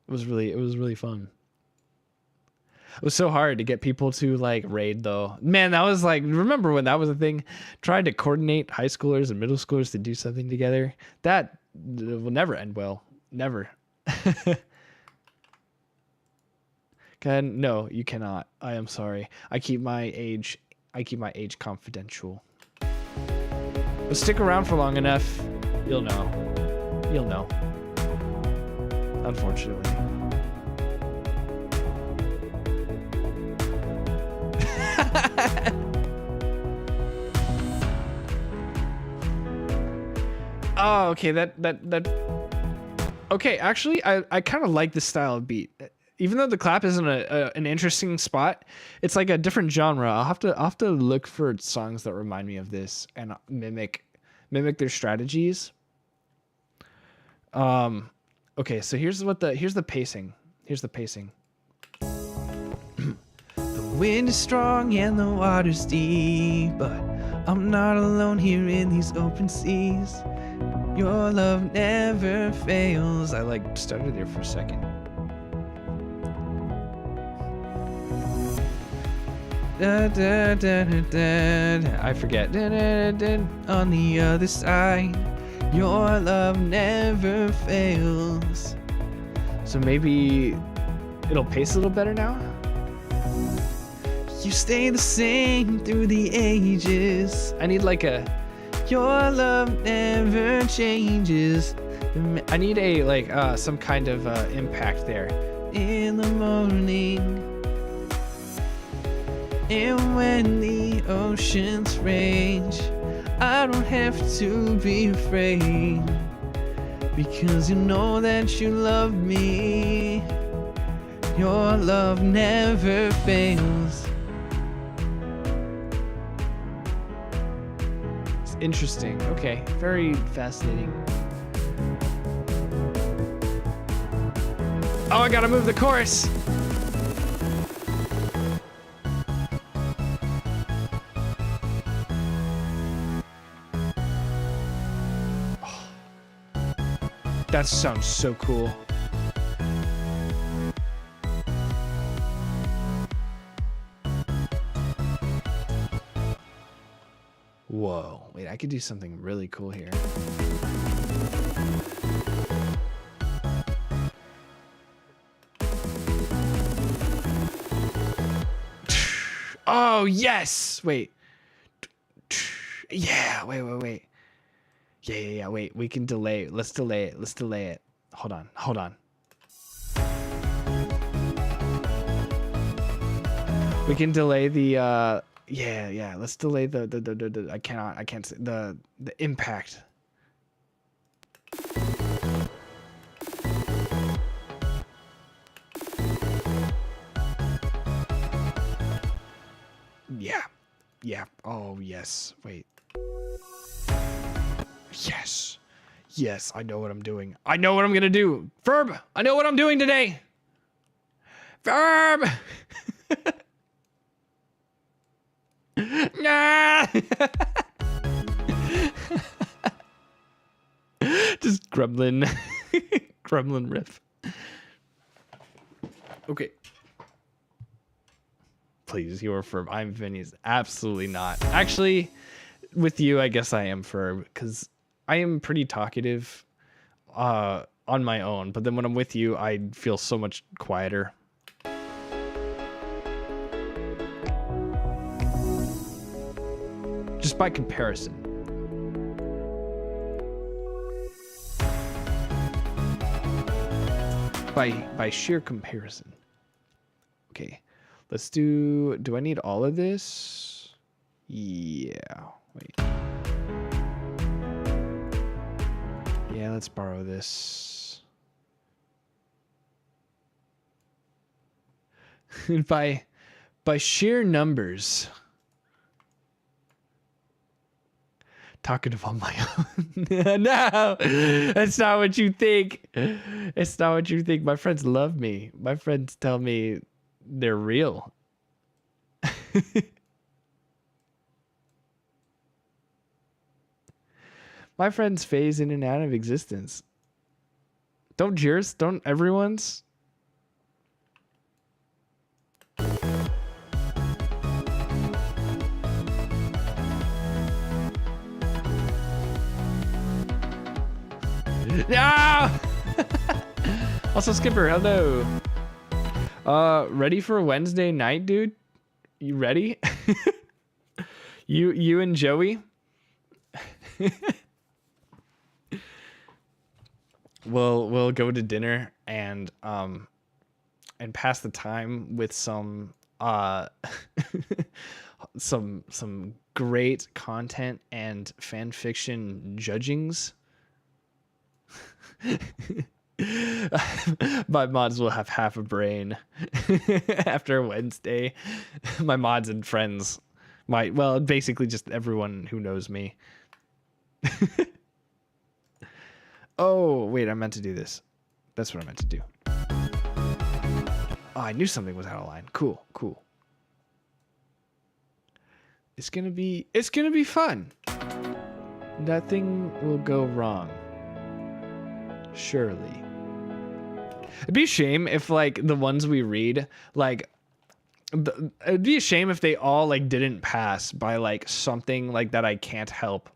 It was really fun. It was so hard to get people to like raid though. Man, that was like, remember when that was a thing? Trying to coordinate high schoolers and middle schoolers to do something together. That will never end well. Never. No, you cannot. I am sorry. I keep my age confidential. But stick around for long enough, you'll know. You'll know. Unfortunately. Oh, okay. That. Okay, actually, I kind of like this style of beat. Even though the clap isn't an interesting spot, it's like a different genre. I'll have to look for songs that remind me of this and mimic their strategies. Okay, so here's the pacing. Here's the pacing. The wind is strong and the water's deep, but I'm not alone here in these open seas. Your love never fails. I like started there for a second. Da, da, da, da, da. I forget. Da, da, da, da. On the other side, your love never fails. So maybe it'll pace a little better now. You stay the same through the ages. I need like a your love never changes. I need a like some kind of impact there. In the morning, and when the oceans rage, I don't have to be afraid, because you know that you love me. Your love never fails. It's interesting. Okay, very fascinating. Oh, I gotta move the chorus. Oh, that sounds so cool. Whoa, wait, I could do something really cool here. Oh, yes! Wait. Yeah, wait. Yeah, wait. We can delay. Let's delay it. Hold on. We can delay the, yeah. Let's delay the I can't say the impact. Yeah. Oh, yes. Wait. Yes, I know what I'm doing. I know what I'm gonna do. Verb, I know what I'm doing today. Verb. Nah. Just gremlin riff. Okay. Please, you're Ferb. I'm Vinny's. Absolutely not. Actually, with you, I guess I am Ferb, because I am pretty talkative on my own. But then when I'm with you, I feel so much quieter. Just by comparison. By sheer comparison. Okay. Let's do I need all of this? Yeah, wait. Yeah, let's borrow this. by sheer numbers. Talkative on my own. No, that's not what you think. It's not what you think. My friends love me. My friends tell me they're real. My friends phase in and out of existence. Don't yours? Don't everyone's? No! Also, Skipper, hello. Ready for Wednesday night, dude? You ready? you and Joey? We'll go to dinner and pass the time with some some great content and fan fiction judgings. My mods will have half a brain after Wednesday. My mods and friends, basically just everyone who knows me. Oh, wait, I meant to do this. That's what I meant to do. Oh, I knew something was out of line. Cool. It's gonna be fun. Nothing will go wrong. Surely. It'd be a shame if like the ones we read, like it'd be a shame if they all like didn't pass by like something like that I can't help.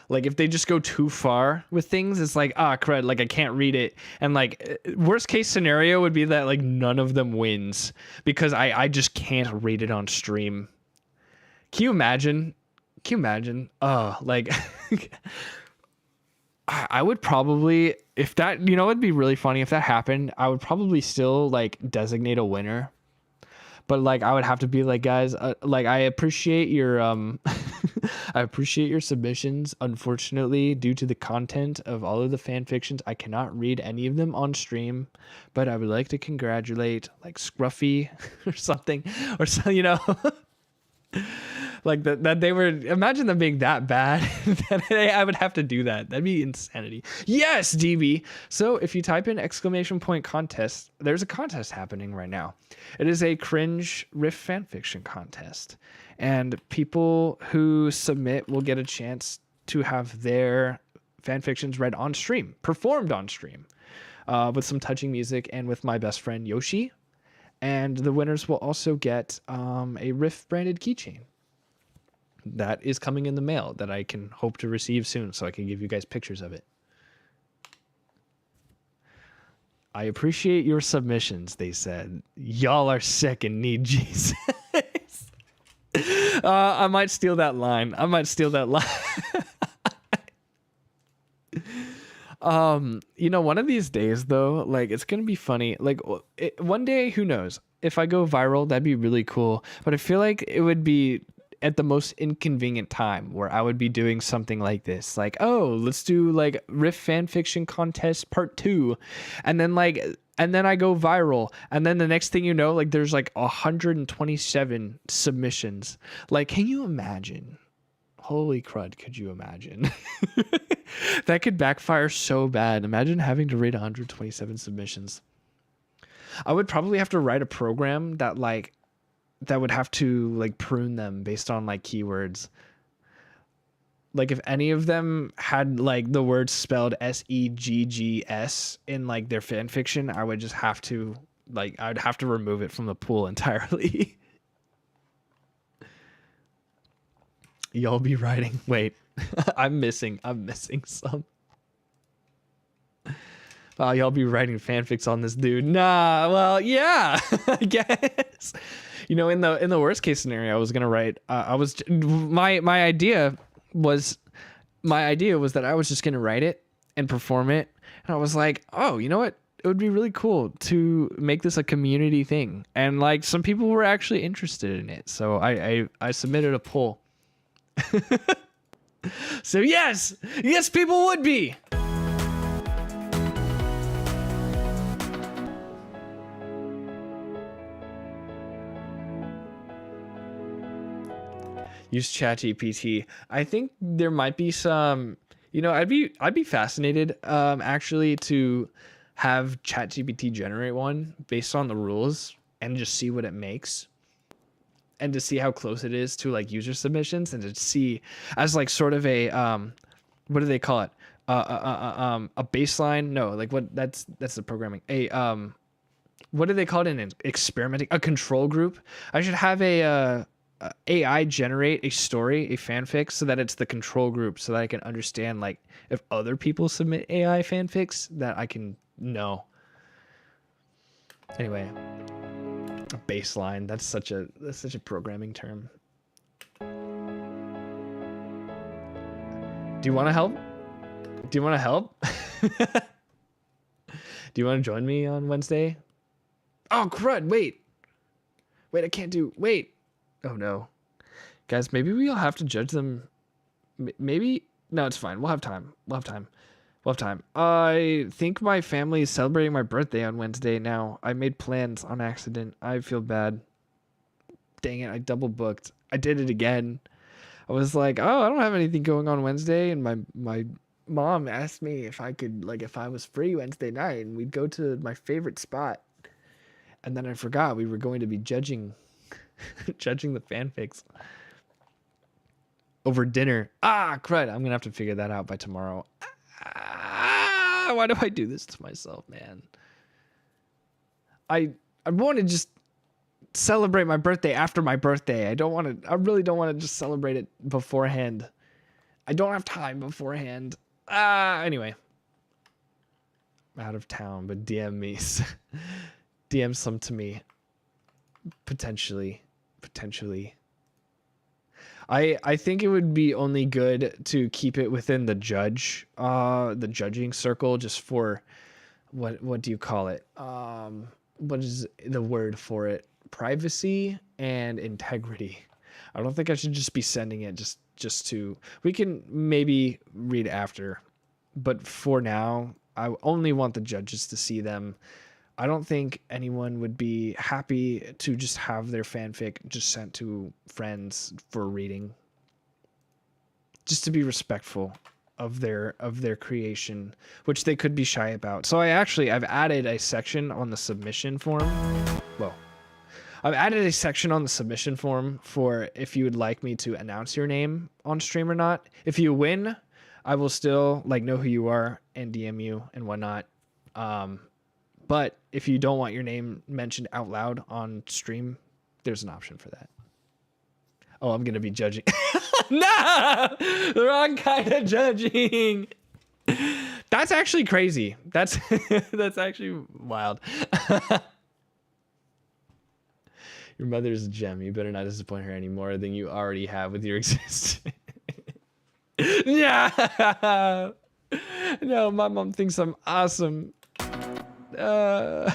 Like if they just go too far with things, it's like, ah, crud, like I can't read it. And like worst case scenario would be that like none of them wins because I just can't read it on stream. Can you imagine? Oh, like I would probably, if that, you know, it'd be really funny if that happened. I would probably still like designate a winner. But like I would have to be like, guys, like I appreciate your I appreciate your submissions. Unfortunately, due to the content of all of the fan fictions, I cannot read any of them on stream. But I would like to congratulate like Scruffy or something, or so, you know. Like that they were, imagine them being that bad that I would have to do that. That'd be insanity. Yes, DB. So if you type in ! contest, there's a contest happening right now. It is a cringe riff fanfiction contest. And people who submit will get a chance to have their fanfictions read on stream, performed on stream, with some touching music and with my best friend Yoshi. And the winners will also get a Riff branded keychain. That is coming in the mail that I can hope to receive soon so I can give you guys pictures of it. I appreciate your submissions, they said. Y'all are sick and need Jesus. I might steal that line. You know, one of these days though, like it's gonna be funny. Like one day, who knows? If I go viral, that'd be really cool. But I feel like it would be at the most inconvenient time where I would be doing something like this, like, oh, let's do like Riff fanfiction contest part 2, and then I go viral, and then the next thing you know, like there's like 127 submissions. Like, can you imagine? Holy crud, could you imagine? That could backfire so bad. Imagine having to read 127 submissions. I would probably have to write a program that would have to like prune them based on like keywords. Like if any of them had like the word spelled SEGGS in like their fan fiction, I would just have to I'd have to remove it from the pool entirely. Y'all be writing. Wait, I'm missing some. Y'all be writing fanfics on this dude. Nah, well, yeah, I guess. You know, in the worst case scenario, I was gonna write. My idea was that I was just gonna write it and perform it, and I was like, oh, you know what? It would be really cool to make this a community thing, and like some people were actually interested in it, so I submitted a poll. So yes, people would be. Use ChatGPT. I think there might be some, you know, I'd be fascinated actually to have ChatGPT generate one based on the rules and just see what it makes, and to see how close it is to like user submissions, and to see as like sort of a what do they call it? A baseline? No, like what that's the programming. What do they call it in experimenting? A control group. I should have a AI generate a story, a fanfic, so that it's the control group, so that I can understand like if other people submit AI fanfics that I can know. Anyway, a baseline. That's such a programming term. Do you want to help? Do you want to help? Do you want to join me on Wednesday? Oh crud! Wait, I can't do. Wait. Oh no, guys, maybe we'll have to judge them. Maybe no, it's fine. We'll have time. I think my family is celebrating my birthday on Wednesday now. I made plans on accident. I feel bad. Dang it, I double booked. I did it again. I was like, oh, I don't have anything going on Wednesday, and my mom asked me if I could, like, if I was free Wednesday night, and we'd go to my favorite spot. And then I forgot we were going to be judging the fanfics over dinner. Ah, crud. I'm gonna have to figure that out by tomorrow. Why do I do this to myself, man? I want to just celebrate my birthday after my birthday. I really don't want to just celebrate it beforehand. I don't have time beforehand. Anyway. I'm out of town, but DM me. DM some to me. Potentially. I think it would be only good to keep it within the judging circle, just for what do you call it? What is the word for it? Privacy and integrity. I don't think I should just be sending it just to. We can maybe read after, but for now, I only want the judges to see them. I don't think anyone would be happy to just have their fanfic just sent to friends for reading. Just to be respectful of their creation, which they could be shy about. So I've added a section on the submission form. Whoa. I've added a section on the submission form for if you would like me to announce your name on stream or not. If you win, I will still know who you are and DM you and whatnot. But if you don't want your name mentioned out loud on stream, there's an option for that. Oh, I'm going to be judging. No! The wrong kind of judging. That's actually crazy. That's actually wild. Your mother's a gem. You better not disappoint her any more than you already have with your existence. Yeah. No, my mom thinks I'm awesome. Yeah.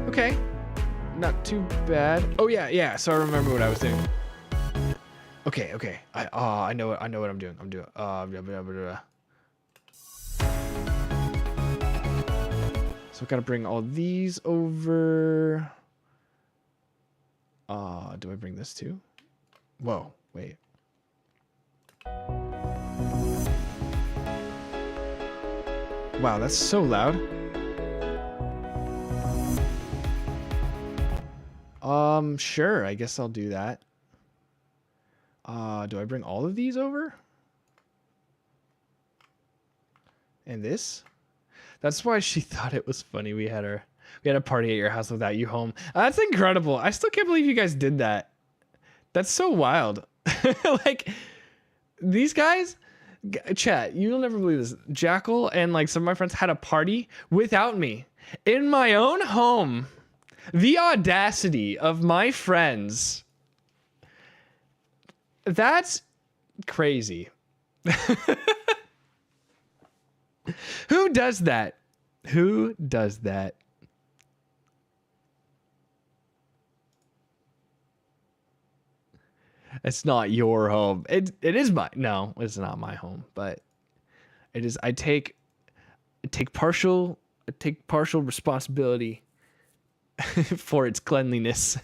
Okay. Not too bad. Oh yeah. So I remember what I was doing. Okay. I know what I'm doing. So I gotta bring all these over. Do I bring this too? Whoa, wait. Wow, that's so loud. Sure, I guess I'll do that. Do I bring all of these over? And this? That's why she thought it was funny we had a party at your house without you home. That's incredible. I still can't believe you guys did that. That's so wild. These guys, chat, you'll never believe this. Jackal and some of my friends had a party without me in my own home. The audacity of my friends. That's crazy. Who does that? Who does that? It's not your home. It is my. No, it's not my home, but it is. I take partial responsibility for its cleanliness.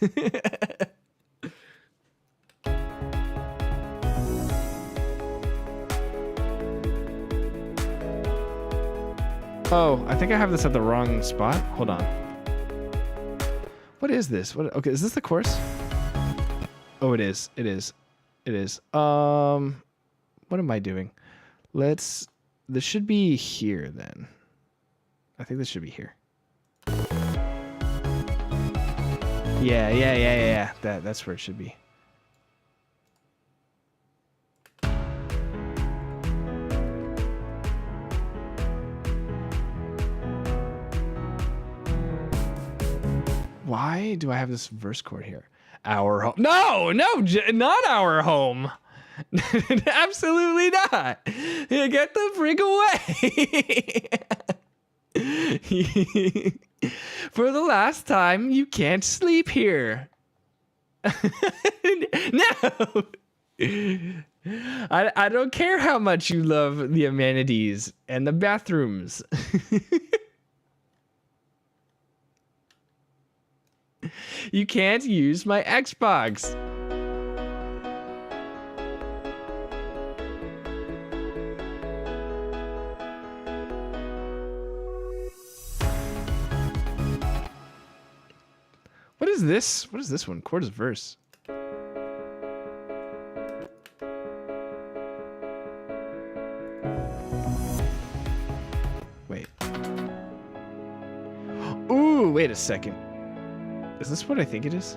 Oh, I think I have this at the wrong spot. Hold on. What is this? Okay, is this the course? Oh, it is. What am I doing? This should be here then. I think this should be here. Yeah. That's where it should be. Why do I have this verse chord here? Our home. No, not our home. Absolutely not. Get the freak away. For the last time, you can't sleep here. No. I don't care how much you love the amenities and the bathrooms. You can't use my Xbox. is this? What is this one? Chords verse. Wait. Ooh, wait a second. Is this what I think it is?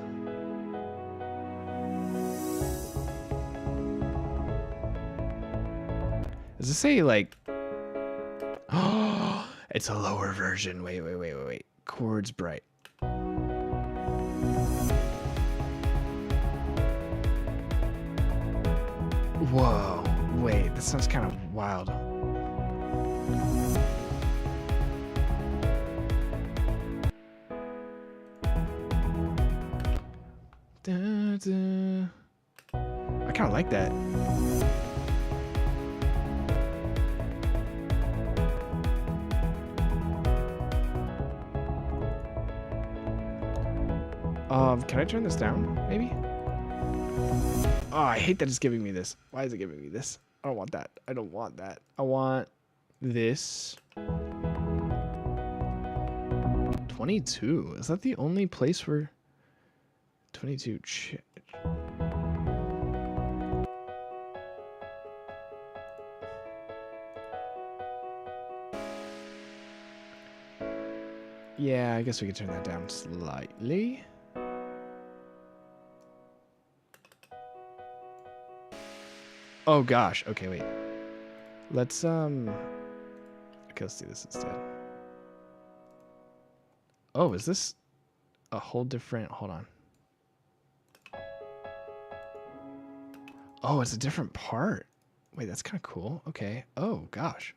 Does this say like... Oh, it's a lower version. Wait. Chords bright. Whoa. Wait, that sounds kind of wild. I kind of like that. Can I turn this down, maybe? Oh, I hate that it's giving me this. Why is it giving me this? I don't want that. I don't want that. I want this. 22. Is that the only place where 22? Shit. Yeah, I guess we could turn that down slightly. Oh gosh. Okay, wait. Let's okay, let's do this instead. Oh, is this a whole different, hold on. Oh, it's a different part. Wait, that's kind of cool. Okay. Oh gosh.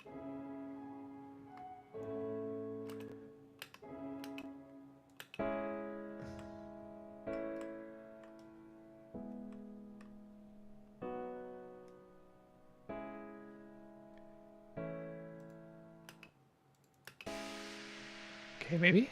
Okay, maybe.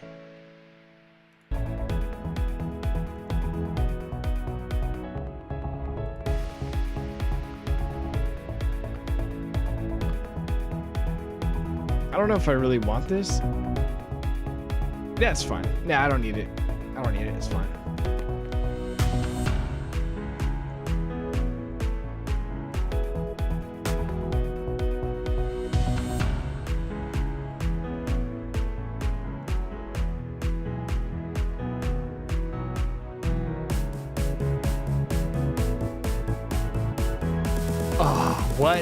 I don't know if I really want this. Yeah, it's fine. Nah, I don't need it. I don't need it. It's fine. Oh, what?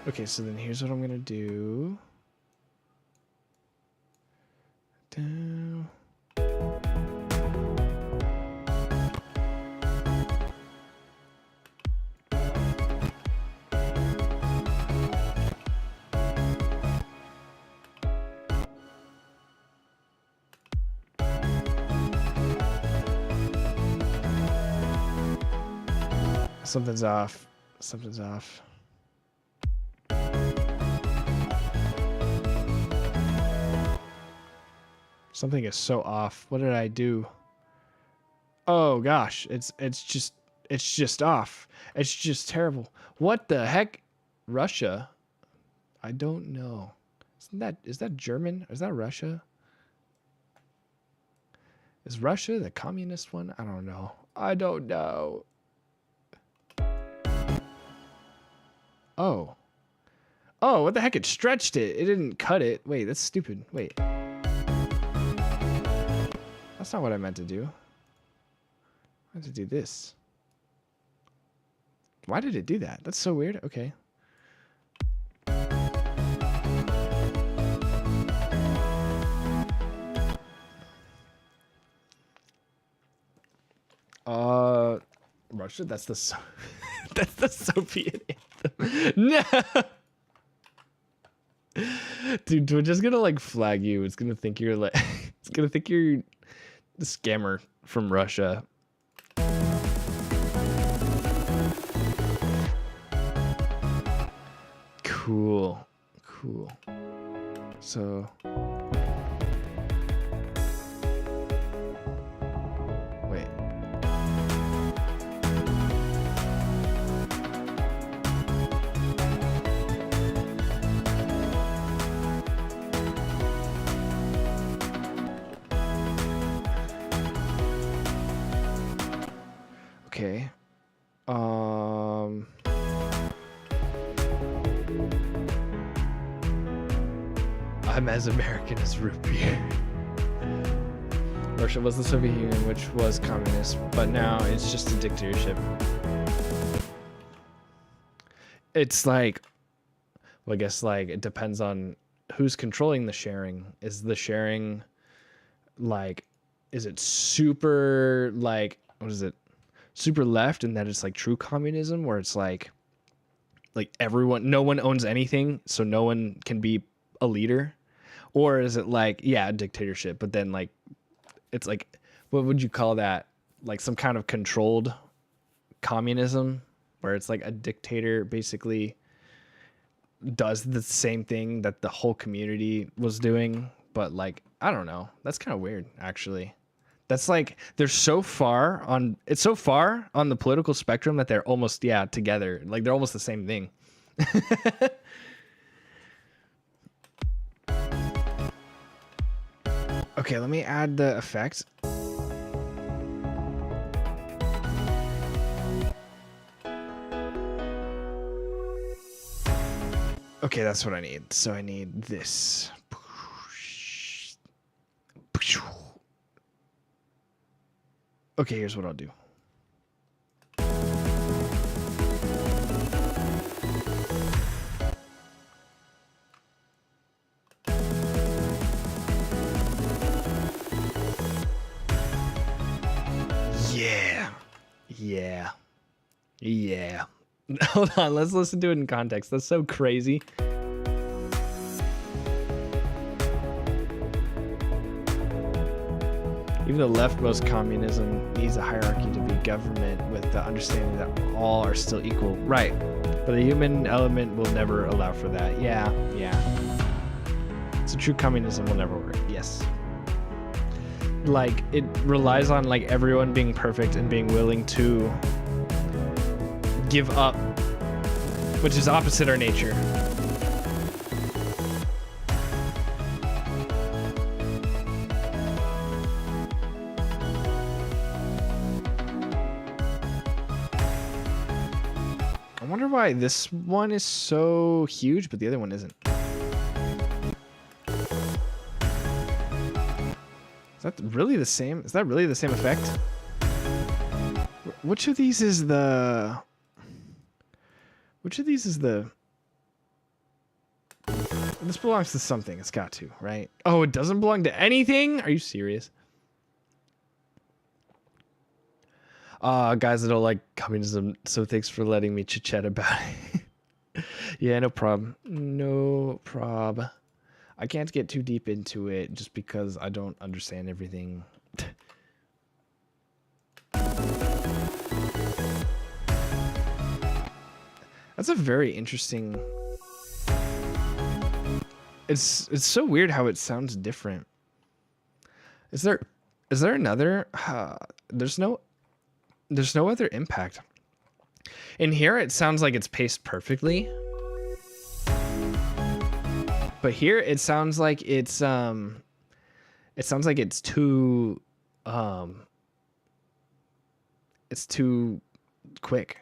Okay, so then here's what I'm gonna do. Down. Something's off. Something's off. Something is so off. What did I do? Oh gosh, it's just off. It's just terrible. What the heck? Russia? I don't know. Is that German? Is that Russia? Is Russia the communist one? I don't know. I don't know. Oh. Oh, what the heck? It stretched it. It didn't cut it. Wait, that's stupid. Wait. That's not what I meant to do. I meant to do this. Why did it do that? That's so weird. Okay. Russia? That's the that's the Soviet anthem. No. Dude, Twitch is gonna like flag you. It's gonna think you're like it's gonna think you're the scammer from Russia. Cool. Cool. So wait. I'm as American as root beer. Russia was the Soviet Union, which was communist, but now it's just a dictatorship. It's like, well, I guess like it depends on who's controlling the sharing. Is the sharing like, is it super like, what is it? Super left, and that it's like true communism, where it's like everyone, no one owns anything, so no one can be a leader? Or is it like, yeah, a dictatorship, but then like, it's like, what would you call that? Like some kind of controlled communism, where it's like a dictator basically does the same thing that the whole community was doing, but like, I don't know. That's kind of weird, actually. That's like, it's so far on the political spectrum that they're almost, yeah, together. Like they're almost the same thing. Okay, let me add the effect. Okay, that's what I need. So I need this. Okay, here's what I'll do. Yeah. Hold on, let's listen to it in context. That's so crazy. Even the leftmost communism needs a hierarchy to be government, with the understanding that all are still equal. Right. But the human element will never allow for that. Yeah. So true communism will never work. Yes. Like, it relies on like everyone being perfect and being willing to give up, which is opposite our nature. I wonder why this one is so huge, but the other one isn't. Is that really the same? Is that really the same effect? Which of these is the... This belongs to something. It's got to, right? Oh, it doesn't belong to anything? Are you serious? Guys, I don't like communism, so thanks for letting me chit-chat about it. Yeah, no problem. No prob. I can't get too deep into it just because I don't understand everything. That's a very interesting... It's so weird how it sounds different. Is there another... There's no other impact. In here, it sounds like it's paced perfectly. But here, it sounds like it's too... It's too quick.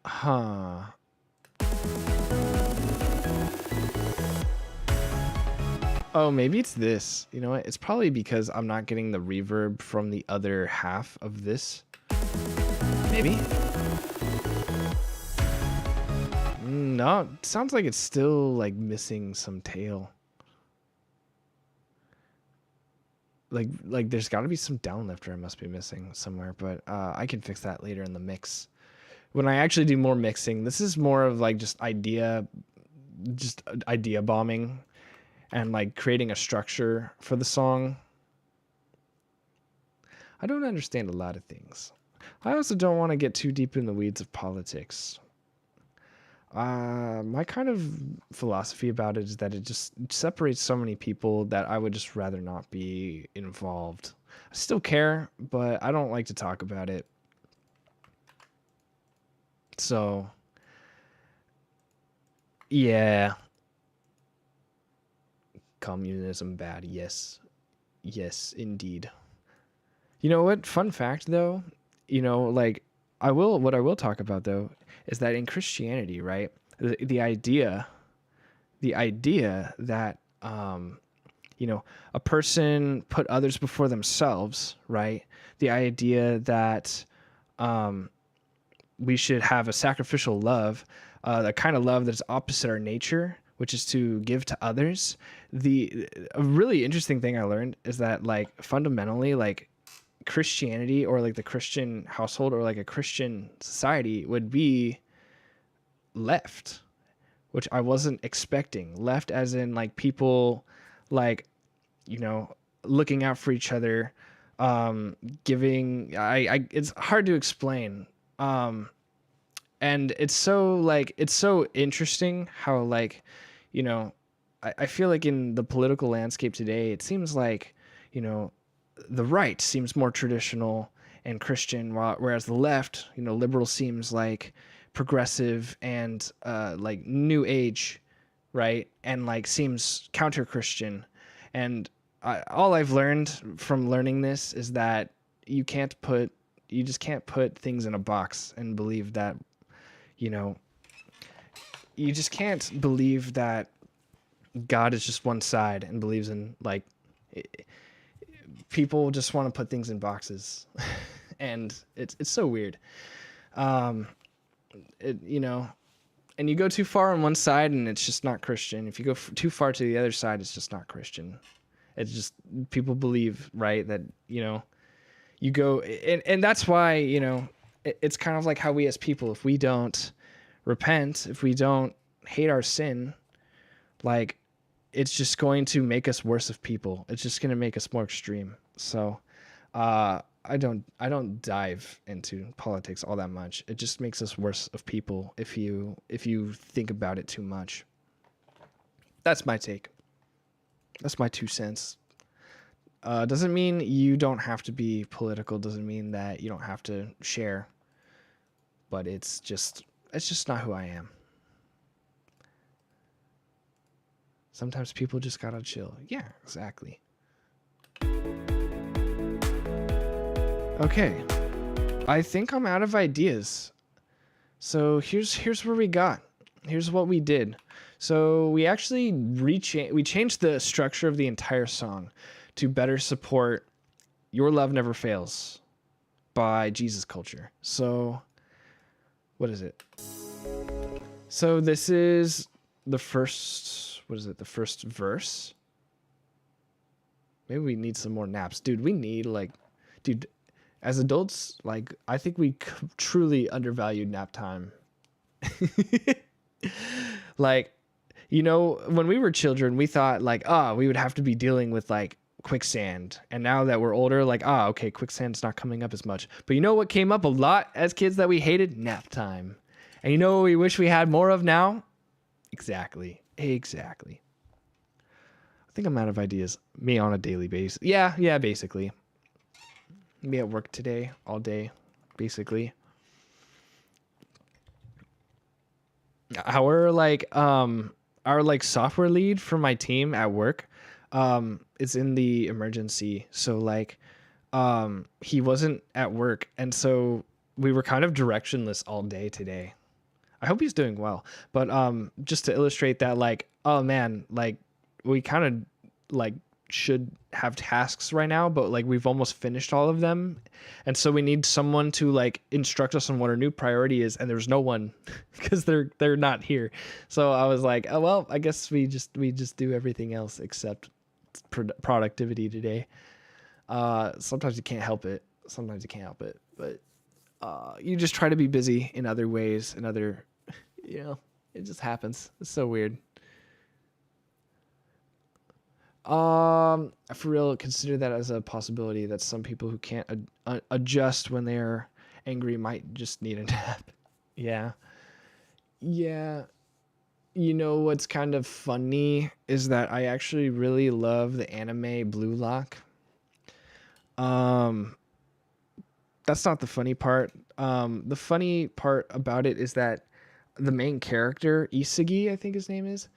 Huh. Oh, maybe it's this. You know what? It's probably because I'm not getting the reverb from the other half of this. Maybe? No, it sounds like it's still like missing some tail. Like there's got to be some downlifter I must be missing somewhere, but I can fix that later in the mix. When I actually do more mixing, this is more of like just idea bombing and like creating a structure for the song. I don't understand a lot of things. I also don't want to get too deep in the weeds of politics. My kind of philosophy about it is that it just separates so many people that I would just rather not be involved. I still care, but I don't like to talk about it. So, yeah. communism bad. Yes. Yes, indeed. You know what? Fun fact though, like what I will talk about though is that in Christianity, right? The idea that a person put others before themselves, right? The idea that we should have a sacrificial love, the kind of love that's opposite our nature, which is to give to others. A really interesting thing I learned is that like fundamentally, like Christianity or like the Christian household or like a Christian society would be left, which I wasn't expecting. Left as in like people like, looking out for each other, giving, it's hard to explain. And it's so interesting how like, I feel like in the political landscape today, it seems like, the right seems more traditional and Christian, whereas the left, liberal seems like progressive and like new age, right? And like seems counter-Christian. And all I've learned from learning this is that you just can't put things in a box and believe that, you just can't believe that God is just one side and believes in like people just want to put things in boxes and it's so weird. And you go too far on one side and it's just not Christian. If you go too far to the other side, it's just not Christian. It's just people believe, right, that, you go and that's why, it's kind of like how we as people, if we don't repent, if we don't hate our sin, like it's just going to make us worse of people. It's just going to make us more extreme. So, I don't dive into politics all that much. It just makes us worse of people if you think about it too much. That's my take. That's my 2 cents. Doesn't mean you don't have to be political. Doesn't mean that you don't have to share. But it's just not who I am. Sometimes people just gotta chill. Yeah, exactly. Okay. I think I'm out of ideas. So here's where we got. Here's what we did. So we actually changed the structure of the entire song to better support Your Love Never Fails by Jesus Culture. So what is it? So this is the first, the first verse? Maybe we need some more naps. Dude, as adults, like, I think we truly undervalued nap time. Like, when we were children, we thought, like, we would have to be dealing with, like, quicksand. And now that we're older, like, okay, quicksand's not coming up as much. But you know what came up a lot as kids that we hated? Nap time. And you know what we wish we had more of now? Exactly. I think I'm out of ideas. Me on a daily basis. Yeah, basically. Me at work today, all day, basically. Our software lead for my team at work, is in the emergency. So like, he wasn't at work. And so we were kind of directionless all day today. I hope he's doing well. But, just to illustrate that, like, oh man, like we kind of like should have tasks right now, but like we've almost finished all of them. And so we need someone to like instruct us on what our new priority is. And there's no one because they're not here. So I was like, oh, well, I guess we just do everything else except productivity today. Sometimes you can't help it. But, you just try to be busy in other ways and it just happens. It's so weird. For real, consider that as a possibility that some people who can't adjust when they're angry might just need a nap. Yeah. What's kind of funny is that I actually really love the anime Blue Lock. That's not the funny part. The funny part about it is that the main character, Isagi, I think his name is,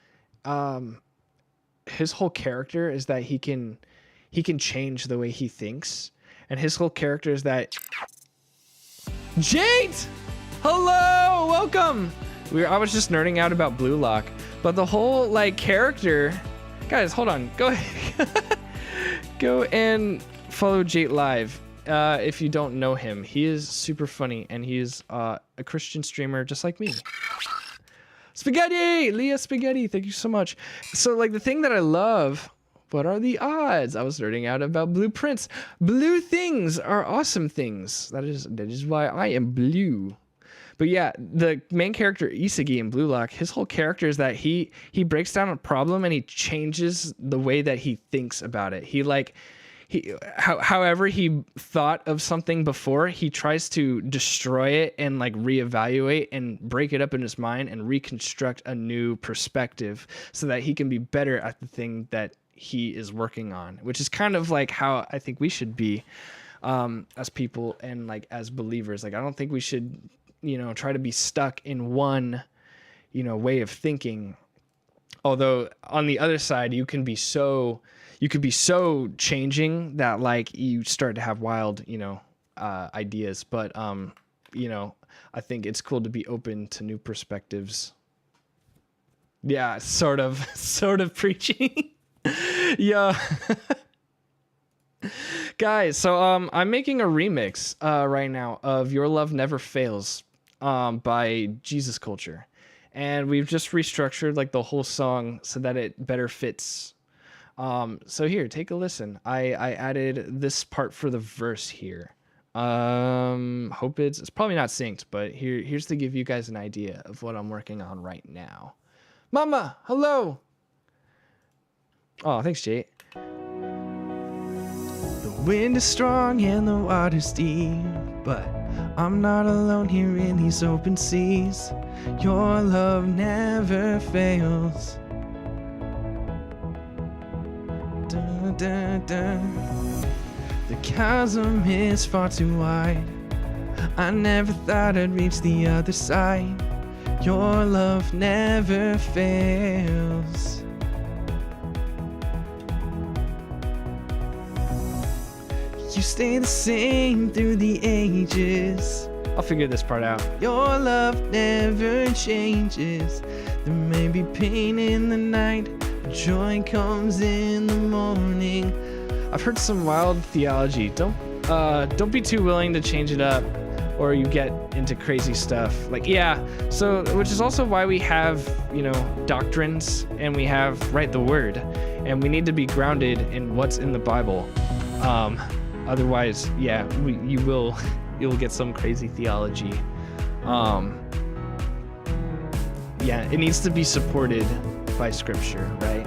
his whole character is that he can change the way he thinks, and his whole character is that. Jade, hello, welcome. I was just nerding out about Blue Lock, but the whole like character, guys, hold on, go go and follow Jade live. If you don't know him, he is super funny, and he is a Christian streamer just like me. Spaghetti, Leah Spaghetti, thank you so much. So like the thing that I love, what are the odds? I was nerding out about blueprints. Blue things are awesome things. That is why I am blue. But yeah, the main character Isagi in Blue Lock, his whole character is that he breaks down a problem and he changes the way that he thinks about it. However he thought of something before, he tries to destroy it and like reevaluate and break it up in his mind and reconstruct a new perspective so that he can be better at the thing that he is working on, which is kind of like how I think we should be as people and like as believers. Like I don't think we should, try to be stuck in one, way of thinking. Although on the other side, you could be so changing that like you start to have wild, ideas. But I think it's cool to be open to new perspectives. Yeah, sort of preaching. Yeah. Guys, so I'm making a remix right now of Your Love Never Fails by Jesus Culture. And we've just restructured like the whole song so that it better fits. So here, take a listen. I added this part for the verse here. Hope it's probably not synced, but here's to give you guys an idea of what I'm working on right now. Mama, hello. Oh, thanks, Jay. The wind is strong and the water's deep, but I'm not alone here in these open seas. Your love never fails. Dun, dun, dun. The chasm is far too wide. I never thought I'd reach the other side. Your love never fails. You stay the same through the ages. I'll figure this part out. Your love never changes. There may be pain in the night, but joy comes in the morning. I've heard some wild theology. Don't be too willing to change it up, or you get into crazy stuff. Like, yeah, so which is also why we have, doctrines, and we have the word, and we need to be grounded in what's in the Bible. Otherwise, yeah, you'll get some crazy theology. Yeah, it needs to be supported by scripture, right?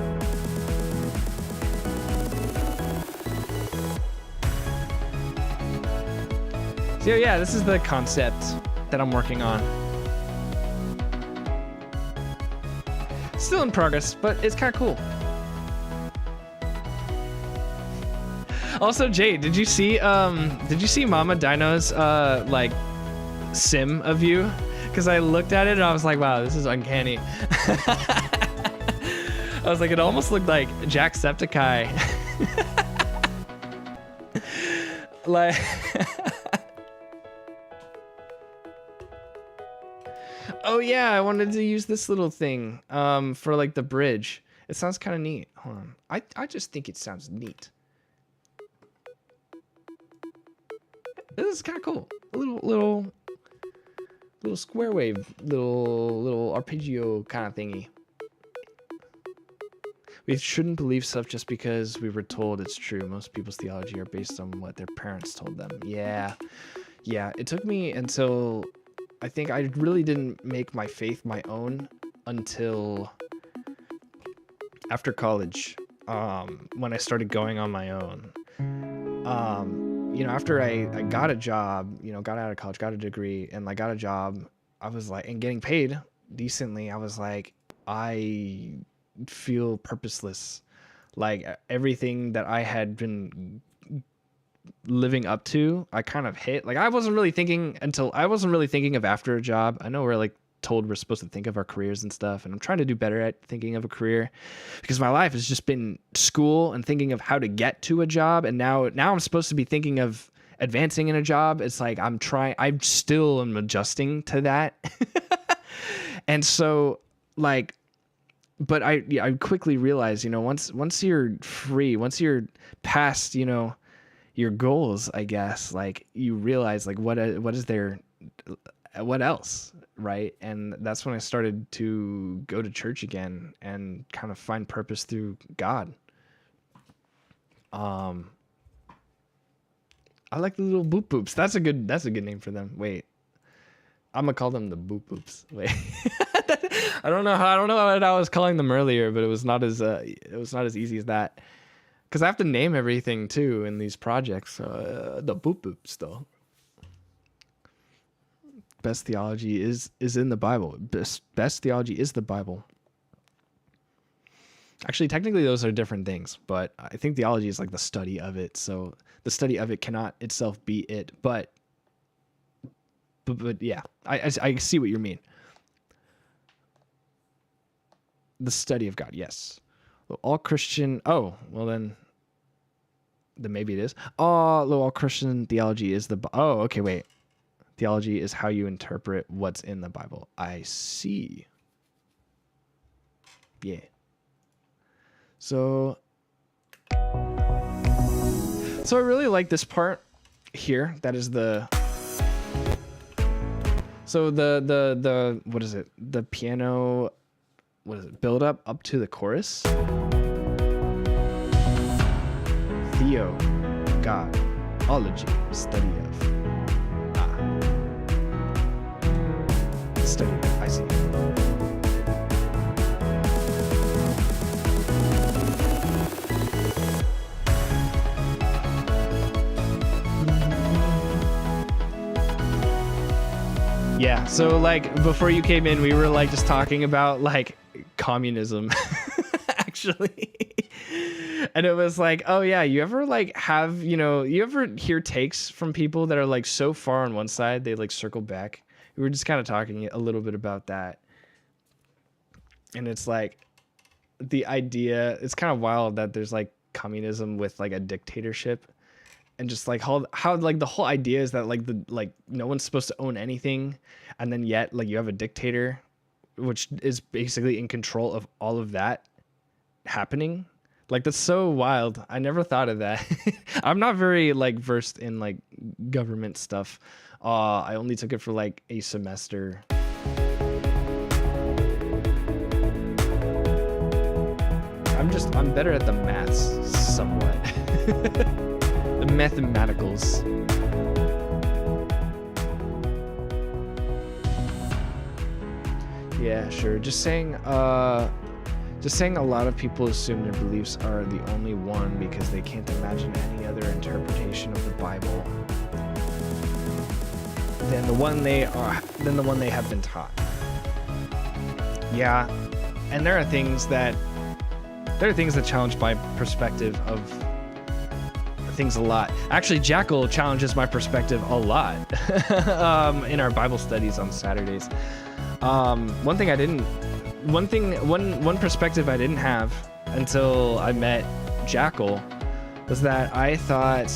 So yeah, this is the concept that I'm working on. Still in progress, but it's kind of cool. Also, Jade, did you see Mama Dino's like sim of you? Because I looked at it and I was like, wow, this is uncanny. I was like, it almost looked like Jacksepticeye. Like. Oh yeah, I wanted to use this little thing for like the bridge. It sounds kind of neat. Hold on, I just think it sounds neat. This is kind of cool. A little square wave, little arpeggio kind of thingy. We shouldn't believe stuff just because we were told it's true. Most people's theology are based on what their parents told them. Yeah. It took me until I think I really didn't make my faith my own until after college, when I started going on my own. After I got a job, got out of college, got a degree, and I got a job, I was like, and getting paid decently, I was like, I feel purposeless. Like everything that I had been living up to, I kind of hit. Like I wasn't really thinking of after a job. I know we're like told we're supposed to think of our careers and stuff, and I'm trying to do better at thinking of a career, because my life has just been school and thinking of how to get to a job, and now I'm supposed to be thinking of advancing in a job. It's like I'm still am adjusting to that. And so like, but I quickly realized, once you're free, once you're past, your goals, I guess, like you realize like what is there, what else, right? And that's when I started to go to church again and kind of find purpose through God. I like the little boop boops. That's a good name for them. Wait, I'm gonna call them the boop boops. Wait, I don't know what I was calling them earlier, but it was not as easy as that, because I have to name everything too in these projects. The boop boops though. Best theology is in the Bible. Best theology is the Bible. Actually, technically those are different things, but I think theology is like the study of it. So the study of it cannot itself be it, but yeah, I see what you mean. The study of God, yes. Well, all Christian. Oh, well then maybe it is. All Christian theology is the. Oh, okay, wait. Theology is how you interpret what's in the Bible. I see. Yeah. So I really like this part here. That is the. So the what is it? The piano. What is it? Build up to the chorus. Theo, God, ology, study of. Study of. I see. Yeah, so like before you came in, we were like just talking about like communism, actually. And it was like, oh yeah, you ever like have, you ever hear takes from people that are like so far on one side, they like circle back. We were just kind of talking a little bit about that. And it's like the idea, it's kind of wild that there's like communism with like a dictatorship. And just like how like the whole idea is that like no one's supposed to own anything, and then yet like you have a dictator, which is basically in control of all of that happening. Like that's so wild. I never thought of that. I'm not very like versed in like government stuff. I only took it for like a semester. I'm better at the maths somewhat. The mathematicals. Yeah, sure. Just saying a lot of people assume their beliefs are the only one because they can't imagine any other interpretation of the Bible than the one they have been taught. Yeah. And there are things that challenge my perspective of things a lot. Actually, Jackal challenges my perspective a lot in our Bible studies on Saturdays. One perspective I didn't have until I met Jackal was that I thought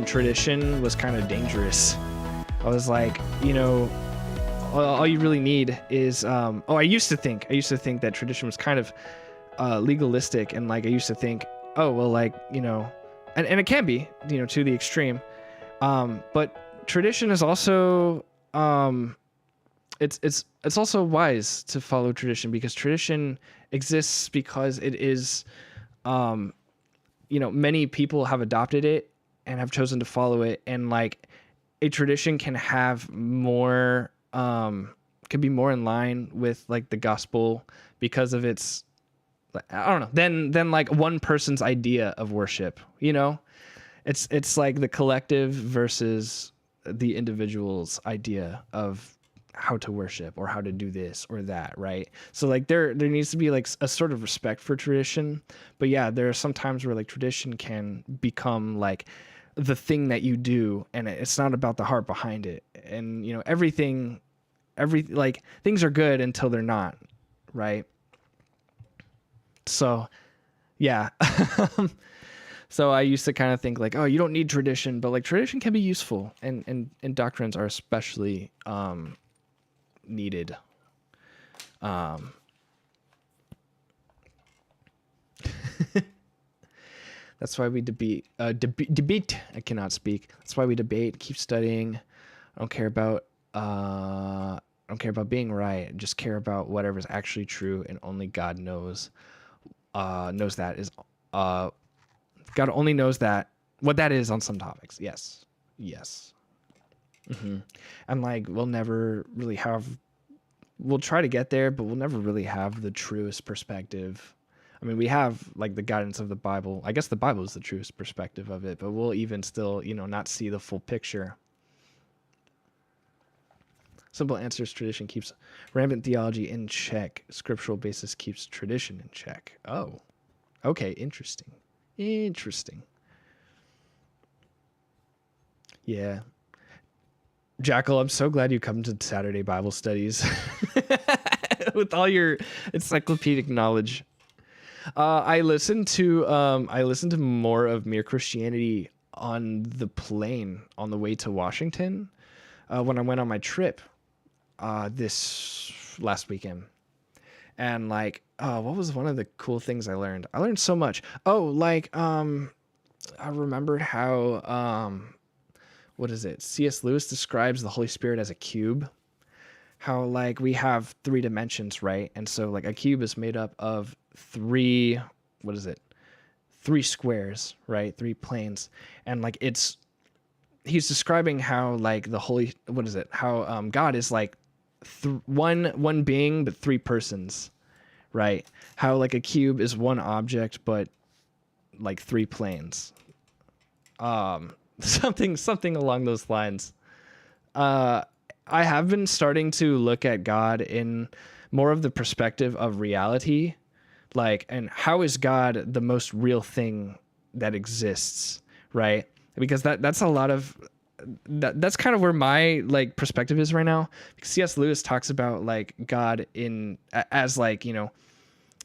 tradition was kind of dangerous. I was like, all you really need is I used to think that tradition was kind of legalistic, and like I used to think, oh well, like and it can be, to the extreme, but tradition is also it's also wise to follow tradition, because tradition exists because it is many people have adopted it and have chosen to follow it, and like a tradition can have more could be more in line with like the gospel because of its, I don't know, than like one person's idea of worship. It's like the collective versus the individual's idea of how to worship or how to do this or that, right? So like there needs to be like a sort of respect for tradition. But yeah, there are some times where like tradition can become like the thing that you do, and it's not about the heart behind it. And everything like things are good until they're not, right? So, yeah. So I used to kind of think like, oh, you don't need tradition, but like tradition can be useful, and doctrines are especially needed. That's why we debate. I cannot speak. That's why we debate. Keep studying. I don't care about. I don't care about being right. I just care about whatever's actually true, and only God knows. Knows that is. God only knows that what that is on some topics. Yes. And like we'll never really have. We'll try to get there, but we'll never really have the truest perspective. I mean, we have like the guidance of the Bible. I guess the Bible is the truest perspective of it, but we'll even still, not see the full picture. Simple answers: tradition keeps rampant theology in check. Scriptural basis keeps tradition in check. Oh, okay, interesting. Yeah. Jackal, I'm so glad you come to Saturday Bible studies with all your encyclopedic knowledge. I listened to more of Mere Christianity on the plane on the way to Washington when I went on my trip this last weekend. And like, what was one of the cool things I learned? I learned so much. Oh, like I remembered how what is it? C.S. Lewis describes the Holy Spirit as a cube. How like we have 3 dimensions, right? And so like a cube is made up of 3 squares, right? 3 planes. And like he's describing how like how God is like one being but 3 persons, right? How like a cube is one object but like 3 planes. Something along those lines. I have been starting to look at God in more of the perspective of reality, like, and how is God the most real thing that exists, right? Because that's a lot of that's kind of where my like perspective is right now. Because C.S. Lewis talks about like God as like,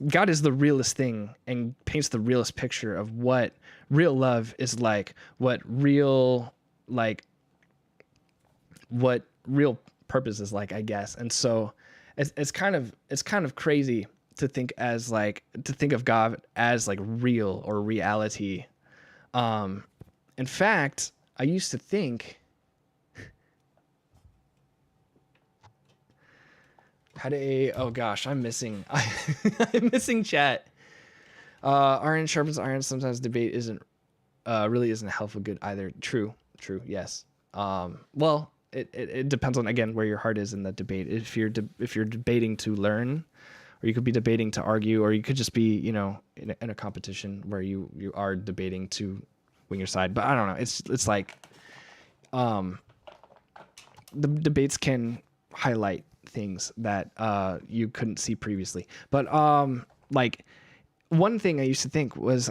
God is the realest thing and paints the realest picture of what real love is like, what real purpose is like, I guess. And so it's kind of crazy to think of God as like real or reality. In fact, I used to think oh gosh, I'm missing chat. Iron sharpens iron. Sometimes debate really isn't helpful good either. True. Yes. Well, it depends on, again, where your heart is in the debate. If you're debating to learn, or you could be debating to argue, or you could just be, in a competition where you are debating to win your side. But I don't know. It's like, the debates can highlight things that you couldn't see previously. But like one thing I used to think was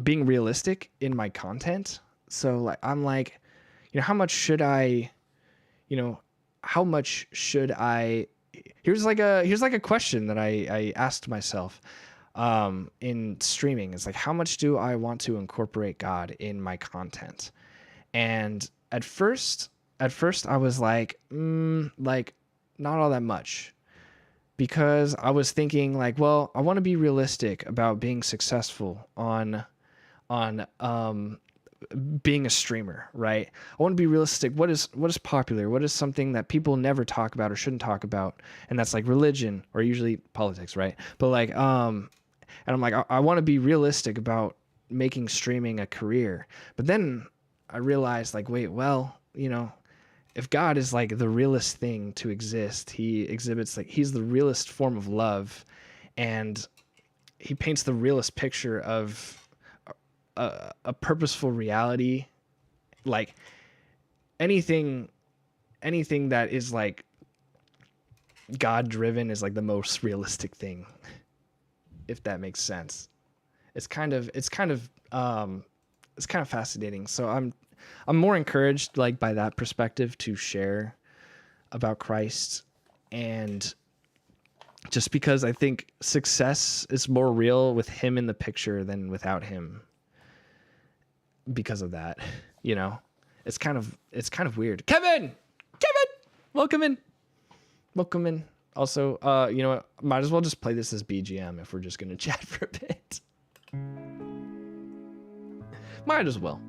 being realistic in my content. So like I'm like, how much should I here's like a question that I asked myself in streaming. It's like, how much do I want to incorporate God in my content? And at first I was like not all that much, because I was thinking like, well, I want to be realistic about being successful on being a streamer, right? I want to be realistic. What is popular? What is something that people never talk about or shouldn't talk about? And that's like religion, or usually politics, right? But like, and I'm like, I want to be realistic about making streaming a career. But then I realized like, wait, well, if God is like the realest thing to exist, he exhibits like he's the realest form of love, and he paints the realest picture of a purposeful reality. Like anything that is like God driven is like the most realistic thing, if that makes sense. It's kind of fascinating. So I'm more encouraged like by that perspective to share about Christ, and just because I think success is more real with him in the picture than without him. Because of that, you know, it's kind of weird. Kevin, welcome in. Also, you know what? Might as well just play this as BGM if we're just gonna chat for a bit. Might as well.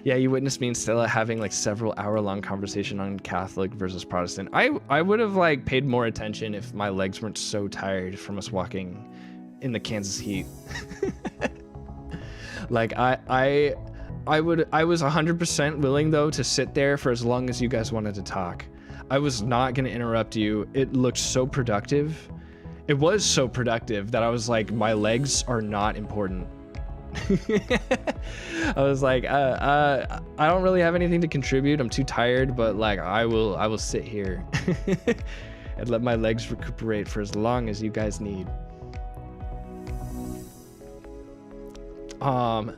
Yeah, you witnessed me and Stella having like several hour-long conversation on Catholic versus Protestant. I would have like paid more attention if my legs weren't so tired from us walking in the Kansas heat. Like I was 100% willing though to sit there for as long as you guys wanted to talk. I was not going to interrupt you. It looked so productive. It was so productive that I was like, my legs are not important. I was like, I don't really have anything to contribute. I'm too tired, but like I will sit here and let my legs recuperate for as long as you guys need. I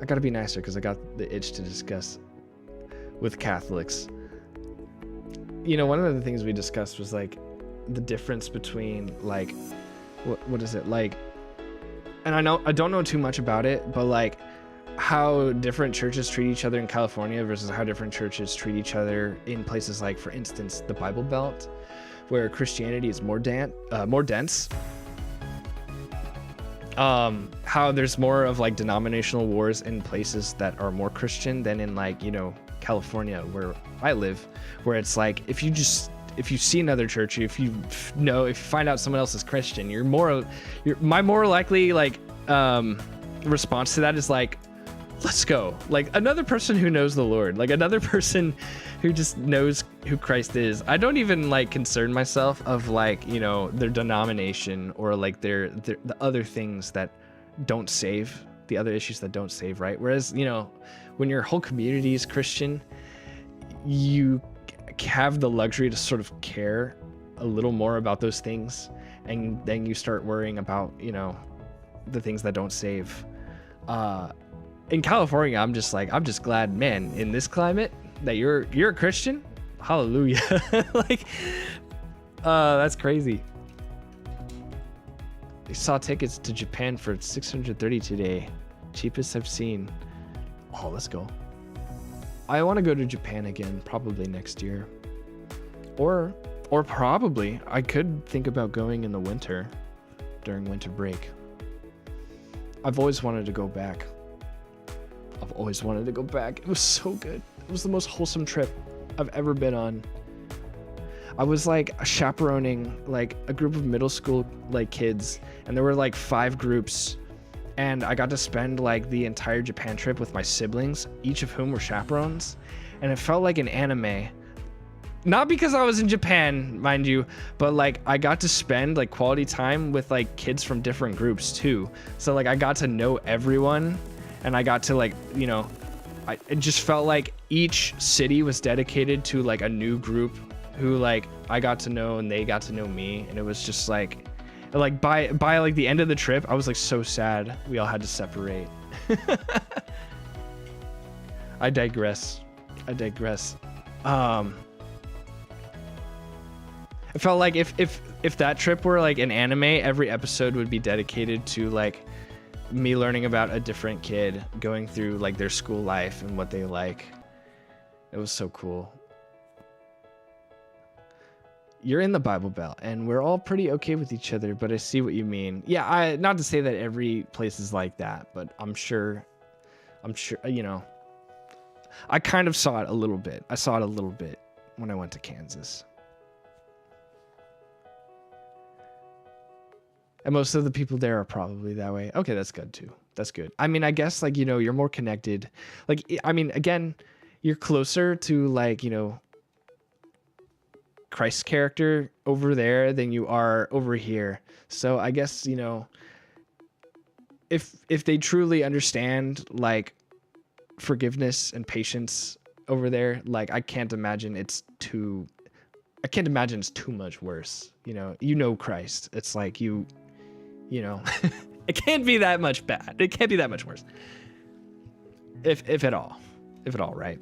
gotta be nicer because I got the itch to discuss with Catholics. You know, one of the things we discussed was like the difference between like what is it like, and I don't know too much about it, but like how different churches treat each other in California versus how different churches treat each other in places like, for instance, the Bible Belt, where Christianity is more dense. How there's more of like denominational wars in places that are more Christian than in like, you know, California where I live, where it's like if you see another church, if you find out someone else is Christian, my more likely like response to that is like, let's go. Like another person who knows the Lord, like another person who just knows who Christ is. I don't even like concern myself of like, you know, their denomination or like the other things that don't save, the other issues that don't save, right? Whereas, you know, when your whole community is Christian, you have the luxury to sort of care a little more about those things, and then you start worrying about, you know, the things that don't save. In California, I'm just glad, man, in this climate that you're a Christian. Hallelujah. Like, that's crazy. I saw tickets to Japan for $630 today. Cheapest I've seen. Oh, let's go. I want to go to Japan again, probably next year. Or probably I could think about going in the winter, during winter break. I've always wanted to go back. It was so good. It was the most wholesome trip I've ever been on. I was like chaperoning like a group of middle school like kids, and there were like 5 groups, and I got to spend like the entire Japan trip with my siblings, each of whom were chaperones, and it felt like an anime. Not because I was in Japan, mind you, but like I got to spend like quality time with like kids from different groups too. So like I got to know everyone, and I got to like, you know, it just felt like each city was dedicated to like a new group who like I got to know and they got to know me, and it was just like by like the end of the trip I was like so sad we all had to separate. I digress. I felt like if that trip were like an anime, every episode would be dedicated to like me learning about a different kid going through like their school life and what they like. It was so cool. You're in the Bible Belt and we're all pretty okay with each other, but I see what you mean. Yeah, not to say that every place is like that, but I'm sure, you know, I kind of saw it a little bit. I saw it a little bit when I went to Kansas. And most of the people there are probably that way. Okay, that's good too. That's good. I mean, I guess like, you know, you're more connected. Like, I mean, again, you're closer to like, you know, Christ's character over there than you are over here. So I guess, you know, if they truly understand like forgiveness and patience over there, like I can't imagine it's too much worse. You know Christ. It's like you know, it can't be that much bad. It can't be that much worse. If at all, right?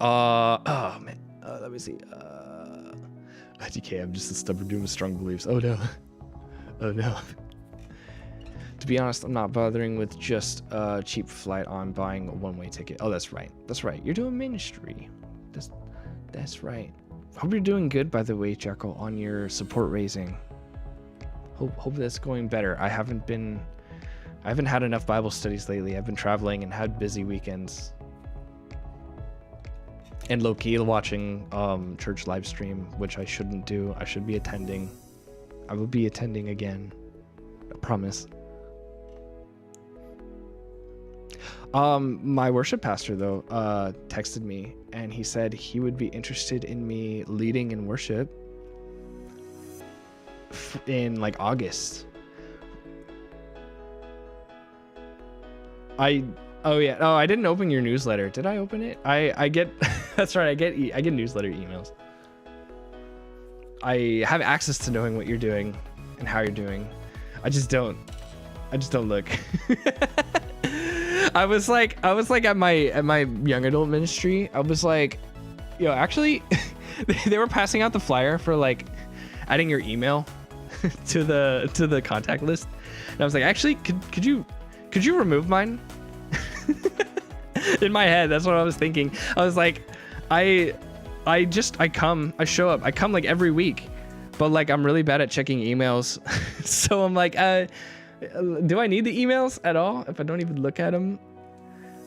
Oh man. Let me see. DK, I'm just a stubborn dude with strong beliefs. Oh no. Oh no. To be honest, I'm not bothering with just a cheap flight on buying a one-way ticket. Oh, that's right. That's right. You're doing ministry. That's right. Hope you're doing good, by the way, Jekyll, on your support raising. Hope that's going better. I haven't had enough Bible studies lately. I've been traveling and had busy weekends. And low-key watching church live stream, which I shouldn't do. I should be attending. I will be attending again. I promise. My worship pastor though texted me and he said he would be interested in me leading in worship in like August. I didn't open your newsletter. Did I open it? I get that's right. I get newsletter emails. I have access to knowing what you're doing and how you're doing. I just don't look. I was like at my young adult ministry. I was like, yo, actually, they were passing out the flyer for like adding your email to the contact list, and I was like, actually, could you remove mine? In my head, that's what I was thinking. I was like, I show up. I come like every week, but like I'm really bad at checking emails. So I'm like, do I need the emails at all if I don't even look at them?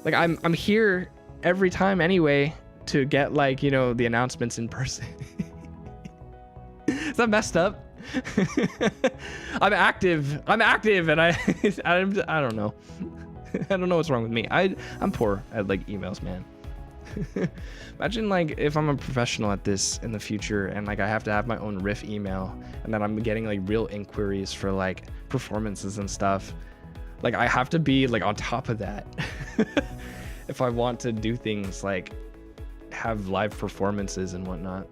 Like I'm here every time anyway to get like, you know, the announcements in person. Is that messed up? I'm active and I don't know. I don't know what's wrong with me. I'm poor at like emails, man. Imagine like if I'm a professional at this in the future and like I have to have my own Riff email and then I'm getting like real inquiries for like performances and stuff. Like I have to be like on top of that if I want to do things like have live performances and whatnot.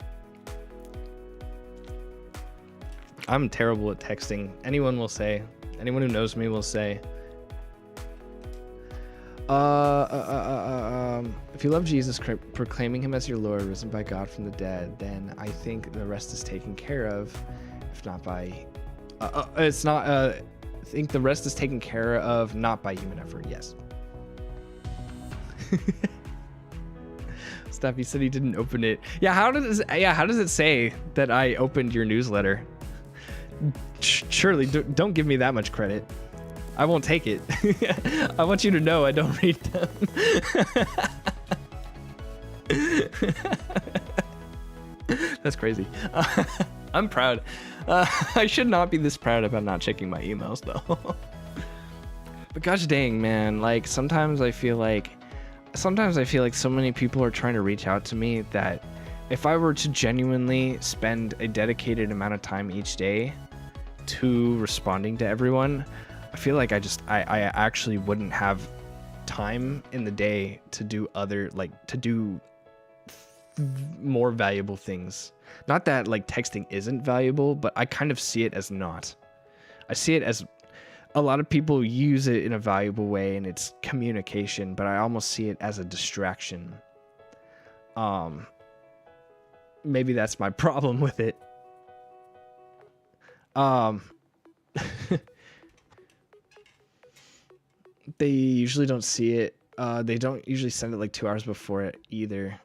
I'm terrible at texting. Anyone will say, anyone who knows me will say, if you love Jesus, proclaiming him as your Lord, risen by God from the dead, then I think the rest is taken care of. If not by, I think the rest is taken care of, not by human effort. Yes. Steffi said he didn't open it. Yeah, how does it say that I opened your newsletter? Surely don't give me that much credit. I won't take it. I want you to know I don't read them. That's crazy. I'm proud. I should not be this proud about not checking my emails though. But gosh dang, man, like sometimes I feel like so many people are trying to reach out to me that if I were to genuinely spend a dedicated amount of time each day to responding to everyone, I feel like I actually wouldn't have time in the day to do more valuable things. Not that like texting isn't valuable, but I kind of see it as not. I see it as a lot of people use it in a valuable way and it's communication, but I almost see it as a distraction. Maybe that's my problem with it. They usually don't see it. They don't usually send it like 2 hours before it either.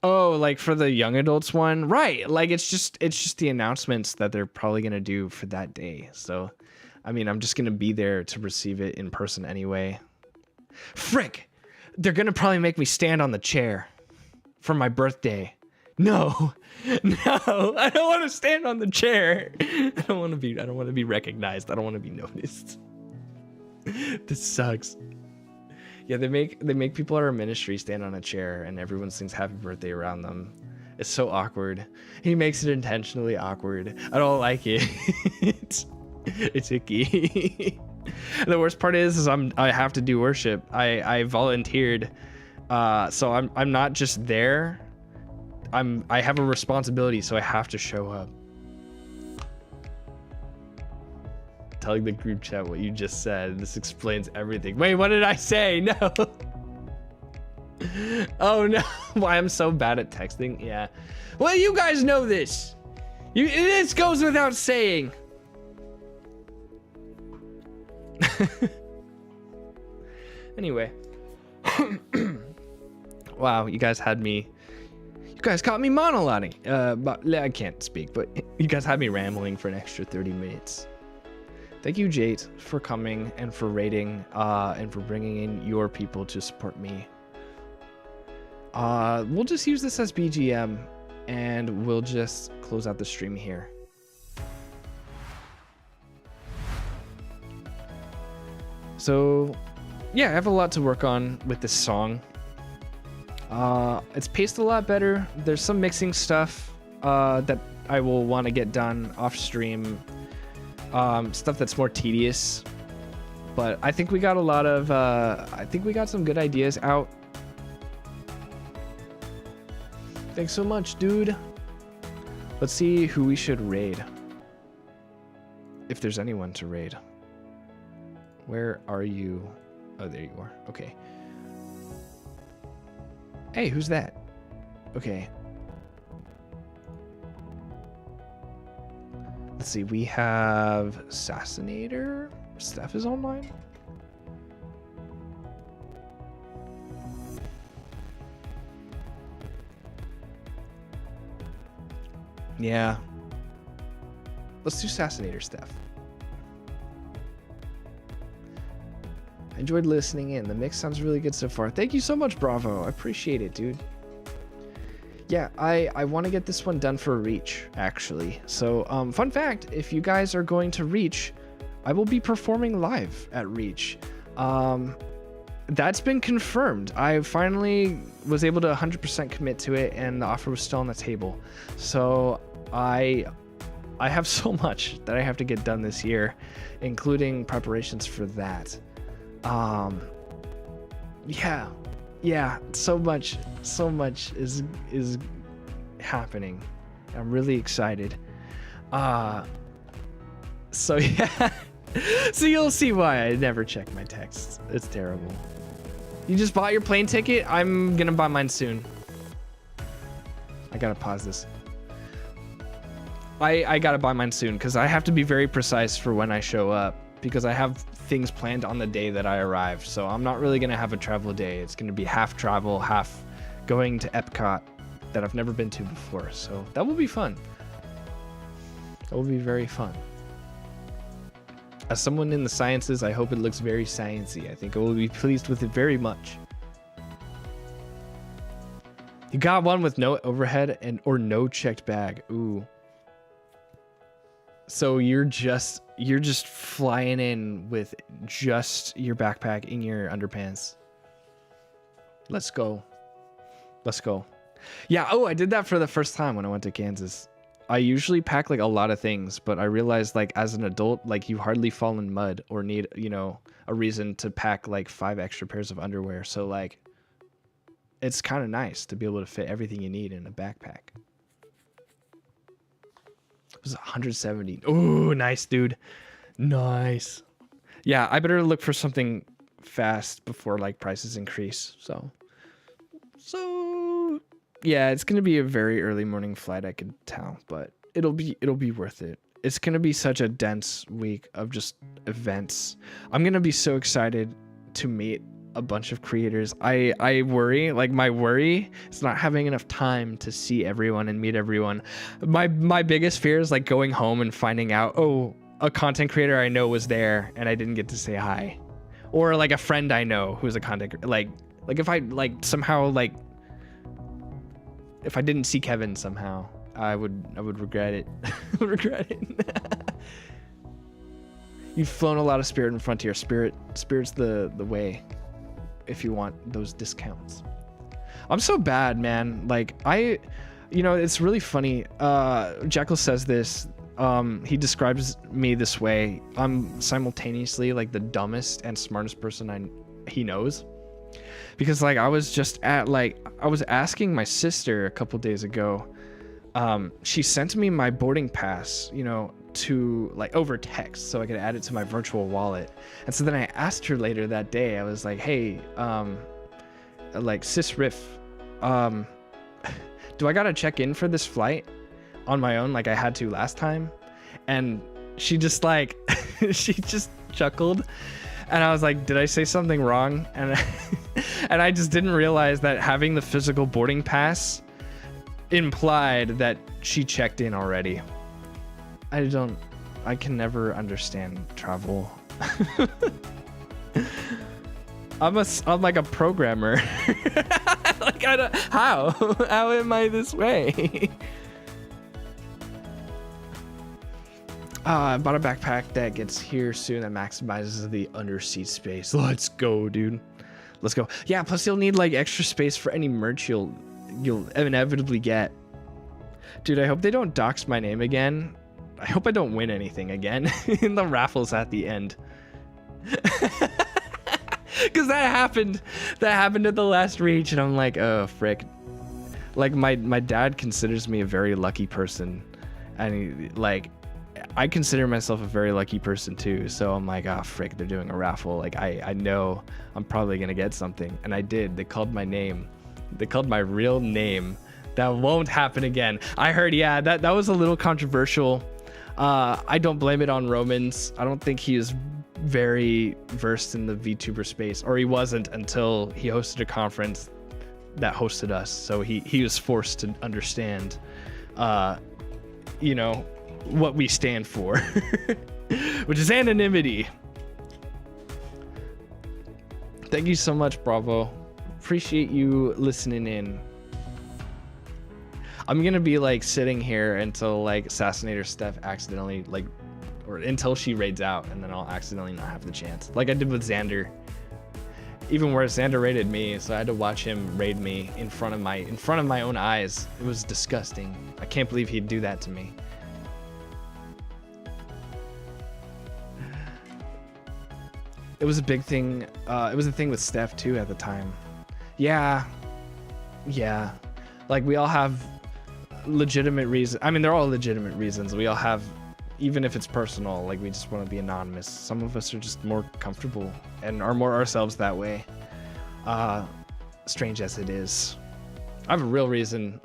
Oh, like for the young adults one, right? Like it's just the announcements that they're probably gonna do for that day. So, I mean, I'm just gonna be there to receive it in person anyway. Frick! They're gonna probably make me stand on the chair for my birthday. No, I don't want to stand on the chair. I don't want to be recognized. I don't want to be noticed. This sucks. Yeah, they make people at our ministry stand on a chair and everyone sings happy birthday around them. It's so awkward. He makes it intentionally awkward. I don't like it. It's icky. The worst part is I have to do worship. I volunteered, so I'm not just there. I have a responsibility, so I have to show up. Telling the group chat what you just said. This explains everything. Wait, what did I say? No. Oh no, why I'm so bad at texting? Yeah. Well, you guys know this. This goes without saying. Anyway. Wow, you guys caught me monologuing. But I can't speak, but you guys had me rambling for an extra 30 minutes. Thank you, Jate, for coming and for raiding, and for bringing in your people to support me. We'll just use this as BGM, and we'll just close out the stream here. So, yeah, I have a lot to work on with this song. It's paced a lot better. There's some mixing stuff that I will want to get done off stream. Stuff that's more tedious, but I think we got a lot of I think we got some good ideas out. Thanks so much, dude. Let's see who we should raid, if there's anyone to raid. Where are you? Oh, there you are. Okay. Hey, who's that? Okay. Let's see, we have Assassinator. Steph is online. Yeah. Let's do Assassinator, Steph. I enjoyed listening in. The mix sounds really good so far. Thank you so much, Bravo. I appreciate it, dude. Yeah, I want to get this one done for Reach, actually. So, fun fact, if you guys are going to Reach, I will be performing live at Reach. That's been confirmed. I finally was able to 100% commit to it, and the offer was still on the table. So, I have so much that I have to get done this year, including preparations for that. Yeah, so much is happening. I'm really excited. So yeah. So you'll see why I never check my texts. It's terrible. You just bought your plane ticket? I'm gonna buy mine soon. I gotta pause this. I gotta buy mine soon because I have to be very precise for when I show up, because I have things planned on the day that I arrive. So I'm not really gonna have a travel day. It's gonna be half travel, half going to Epcot that I've never been to before. So that will be fun. That will be very fun. As someone in the sciences, I hope it looks very sciencey. I think I will be pleased with it very much. You got one with no overhead or no checked bag. Ooh. So you're just flying in with just your backpack in your underpants. Let's go. Let's go. Yeah, oh, I did that for the first time when I went to Kansas. I usually pack like a lot of things, but I realized like as an adult, like you hardly fall in mud or need, you know, a reason to pack like 5 extra pairs of underwear. So like it's kind of nice to be able to fit everything you need in a backpack. It was 170. Oh, nice, dude. Nice. Yeah, I better look for something fast before like prices increase. So yeah, it's gonna be a very early morning flight, I could tell, but it'll be worth it. It's gonna be such a dense week of just events. I'm gonna be so excited to meet a bunch of creators. I worry, like my worry is not having enough time to see everyone and meet everyone. My biggest fear is like going home and finding out, oh, a content creator I know was there and I didn't get to say hi, or like a friend I know who's a content like if I like somehow like if I didn't see Kevin somehow, I would regret it. I would regret it. You've flown a lot of Spirit and Frontier. Spirit's the way if you want those discounts. I'm so bad, man. Like you know, it's really funny. Jekyll says this. He describes me this way. I'm simultaneously like the dumbest and smartest person he knows. Because like I was asking my sister a couple days ago. She sent me my boarding pass, you know, to like over text so I could add it to my virtual wallet. And so then I asked her later that day, I was like, hey, like, sis Riff, do I gotta check in for this flight on my own like I had to last time? And she just like, she just chuckled. And I was like, did I say something wrong? And and I just didn't realize that having the physical boarding pass implied that she checked in already. I can never understand travel. I'm like a programmer. Like, how am I this way? I bought a backpack that gets here soon that maximizes the underseat space. Let's go, dude. Let's go. Yeah, plus you'll need like extra space for any merch you'll inevitably get. Dude, I hope they don't dox my name again. I hope I don't win anything again in the raffles at the end. Cause that happened at the last reach, and I'm like, oh frick. Like my dad considers me a very lucky person, and I consider myself a very lucky person too. So I'm like, oh frick, they're doing a raffle. Like I know I'm probably gonna get something, and I did. They called my name. They called my real name. That won't happen again. I heard, yeah, that was a little controversial. I don't blame it on Romans. I don't think he is very versed in the VTuber space, or he wasn't until he hosted a conference that hosted us. So he was forced to understand, what we stand for, which is anonymity. Thank you so much, Bravo. Appreciate you listening in. I'm gonna be like sitting here until like Assassinator Steph accidentally or until she raids out, and then I'll accidentally not have the chance, like I did with Xander. Even worse, Xander raided me, so I had to watch him raid me in front of my own eyes. It was disgusting. I can't believe he'd do that to me. It was a big thing. It was a thing with Steph too at the time. Yeah. Like we all have legitimate reasons. I mean, they're all legitimate reasons. We all have, even if it's personal, like we just want to be anonymous. Some of us are just more comfortable and are more ourselves that way. Strange as it is. I have a real reason.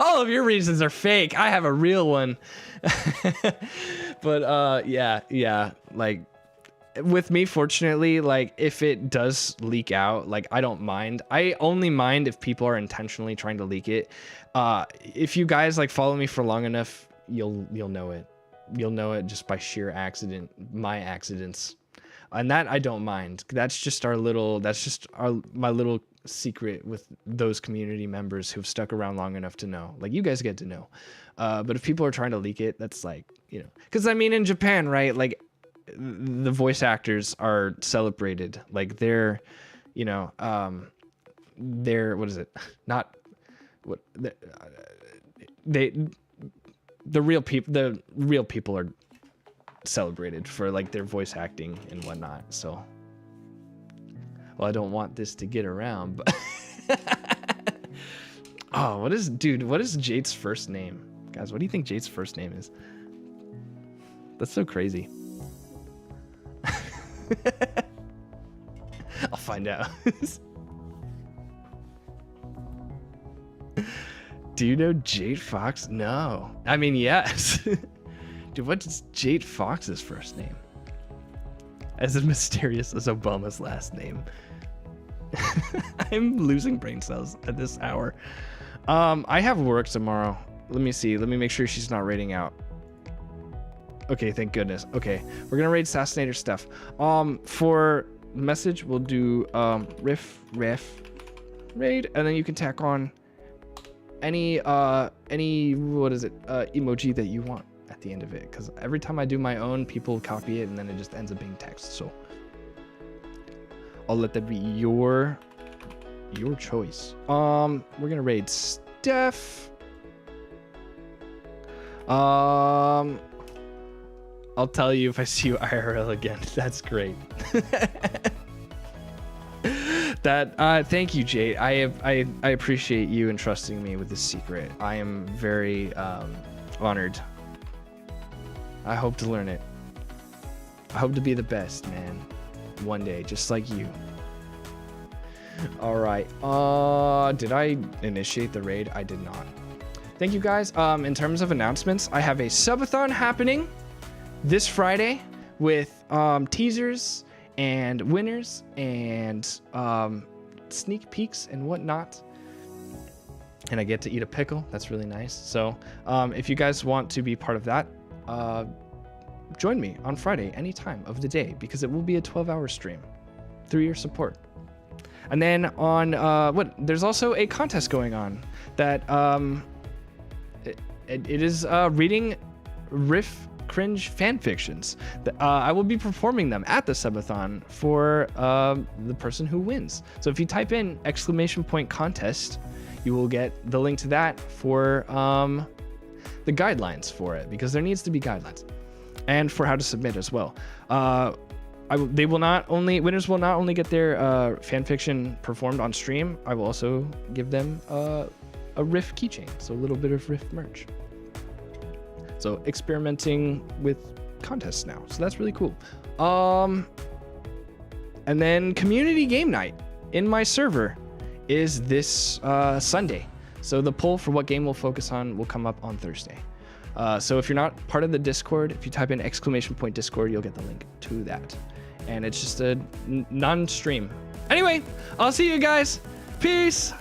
All of your reasons are fake. I have a real one. But yeah. Like with me, fortunately, like if it does leak out, like I don't mind. I only mind if people are intentionally trying to leak it. If you guys like follow me for long enough, you'll know it. You'll know it just by sheer accident, my accidents. And that I don't mind. That's just my little secret with those community members who've stuck around long enough to know. Like you guys get to know. But if people are trying to leak it, that's like, because I mean in Japan, right? Like the voice actors are celebrated. Like they're what is it? Not what the real people are celebrated for like their voice acting and whatnot. So, well, I don't want this to get around, but oh, what is Jade's first name, guys? What do you think Jade's first name is? That's so crazy. I'll find out. Do you know Jade Fox? No. I mean, yes. Dude, what's Jade Fox's first name? As mysterious as Obama's last name. I'm losing brain cells at this hour. I have work tomorrow. Let me see. Let me make sure she's not raiding out. Okay, thank goodness. Okay, we're gonna raid Assassinator stuff. For message, we'll do riff raid, and then you can tack on any emoji that you want at the end of it, because every time I do my own, people copy it and then it just ends up being text. So I'll let that be your choice. We're gonna raid Steph. I'll tell you if I see you IRL again. That's great. Thank you, Jade. I appreciate you entrusting me with this secret. I am very honored. I hope to learn it. I hope to be the best, man. One day, just like you. All right. Did I initiate the raid? I did not. Thank you guys. In terms of announcements, I have a subathon happening this Friday with teasers and winners and sneak peeks and whatnot. And I get to eat a pickle. That's really nice. So if you guys want to be part of that, join me on Friday, any time of the day, because it will be a 12-hour stream through your support. And then on there's also a contest going on that it is reading Riff Cringe fan fictions. I will be performing them at the subathon for the person who wins. So if you type in !contest, you will get the link to that for the guidelines for it, because there needs to be guidelines, and for how to submit as well. Winners will not only get their fan fiction performed on stream. I will also give them a Riff keychain, so a little bit of Riff merch. So experimenting with contests now, so that's really cool. And then community game night in my server is this Sunday. So the poll for what game we'll focus on will come up on Thursday. So if you're not part of the Discord, if you type in !Discord, you'll get the link to that. And it's just a non-stream. Anyway, I'll see you guys. Peace.